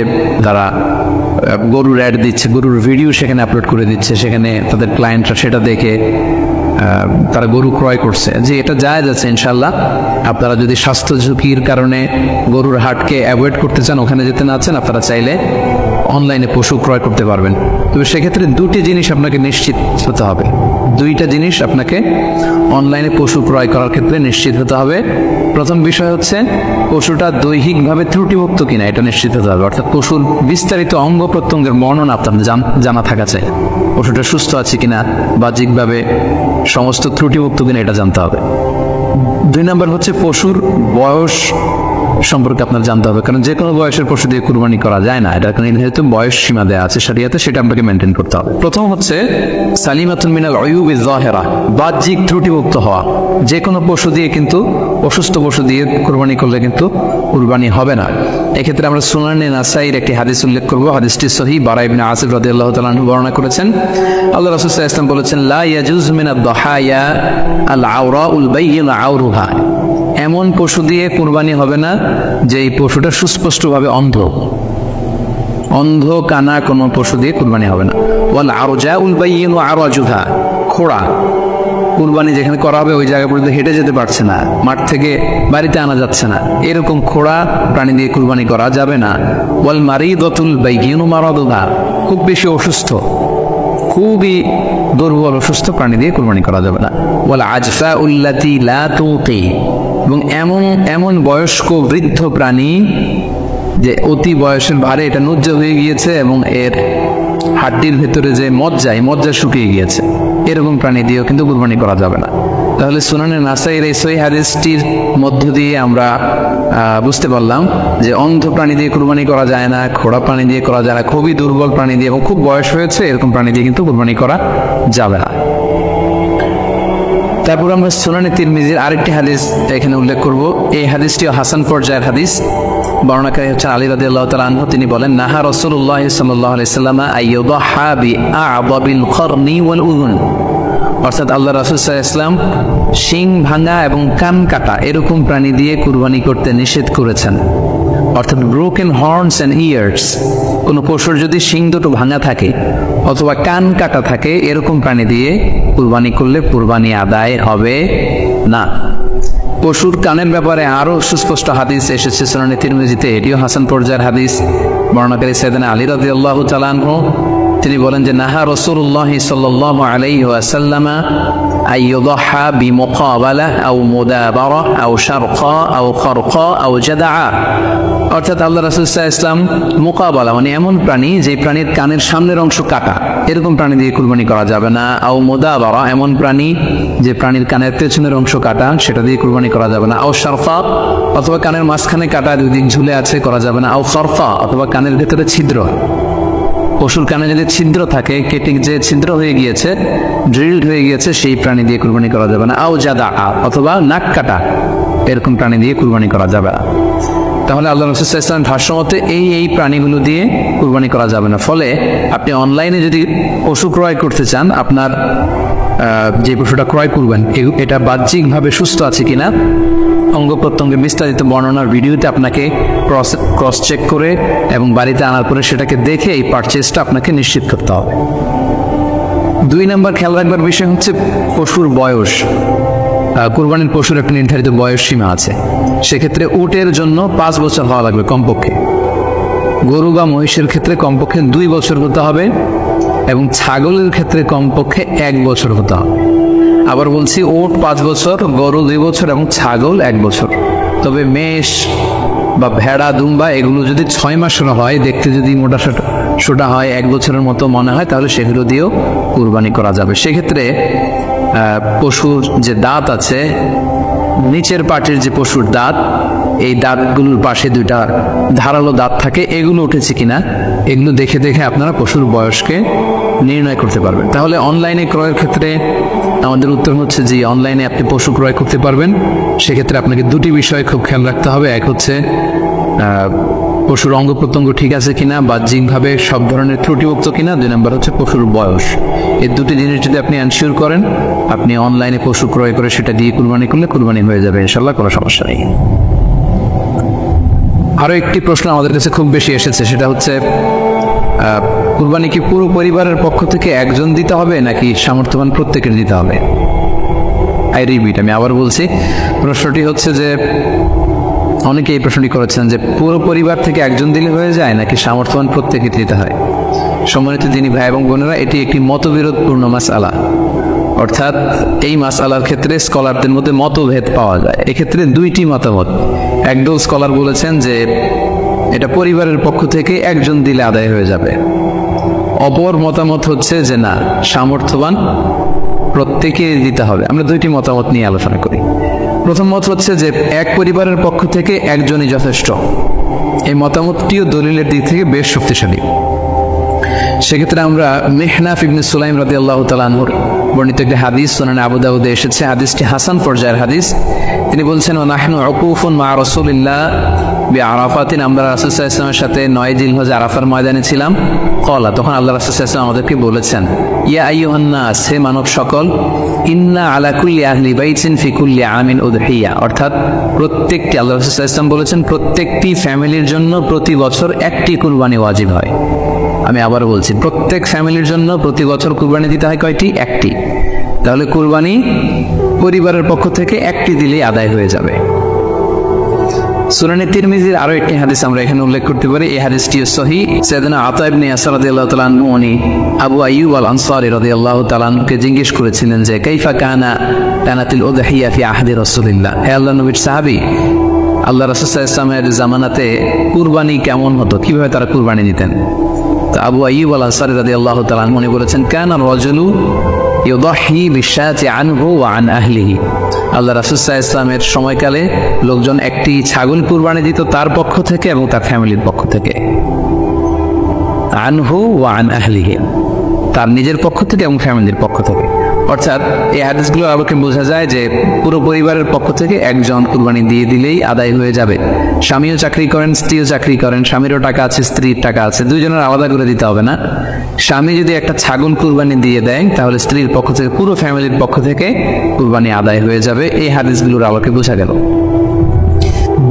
তারা গরুর অ্যাড দিচ্ছে, গরুর ভিডিও সেখানে আপলোড করে দিচ্ছে, সেখানে তাদের ক্লায়েন্টরা সেটা দেখে তারা গরু ক্রয় করছে। যে এটা জায়েজ আছে ইনশাল্লাহ। আপনারা যদি স্বাস্থ্য ঝুঁকির কারণে গরুর হাটকে অ্যাভয়েড করতে চান, ওখানে যেতে না চান, আপনারা চাইলে অনলাইনে পশু ক্রয় করতে পারবেন। তবে সেক্ষেত্রে দুটি জিনিস আপনাকে নিশ্চিত হতে হবে, দুইটা জিনিস আপনাকে অনলাইনে পশু ক্রয় করার ক্ষেত্রে নিশ্চিত হতে হবে। প্রথম বিষয় হচ্ছে পশুটা দৈহিকভাবে ত্রুটিমুক্ত কিনা এটা নিশ্চিত হতে হবে, অর্থাৎ পশুর বিস্তারিত অঙ্গ প্রত্যঙ্গের বর্ণনা আপনার জানা থাকা চাই। পশুটা সুস্থ আছে কিনা, বাহ্যিকভাবে সমস্ত ত্রুটিমুক্ত কিনা এটা জানতে হবে। দুই নম্বর হচ্ছে পশুর বয়স সম্পর্কে আপনার জানতে হবে, কারণ যে কোনো বয়সের পশু দিয়ে কুরবানি করা যায় না, এটা নির্ধারিত বয়স সীমা দেওয়া আছে শরিয়াতে, সেটা আপনাকে মেনটেন করতে হবে। প্রথম হচ্ছে সালিমাতুন মিনাল উয়ুবি যাহিরা, বাহ্যিক ত্রুটিমুক্ত হওয়া। যে কোনো পশু দিয়ে কিন্তু, অসুস্থ পশু দিয়ে কুরবানি করলে কিন্তু কুরবানি হবে না। এক্ষেত্রে আমরা সুনানে নাসাইর একটি হাদিস উল্লেখ করব। হাদিসটি সহিহ, বারা ইবনে আসিফ রাদিয়াল্লাহু তাআলা আনহু বর্ণনা করেছেন। আল্লাহ রাসূল সাল্লাল্লাহু আলাইহি ওয়াসাল্লাম বলেছেন, লা ইয়াজুজু মিনাদ দাহায়া আল আওরাউল বাইয়িন আওরুহা, এমন পশু দিয়ে কুরবানি হবে না যে এই পশুটা সুস্পষ্টভাবে অন্ধ, অন্ধ কানা কোনো পশু দিয়ে কুরবানি হবে না। ওয়াল আরজাউল বাইয়িন আরাজুহা, খোড়া কুরবানি যেখানে করা হবে ওই জায়গা পর্যন্ত হেঁটে যেতে পারছে না, মাঠ থেকে বাড়িতে আনা যাচ্ছে না, এরকম খোড়া প্রাণী দিয়ে কুরবানি করা যাবে না। ওয়াল মারিদাতুল বাইয়িনু মারাদুহা, খুব বেশি অসুস্থ, খুবই দুর্বল অসুস্থ প্রাণী দিয়ে কুরবানি করা যাবে না। ওয়াল আজফাউল্লাতী লা তুতি, এবং এমন এমন বয়স্ক বৃদ্ধ প্রাণী যে অতি বয়সের ভারে এটা নুজ্জ হয়ে গিয়েছে এবং এর হাড্ডির ভেতরে যে মজ্জা, এই মজ্জা শুকিয়ে গিয়েছে, এরকম প্রাণী দিয়েও কিন্তু কুরবানি করা যাবে না। তাহলে সুনানে নাসাইর এই সহিহ হাদিসটির মধ্য দিয়ে আমরা বুঝতে পারলাম যে অন্ধ প্রাণী দিয়ে কুরবানি করা যায় না, খোড়া প্রাণী দিয়ে করা যায় না, খুবই দুর্বল প্রাণী দিয়ে এবং খুব বয়স হয়েছে এরকম প্রাণী দিয়ে কিন্তু কুরবানি করা যাবে না। তারপর আমরা সুনানে তিরমিজির আরেকটি হাদিস এখানে উল্লেখ করব। এই হাদিসটিও হাসান পর্যায়ের হাদিস। বর্ণনাকারী হচ্ছেন আলী রাদিয়াল্লাহু তাআলা আনহু। তিনি বলেন, নাহা রাসূলুল্লাহ সাল্লাল্লাহু আলাইহি ওয়াসাল্লাম আইয়ুদহা বিআ'দাবিল করনি ওয়াল উযুন, অর্থাৎ আল্লাহ রাসূল সাল্লাল্লাহু আলাইহি ওয়াসাল্লাম শিং ভাঙা এবং কান কাটা এরকম প্রাণী দিয়ে কুরবানি করতে নিষেধ করেছেন। অর্থাৎ ব্রোকেন হর্নস এন্ড ইয়ার্স, কোনো পশুর যদি শিং দুটো ভাঙা থাকে অথবা কান কাটা থাকে এরকম প্রাণী দিয়ে কুরবানি করলে কুরবানি আদায় হবে না। পশুর কানের ব্যাপারে আরো সুস্পষ্ট হাদিস এসেছে সুনানে তিরমিজিতে, এটিও হাসান পর্যায়ের হাদিস। বর্ণনাকারী সাইয়েদনা আলী রাদিয়াল্লাহু তাআলা আনহু, তিনি বলেন যে নাহা রাসূলুল্লাহ সাল্লাল্লাহু আলাইহি ওয়াসাল্লাম আইয়ুদহা বিমুকাবালা আও মুদাবারা আও শারকা আও খারকা আও জাদআ, অর্থাৎ আল্লাহ রাসূল সাল্লাল্লাহু আলাইহি ওয়াসাল্লাম মুকাবালা মানে এমন প্রাণী যে প্রাণীর কানের সামনের অংশ কাটা, এরকম প্রাণী দিয়ে কুরবানি করা যাবে না। আও মুদাবারা, এমন প্রাণী যে প্রাণীর কানের পেছনের অংশ কাটা, সেটা দিয়ে কুরবানি করা যাবে না। আও শারকা, অথবা কানের মাঝখানে কাটা দুই দিক ঝুলে আছে, করা যাবে না। আও খারকা, অথবা কানের ভেতরে ছিদ্র, পশুর কানে যদি ছিদ্র থাকে, কেটে যে ছিদ্র হয়ে গিয়েছে, ড্রিলড হয়ে গিয়েছে, সেই প্রাণী দিয়ে কুরবানি করা যাবে না। আও জাদা, অথবা নাক কাটা, এরকম প্রাণী দিয়ে কুরবানি করা যাবে না। তাহলে আল্লাহ রাসূল সাল্লাল্লাহু আলাইহি ওয়াসাল্লাম ভাষ্যমতে এই প্রাণীগুলো দিয়ে কুরবানি করা যাবে না। ফলে আপনি অনলাইনে যদি পশু ক্রয় করতে চান, আপনার যে পশুটা ক্রয় করবেন এটা বাহ্যিকভাবে সুস্থ আছে কিনা, অঙ্গ প্রত্যঙ্গের বিস্তারিত বর্ণনার ভিডিওতে আপনাকে ক্রস চেক করে এবং বাড়িতে আনার পরে সেটাকে দেখে এই পারচেজটা আপনাকে নিশ্চিত করতে হবে। 2 নম্বর খেয়াল রাখবার বিষয় হচ্ছে পশুর বয়স। কুরবানির পশুর একটা নির্ধারিত বয়স সীমা আছে। সেক্ষেত্রে উটের জন্য 5 বছর হওয়া লাগবে কমপক্ষে, গরু বা মহিষের ক্ষেত্রে কমপক্ষে 2 বছর হতে হবে এবং ছাগলের ক্ষেত্রে কমপক্ষে 1 বছর হতে হবে। আবার বলছি, উট 5 বছর, গরু 2 বছর এবং ছাগল 1 বছর। তবে মেষ বা ভেড়া, দুম্বা এগুলো যদি 6 মাসের হয়, দেখতে যদি মোটা সোটা হয়, 1 বছরের মতো মনে হয়, তাহলে সেগুলো দিয়েও কুরবানি করা যাবে। সেক্ষেত্রে পশুর যে দাঁত আছে, নিচের পাটের যে পশুর দাঁত, এই দাঁতগুলোর পাশে 2টা ধারালো দাঁত থাকে, এগুলো উঠেছে কিনা এগুলো দেখে দেখে আপনারা পশুর বয়সকে নির্ণয় করতে পারবেন। তাহলে অনলাইনে ক্রয়ের ক্ষেত্রে আমাদের উত্তর হচ্ছে যে অনলাইনে আপনি পশু ক্রয় করতে পারবেন। সেক্ষেত্রে আপনাকে 2টি বিষয় খুব খেয়াল রাখতে হবে। এক হচ্ছে পশুর অঙ্গ প্রত্যঙ্গ ঠিক আছে কিনা, বাহ্যিকভাবে সব ধরনের ত্রুটিমুক্ত কিনা। 2 নম্বর হচ্ছে পশুর বয়স। এই 2টি জিনিস যদি আপনি এনশিওর করেন, আপনি অনলাইনে পশু ক্রয় করে সেটা দিয়ে কুরবানি করলে কুরবানি হয়ে যাবে ইনশাআল্লাহ, কোনো সমস্যা নেই। আরো একটি প্রশ্ন আমাদের কাছে খুব বেশি এসেছে, সেটা হচ্ছে কুরবানি কি পুরো পরিবারের পক্ষ থেকে একজন দিতে হবে নাকি সামর্থ্যবান প্রত্যেকের দিতে হবে? আমি আবার বলছি, প্রশ্নটি হচ্ছে যে অনেকে এই প্রশ্নটি করেছেন যে পুরো পরিবার থেকে একজন দিলে হয়ে যায় নাকি সামর্থ্যবান প্রত্যেকে দিতে হয়। সম্মানিত দিনী ভাই এবং বোনেরা, এটি একটি মতবিরোধপূর্ণ মাসআলা। অর্থাৎ এই মাসআলার ক্ষেত্রে স্কলারদের মধ্যে মতভেদ পাওয়া যায়। এক্ষেত্রে 2টি মতামত। একদল স্কলার বলেছেন যে এটা পরিবারের পক্ষ থেকে একজন দিলে আদায় হয়ে যাবে। অপর মতামত হচ্ছে যে না, সামর্থ্যবান প্রত্যেকে দিতে হবে। আমরা 2টি মতামত নিয়ে আলোচনা করি। প্রথম মত হচ্ছে যে এক পরিবারের পক্ষ থেকে একজনই যথেষ্ট। এই মতামতটিও দলিলের দিক থেকে বেশ শক্তিশালী। সেক্ষেত্রে আমরা মিহনাফ ইবনে সুলাইম রাদিয়াল্লাহু তাআলা আনহুর বর্ণিত একটি হাদিস সুনানে আবু দাউদে এসেছে, হাদিসটি হাসান পর্যায়ের হাদিস। তিনি বলছেন, ওয়া নাহনু উকুফুন মা রাসূলিল্লাহ বিআরাফাতিন, আমরা রাসূল সাল্লাল্লাহু আলাইহি ওয়াসাল্লামের সাথে 9 জিলহজ আরাফার ময়দানে ছিলাম। ক্বালা, তখন আল্লাহ রাসূল সাল্লাল্লাহু আলাইহি ওয়াসাল্লাম আমাদেরকে বলেছেন, ইয়া আইয়ুহান নাস, হে মানব সকল, ইন্না আলা কুল্লি আহলি বাইতিন ফি কুল্লি আমিন উদহিয়া, অর্থাৎ প্রত্যেকটি, আল্লাহ রাসূল সাল্লাল্লাহু আলাইহি ওয়াসাল্লাম বলেছেন, প্রত্যেকটি ফ্যামিলির জন্য প্রতি বছর একটি কুরবানি ওয়াজিব হয়। আমি আবার বলছি, প্রত্যেক ফ্যামিলির জন্য প্রতি বছর কুরবানি দিতে হয় কয়টি? একটি। তাহলে কুরবানি পরিবারের পক্ষ থেকে একটি দিলেই আদায় হয়ে যাবে। সুনানে তিরমিজির আরো একটি হাদিস আমরা এখানে উল্লেখ করতে পারি। এই হাদিসটি সহিহ। সাইয়েদনা আতা ইবনে ইয়াসার রাদিয়াল্লাহু তাআলা আনহু উনি আবু আইয়ুব আল আনসারী রাদিয়াল্লাহু তাআলা আনহুকে জিজ্ঞেস করেছিলেন যে কাইফা কানাতিল উযহিয়া ফি আহদি রাসূলিল্লাহ, হে আল্লাহর নবীর সাহাবী, আল্লাহ রাসূল সাল্লাল্লাহু আলাইহি ওয়াসাল্লামের জামানাতে কুরবানি কেমন হতো, কিভাবে তারা কুরবানি দিতেন? তো আবু আইয়ুব আল আনসারী রাদিয়াল্লাহু তাআলা আনহু উনি বলেছেন কানা রাজুলু ইউদাহি বিশাতি আনহু ওয়া আন আহলিহি। আল্লাহ রাসূল সাল্লাল্লাহু আলাইহি ওয়াসাল্লামের সময়কালে লোকজন একটি ছাগল কুরবানি দিত তার পক্ষ থেকে এবং তার ফ্যামিলির পক্ষ থেকে। আনহু ওয়া আন আহলিহি, তার নিজের পক্ষ থেকে এবং ফ্যামিলির পক্ষ থেকে। অর্থাৎ এই হাদিসগুলো আমাকে বোঝা যায় যে পুরো পরিবারের পক্ষ থেকে একজন কুরবানি দিয়ে দিলেই আদায় হয়ে যাবে। স্বামীও চাকরি করেন, স্ত্রীও চাকরি করেন, স্বামীরও টাকা আছে, স্ত্রীর টাকা আছে, দুইজনের আলাদা করে দিতে হবে না। স্বামী যদি একটা ছাগল কুরবানি দিয়ে দেয় তাহলে স্ত্রীর পক্ষ থেকে পুরো ফ্যামিলির পক্ষ থেকে কুরবানি আদায় হয়ে যাবে। এই হাদিসগুলোর আলোকে বোঝা গেল।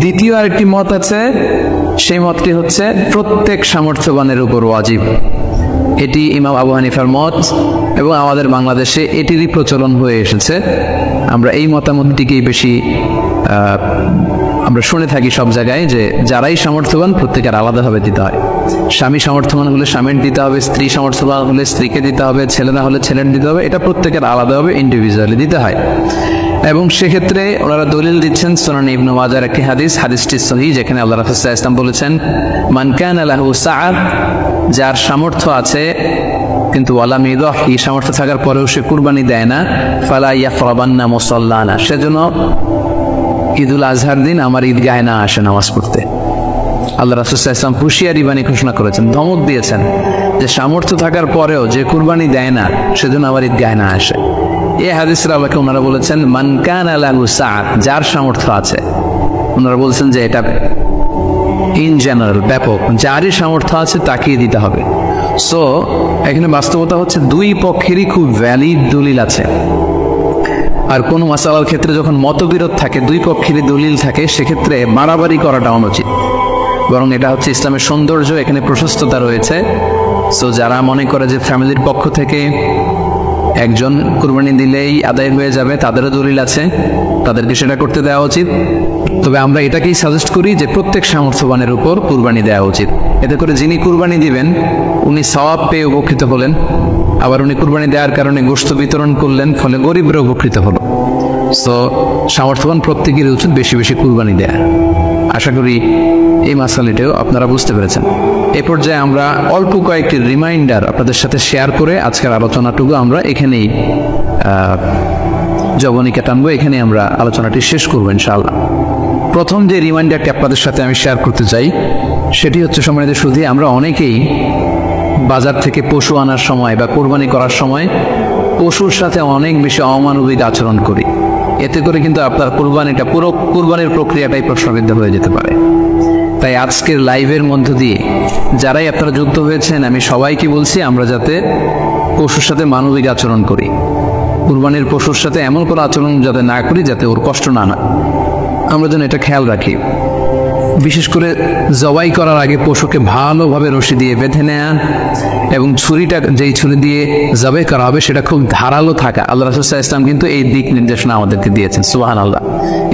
দ্বিতীয় আরেকটি মত আছে, সেই মতটি হচ্ছে প্রত্যেক সামর্থ্যবানের উপর ওয়াজিব। এটি ইমাম আবু হানিফার মত এবং আমাদের বাংলাদেশে এটিরই প্রচলন হয়ে এসেছে। আমরা এই মতামতটিকেই বেশি আমরা শুনে থাকি সব জায়গায়, যে যারাই সামর্থ্যবান প্রত্যেকের আলাদাভাবে দিতে হয়। স্বামী সামর্থ্যবান হলে স্বামীর দিতে হবে, স্ত্রী সামর্থ্যবান হলে স্ত্রীকে দিতে হবে, ছেলেরা হলে ছেলের দিতে হবে। এটা প্রত্যেকের আলাদাভাবে ইন্ডিভিজুয়ালি দিতে হয়। এবং সেক্ষেত্রে ওনারা দলিল দিচ্ছেন সুনান ইবনে মাজার একটি হাদিস, হাদিসটি সহিহ, যেখানে আল্লাহ রাসূল সাল্লাল্লাহু আলাইহি ওয়াসাল্লাম বলেছেন মান কানা লাহু সাআ, যার সামর্থ্য আছে কিন্তু ওয়ালাম ইউদাহি, সামর্থ্য থাকার পরেও সে কুরবানি দেয় না, ফালা ইয়াকরাবান্না মুসাল্লানা, সেজন্য ঈদুল আজহার দিন আমার ঈদগাহে না আসে নামাজ পড়তে। আল্লাহ রাসূল সাল্লাল্লাহু আলাইহি ওয়াসাল্লাম হুঁশিয়ারি বাণী ঘোষণা করেছেন, ধমক দিয়েছেন যে সামর্থ্য থাকার পরেও যে কুরবানি দেয় না সেজন্য আমার ঈদগাহে না আসে। এই হাদিসের আলোকে ওনারা বলেছেন মান কানা লাহু সাআ, যার সামর্থ্য আছে। ওনারা বলছেন যে এটা ইন জেনারেল, ব্যাপক, যারই সামর্থ্য আছে তাকেই দিতে হবে। সো এখানে বাস্তবতা হচ্ছে দুই পক্ষেরই খুব ভ্যালিড দলিল আছে। আর কোন মাসালার ক্ষেত্রে যখন মতবিরোধ থাকে, দুই পক্ষেরই দলিল থাকে, সেক্ষেত্রে মারামারি করাটা অনুচিত। বরং এটা হচ্ছে ইসলামের সৌন্দর্য, এখানে প্রশস্ততা রয়েছে। সো যারা মনে করে যে ফ্যামিলির পক্ষ থেকে একজন কুরবানি দিলেই আদায় হয়ে যাবে, তাদেরও দলিল আছে, তাদেরকে সেটা করতে দেওয়া উচিত। তবে আমরা এটাকেই সাজেস্ট করি যে প্রত্যেক সামর্থ্যবানের উপর কুরবানি দেওয়া উচিত। এতে করে যিনি কুরবানি দিবেন উনি সওয়াব পেয়ে উপকৃত হলেন, আবার উনি কুরবানি দেওয়ার কারণে গোশত বিতরণ করলেন, ফলে গরিবরা উপকৃত হলো। সো সামর্থ্যবান প্রত্যেকেরই উচিত বেশি বেশি কুরবানি দেয়া। আশা করি এই মাসালাটাও আপনারা বুঝতে পেরেছেন। এ পর্যায়ে আমরা অল্প কয়েকটি রিমাইন্ডার আপনাদের সাথে শেয়ার করে আজকের আলোচনাটুকু আমরা এখানেই জবনিকা টানবো, এখানে আমরা আলোচনাটি শেষ করবো ইনশাআল্লাহ। প্রথম যে রিমাইন্ডারটি আপনাদের সাথে আমি শেয়ার করতে চাই সেটি হচ্ছে, সম্মানিত সুধী, আমরা অনেকেই বাজার থেকে পশু আনার সময় বা কোরবানি করার সময় পশুর সাথে অনেক বেশি অমানবিক আচরণ করি। এতে করে কিন্তু আপনার পুরো কুরবানির প্রক্রিয়াটাই প্রশ্নবিদ্ধ হয়ে যেতে পারে। তাই আজকের লাইভের মধ্য দিয়ে যারাই আপনারা যুক্ত হয়েছেন, আমি সবাইকে বলছি আমরা যাতে পশুর সাথে মানবিক আচরণ করি, কুরবানির পশুর সাথে এমন কোনো আচরণ যাতে না করি যাতে ওর কষ্ট না হয়, আমরা যেন এটা খেয়াল রাখি। বিশেষ করে জবাই করার আগে পশুকে ভালোভাবে রশি দিয়ে বেঁধে নেয়া এবং ছুরিটা যেই ছুরি দিয়ে জবাই করা হবে সেটা খুব ধারালো থাকা। আল্লাহ রাসূল সাল্লাল্লাহু আলাইহি ওয়াসাল্লাম কিন্তু এই দিক নির্দেশনা আমাদেরকে দিয়েছেন। সুবহানাল্লাহ।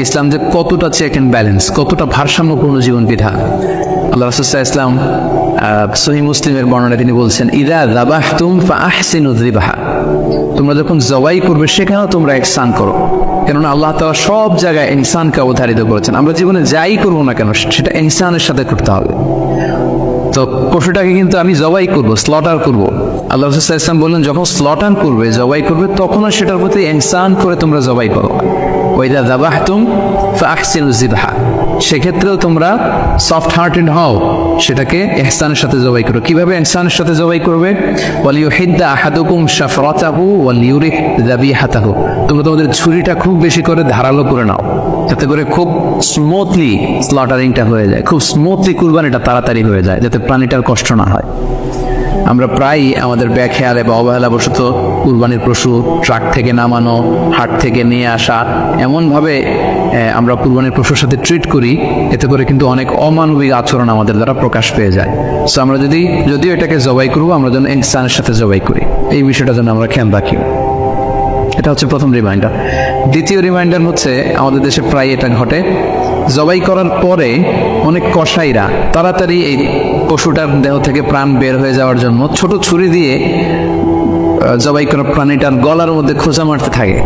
ইসলাম যে কতটা চেক এন্ড ব্যালেন্স, কতটা ভারসাম্যপূর্ণ জীবন বিধান। আল্লাহ রাসূল সাল্লাল্লাহু আলাইহি ওয়াসাল্লাম সহিহ মুসলিমের বর্ণনায় তিনি বলছেন ইযা যাবাহতুম ফাআহসিনু যিবহা, তোমরা যখন জবাই করবে সেখানেও তোমরা ইহসান করো। কেননা আল্লাহ তাআলা সব জায়গায় ইহসানকে অবধারিত করেছেন। আমরা জীবনে যাই করবো না কেন সেটা ইহসানের সাথে করতে হবে। তো পশুটাকে কিন্তু আমি জবাই করবো, স্লটার করবো। আল্লাহ রাসূল সাল্লাল্লাহু আলাইহি ওয়াসাল্লাম বললেন যখন স্লটার করবে, জবাই করবে, তখনও সেটার প্রতি ইহসান করে তোমরা জবাই করো। ওয়াইদা যাবাহতুম ফাআহসিনু যিবহা, সেক্ষেত্রেও তোমরা সফট হার্টেড হও, সেটাকে ইহসানের সাথে জবাই করো। কিভাবে ইহসানের সাথে জবাই করবে? ওয়ালিউহিদ্দা আহাদুকুম শাফরাতাহু ওয়ালিউরিহ যাবিহাতাহু, তোমরা তোমাদের ছুরিটা খুব বেশি করে ধারালো করে নাও, যাতে করে খুব স্মুথলি স্লটারিংটা হয়ে যায়, খুব স্মুথলি কুরবানিটা তাড়াতাড়ি হয়ে যায়, যাতে প্রাণীটার কষ্ট না হয়। আমরা প্রায়ই আমাদের ব্যাখেয়ালে বা অবহেলাবশত কুরবানির পশু ট্রাক থেকে নামানো, হাট থেকে নিয়ে আসা, এমনভাবে আমরা কুরবানির পশুর সাথে ট্রিট করি, এতে করে কিন্তু অনেক অমানবিক আচরণ আমাদের দ্বারা প্রকাশ পেয়ে যায়। সো আমরা যদিও এটাকে জবাই করবো, আমরা যেন ইনসানের সাথে জবাই করি, এই বিষয়টা যেন আমরা খেয়াল রাখি। এটা হচ্ছে প্রথম রিমাইন্ডার। দ্বিতীয় রিমাইন্ডার হচ্ছে আমাদের দেশে প্রায় এটা ঘটে, জবাই করার পরে অনেক কসাইরা তাড়াতাড়ি এই পশুটার দেহ থেকে প্রাণ বের হয়ে যাওয়ার জন্য ছোট ছুরি দিয়ে জবাই করা প্রাণীটার গলার মধ্যে খোঁচা মারতে থাকে,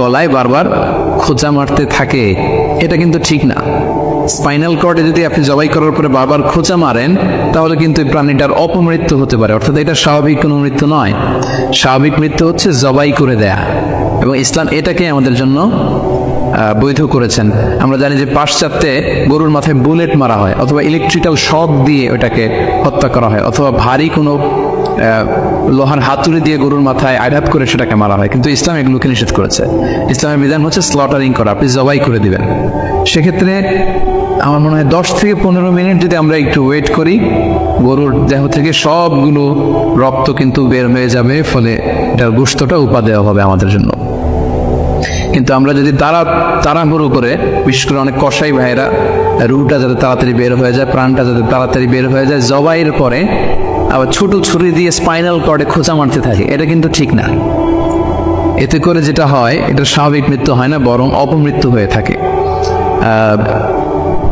গলায় বারবার খোঁচা মারতে থাকে। এটা কিন্তু ঠিক না। স্পাইনাল কর্ডে যদি আপনি জবাই করার পরে বারবার খোঁচা মারেন তাহলে কিন্তু এই প্রাণীটার অপমৃত্যু হতে পারে, অর্থাৎ এটা স্বাভাবিক কোনো মৃত্যু নয়। স্বাভাবিক মৃত্যু হচ্ছে জবাই করে দেয়া, এবং ইসলাম এটাকে আমাদের জন্য বৈধ করেছেন। আমরা জানি যে পাশ্চাত্যে গরুর মাথায় বুলেট মারা হয়, অথবা ইলেকট্রিক্যাল শক দিয়ে ওটাকে হত্যা করা হয়, অথবা ভারী কোনো লোহার হাতুড়ি দিয়ে গরুর মাথায় আঘাত করে সেটাকে মারা হয়, কিন্তু ইসলাম এগুলোকে নিষেধ করেছে। ইসলামের বিধান হচ্ছে স্লটারিং করা, আপনি জবাই করে দিবেন। সেক্ষেত্রে আমার মনে হয় 10 থেকে 15 মিনিট যদি আমরা একটু ওয়েট করি, গরুর দেহ থেকে সবগুলো রক্ত কিন্তু বের হয়ে যাবে, ফলে এটার গোশতটা উপাদেয় হবে আমাদের জন্য। কিন্তু আমরা যদি তাড়াহুড়ো করে, বিশেষ করে অনেক কসাই ভাইয়েরা রুটা যাতে তাড়াতাড়ি বের হয়ে যায়, প্রাণটা যাতে তাড়াতাড়ি বের হয়ে যায়, জবাইয়ের পরে আবার ছোট ছুরি দিয়ে স্পাইনাল কর্ডে খোঁচা মারতে থাকে, এটা কিন্তু ঠিক না। এতে করে যেটা হয়, এটা স্বাভাবিক মৃত্যু হয় না, বরং অপমৃত্যু হয়ে থাকে।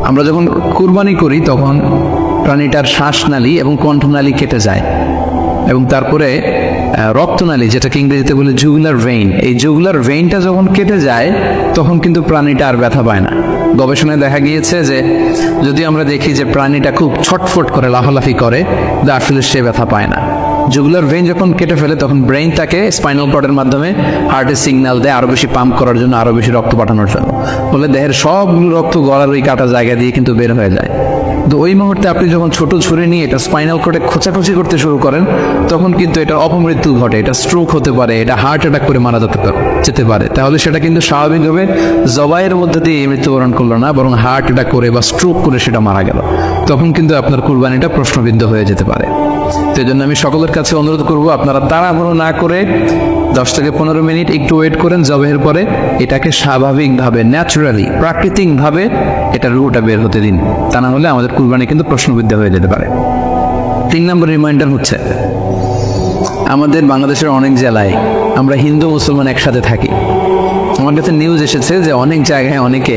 আমরা যখন কুরবানি করি তখন প্রাণীটার শ্বাসনালী এবং কণ্ঠনালী কেটে যায়, এবং তারপরে রক্তনালী, যেটাকে ইংরেজিতে বলে জুগুলার ভেইন, এই জুগুলার ভেইনটা যখন কেটে যায় তখন কিন্তু প্রাণীটা আর ব্যথা পায় না। গবেষণায় দেখা গিয়েছে যে যদি আমরা দেখি যে প্রাণীটা খুব ছটফট করে, লাফালাফি করে, আসলে সে ব্যথা পায় না। জুগুলার ভেইন যখন কেটে ফেলে তখন ব্রেইন তাকে স্পাইনাল কর্ডের মাধ্যমে হার্টে সিগন্যাল দেয় আরো বেশি পাম্প করার জন্য, আরো বেশি রক্ত পাঠানোর জন্য, ফলে দেহের সবগুলো রক্ত গলার ওই কাটা জায়গা দিয়ে কিন্তু বের হয়ে যায়। তো ওই মুহূর্তে আপনি যখন ছোট ছুরি নিয়ে এটা স্পাইনাল কর্ডে খোঁচাখুচি করতে শুরু করেন তখন কিন্তু এটা অপমৃত্যু ঘটে, এটা স্ট্রোক হতে পারে, এটা হার্ট অ্যাটাক করে মারা যেতে পারে। তাহলে সেটা কিন্তু স্বাভাবিকভাবে জবাইয়ের মধ্যে দিয়ে মৃত্যুবরণ করলো না, বরং হার্ট অ্যাটাক করে বা স্ট্রোক করে সেটা মারা গেল। তখন কিন্তু আপনার কুরবানিটা প্রশ্নবিদ্ধ হয়ে যেতে পারে। তো এই জন্য আমি সকলের কাছে অনুরোধ করব, আপনারা তাড়াহুড়ো না করে 10 থেকে 15 মিনিট একটু ওয়েট করেন জবাইয়ের পরে, এটাকে স্বাভাবিকভাবে, ন্যাচারালি, প্রাকৃতিকভাবে এটা রুটা বের হতে দিন, তা না হলে আমাদের কুরবানি কিন্তু প্রশ্নবিদ্ধ হয়ে যেতে পারে। 3 নম্বর রিমাইন্ডার হচ্ছে, আমাদের বাংলাদেশের অনেক জেলায় আমরা হিন্দু মুসলমান একসাথে থাকি। আমার কাছে নিউজ এসেছে যে অনেক জায়গায় অনেকে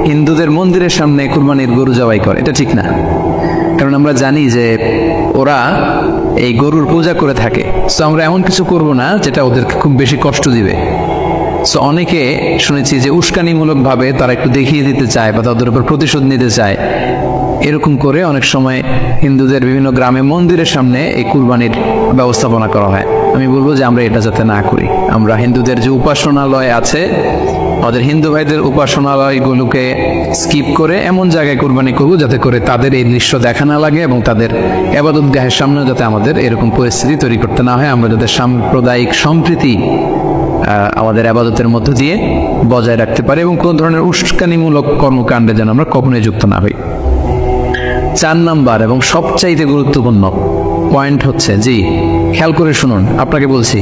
হিন্দুদের মন্দিরের সামনে কুরবানির গরু জবাই করে। এটা ঠিক না, কারণ আমরা জানি যে ওরা এই গরুর পূজা করে থাকে। সো আমরা এমন কিছু করব না যেটা ওদেরকে খুব বেশি কষ্ট দিবে। সো অনেকে শুনেছি যে উস্কানিমূলক ভাবে তারা একটু দেখিয়ে দিতে চায় বা তাদের উপর প্রতিশোধ নিতে চায়, এরকম করে অনেক সময় হিন্দুদের বিভিন্ন গ্রামে মন্দিরের সামনে এই কুরবানির ব্যবস্থাপনা করা হয়। আমি বলবো যে আমরা এটা যাতে না করি। আমরা হিন্দুদের যে উপাসনালয় আছে, আমাদের হিন্দু ভাইদের উপাসনালয়গুলোকে স্কিপ করে এমন জায়গায় কুরবানি করবো যাতে করে তাদের এই দৃশ্য দেখা না লাগে, এবং তাদের ইবাদতগাহের সামনে যাতে আমাদের এরকম পরিস্থিতি তৈরি করতে না হয়। আমরা যাতে সাম্প্রদায়িক সম্প্রীতি আমাদের ইবাদতের মধ্য দিয়ে বজায় রাখতে পারি, এবং কোন ধরনের উস্কানিমূলক কর্মকাণ্ডে যেন আমরা কখনোই যুক্ত না হই। 4 নাম্বার এবং সবচাইতে গুরুত্বপূর্ণ পয়েন্ট হচ্ছে, জি খেয়াল করে শুনুন, আপনাকে বলছি,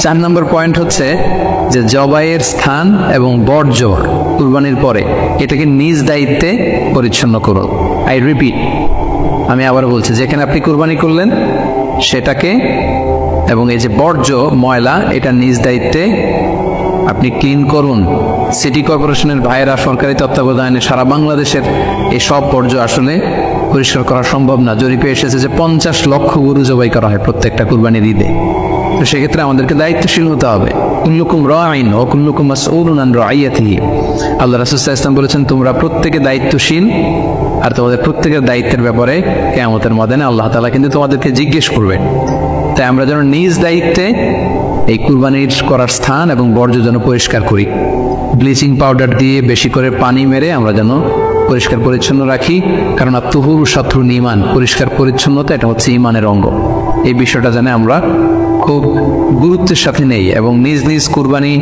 4 নম্বর পয়েন্ট হচ্ছে যে জবাইয়ের স্থান এবং বর্জ্য কুরবানির পরে এটাকে নিজ দায়িত্বে পরিচ্ছন্ন করুন। আই রিপিট, আমি আবার বলছি, যেখানে আপনি কুরবানি করলেন সেটাকে এবং এই যে বর্জ্য ময়লা, এটা নিজ দায়িত্বে আপনি ক্লিন করুন। সিটি কর্পোরেশনের ভাইয়েরা সরকারি তত্ত্বাবধানে সারা বাংলাদেশের এই সব বর্জ্য আসলে পরিষ্কার করা সম্ভব না। জরিপে এসেছে যে 50 লক্ষ গরু জবাই করা হয় প্রত্যেকটা কুরবানির ঈদে। তো সেক্ষেত্রে আমাদেরকে দায়িত্বশীল হতে হবে। কুল্লুকুম রাঈন ওয়া কুল্লুকুম মাসউলুন আন রাইয়াতিহি। আল্লাহ রাসূল সাল্লাল্লাহু আলাইহি ওয়াসাল্লাম বলেছেন, তোমরা প্রত্যেকে দায়িত্বশীল, আর তোমাদের প্রত্যেকের দায়িত্বের ব্যাপারে কিয়ামতের ময়দানে আল্লাহ তাআলা কিন্তু তোমাদেরকে জিজ্ঞেস করবেন। তাই আমরা যেন নিজ দায়িত্বে এই কুরবানির করার স্থান এবং বর্জ্য যেন পরিষ্কার করি। ব্লিচিং পাউডার দিয়ে বেশি করে পানি মেরে আমরা যেন পরিষ্কার পরিচ্ছন্ন রাখি, কারণ আত্মহুর শত্রু ঈমান, পরিষ্কার পরিচ্ছন্নতা এটা হচ্ছে ঈমানের অঙ্গ। এই বিষয়টা যেন আমরা খুব গুরুত্বের সাথে নেই, এবং নিজ নিজ কুরবানি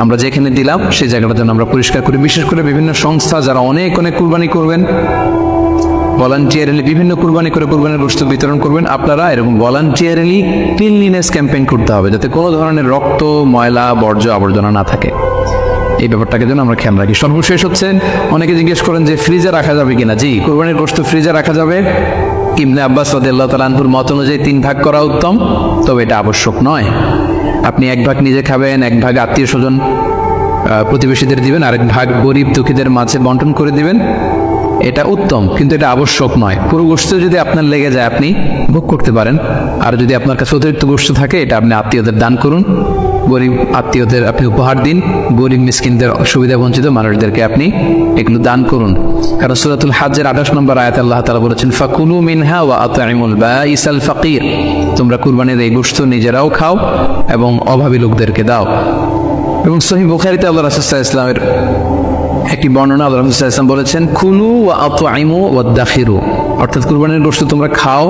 আমরা যেখানে দিলাম সেই জায়গাটা যেন আমরা পরিষ্কার করি। বিশেষ করে বিভিন্ন সংস্থা যারা অনেক অনেক কুরবানি করবেন, ভলান্টিয়ারলি বিভিন্ন কুরবানি করে কুরবানির গোশত বিতরণ করবেন, আপনারা এরকম ভলান্টিয়ারলি ক্লিনলিনেস ক্যাম্পেইন করতে হবে, যাতে কোনো ধরনের রক্ত, ময়লা, বর্জ্য, আবর্জনা না থাকে। এই ব্যাপারটাকে যেন আমরা খেয়াল রাখি। সর্বশেষ হচ্ছে, অনেকে জিজ্ঞেস করেন যে ফ্রিজে রাখা যাবে কিনা। জি, কুরবানির গোশত ফ্রিজে রাখা যাবে। ইবনে আব্বাস রাদিয়াল্লাহু তাআলা আনহুর মত অনুযায়ী 3 ভাগ করা উত্তম, তবে এটা আবশ্যক নয়। আপনি এক ভাগ নিজে খাবেন, এক ভাগ আত্মীয় স্বজন প্রতিবেশীদের দিবেন, আরেক ভাগ গরিব দুঃখীদের মাঝে বন্টন করে দিবেন। এটা উত্তম, কিন্তু এটা আবশ্যক নয়। পুরো গোশত যদি আপনার লেগে যায় আপনি ভোগ করতে পারেন, আর যদি আপনার কাছে অতিরিক্ত গোশত থাকে এটা আপনি আত্মীয়দের দান করুন, গরিব আত্মীয়দের আপনি উপহার দিন, গরিব মিসকিনদের, সুবিধা বঞ্চিত মানুষদেরকে আপনি এগুলো দান করুন। কারণ সূরাতুল হজ্জের 28 নম্বর আয়াতে আল্লাহ তাআলা বলেছেন, ফাকুলু মিনহা ওয়া আত'ইমুল বাঈসাল ফাকির, তোমরা কুরবানির এই গোশত নিজেরাও খাও এবং অভাবী লোকদেরকে দাও। এবং সহিহ বুখারীতে আল্লাহ রাসূল সাল্লাল্লাহু আলাইহি ওয়াসাল্লামের একটি বর্ণনা, আল্লাহ রাসূল সাল্লাল্লাহু আলাইহি ওয়াসাল্লাম বলেছেন, কুলু ওয়া আত'ইমু ওয়াদাখিরু, অর্থাৎ কুরবানির গোশত তোমরা খাও,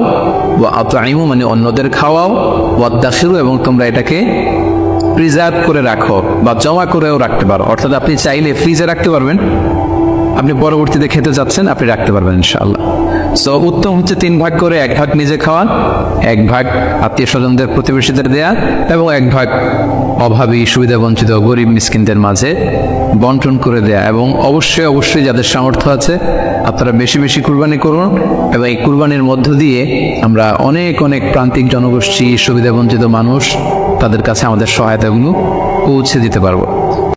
ওয়া আত'ইমু মানে অন্যদের খাওয়াও, ওয়াদাখিরু এবং তোমরা এটাকে প্রিজার্ভ করে রাখো বা জমা করেও রাখতে পারো। অর্থাৎ আপনি চাইলে ফ্রিজে রাখতে পারবেন, আপনি পরবর্তীতে খেতে যাচ্ছেন আপনি রাখতে পারবেন ইনশাআল্লাহ। সো উত্তম হচ্ছে 3 ভাগ করে, 1 ভাগ নিজে খাওয়া, 1 ভাগ আত্মীয় স্বজনদের প্রতিবেশীদের দেয়া এবং 1 ভাগ অভাবী সুবিধা বঞ্চিত গরিব মিসকিনদের মাঝে বন্টন করে দেয়া। এবং অবশ্যই অবশ্যই যাদের সামর্থ্য আছে আপনারা বেশি বেশি কুরবানি করুন, এবং এই কুরবানির মধ্য দিয়ে আমরা অনেক অনেক প্রান্তিক জনগোষ্ঠী, সুবিধা বঞ্চিত মানুষ, তাদের কাছে আমাদের সহায়তাগুলো পৌঁছে দিতে পারবো।